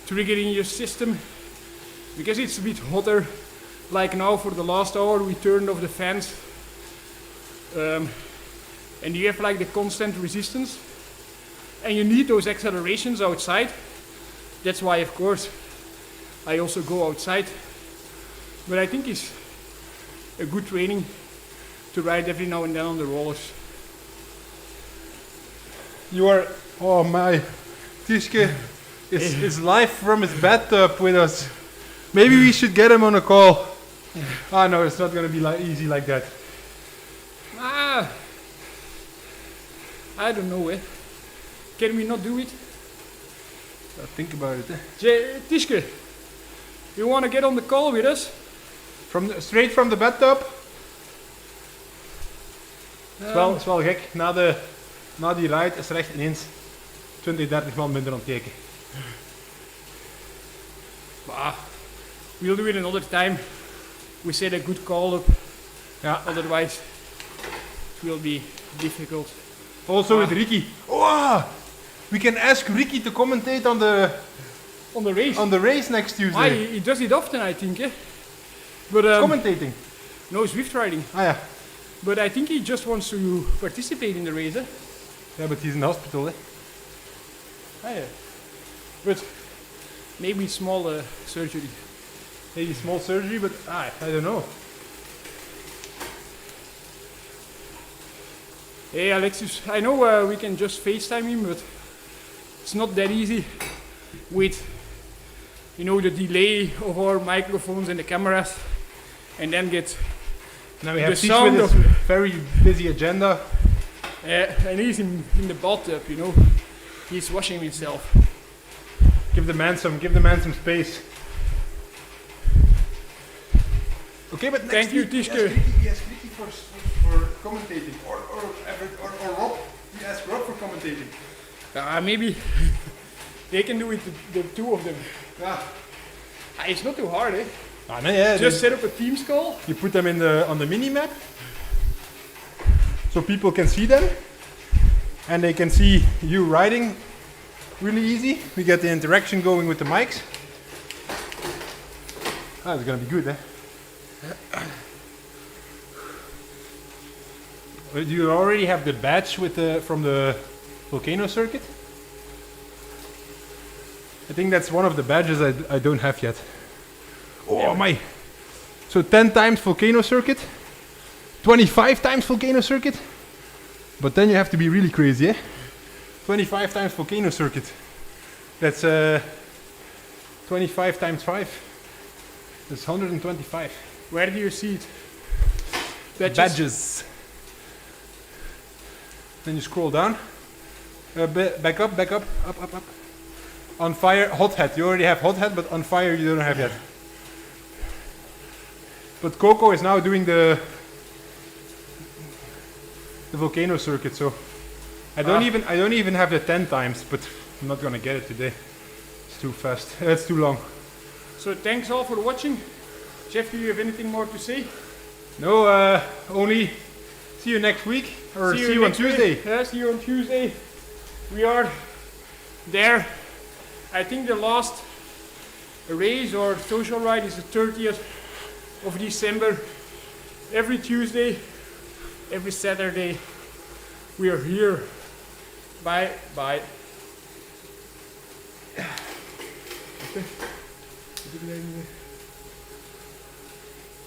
triggering your system because it's a bit hotter. Like now for the last hour we turned off the fans and you have like the constant resistance and you need those accelerations outside. That's why of course I also go outside, but I think it's a good training to ride every now and then on the rollers. You are, oh my, Tishke is live from his bathtub with us. Maybe we should get him on a call. Ah, no, it's not going to be easy like that. I don't know, eh? Can we not do it? Think about it. Tishke, you want to get on the call with us? Straight from the bathtub? Het is wel gek. Na die ride is er echt ineens 20, 30 man minder aan het kijken. We'll do it another time. We set a good call up. Yeah. Otherwise, it will be difficult. Also with Ricky. Oh, we can ask Ricky to commentate on the race. On the race next Tuesday. He does it often, I think. Eh? But commentating. No, ZWIFT riding. Ah yeah. But I think he just wants to participate in the race. Eh? Yeah, but he's in the hospital. Eh? Ah yeah. But maybe small surgery. Maybe small surgery, but I don't know. Hey Alexis, I know we can just FaceTime him, but it's not that easy with, you know, the delay of our microphones and the cameras, and then get now we have the sound with of his very busy agenda. And he's in the bathtub, you know, he's washing himself. Give the man some space. Okay, but next thank you, week, Tishke. We ask Ricky for commentating, or Rob. We ask Rob for commentating. Maybe they can do it, the two of them. Yeah. It's not too hard, eh? No, yeah, just set up a Teams call. You put them on the mini map, so people can see them, and they can see you riding really easy. We get the interaction going with the mics. It's gonna be good, eh? Do you already have the badge from the volcano circuit? I think that's one of the badges I don't have yet. Oh my! So 10 times volcano circuit, 25 times volcano circuit, but then you have to be really crazy, eh? 25 times volcano circuit. That's 25 times 5. That's 125. Where do you see it? Badges. Then you scroll down. Back up, up. On fire, hot hat. You already have hot hat, but on fire you don't have yet. But Coco is now doing the volcano circuit, so I don't even have the 10 times, but I'm not gonna get it today. It's too fast. It's too long. So thanks all for watching. Jeff, do you have anything more to say? No, only see you next week, or see you on Tuesday. Yeah, see you on Tuesday. We are there. I think the last race or social ride is the 30th of December. every Tuesday, every Saturday, we are here. Bye, bye. Okay.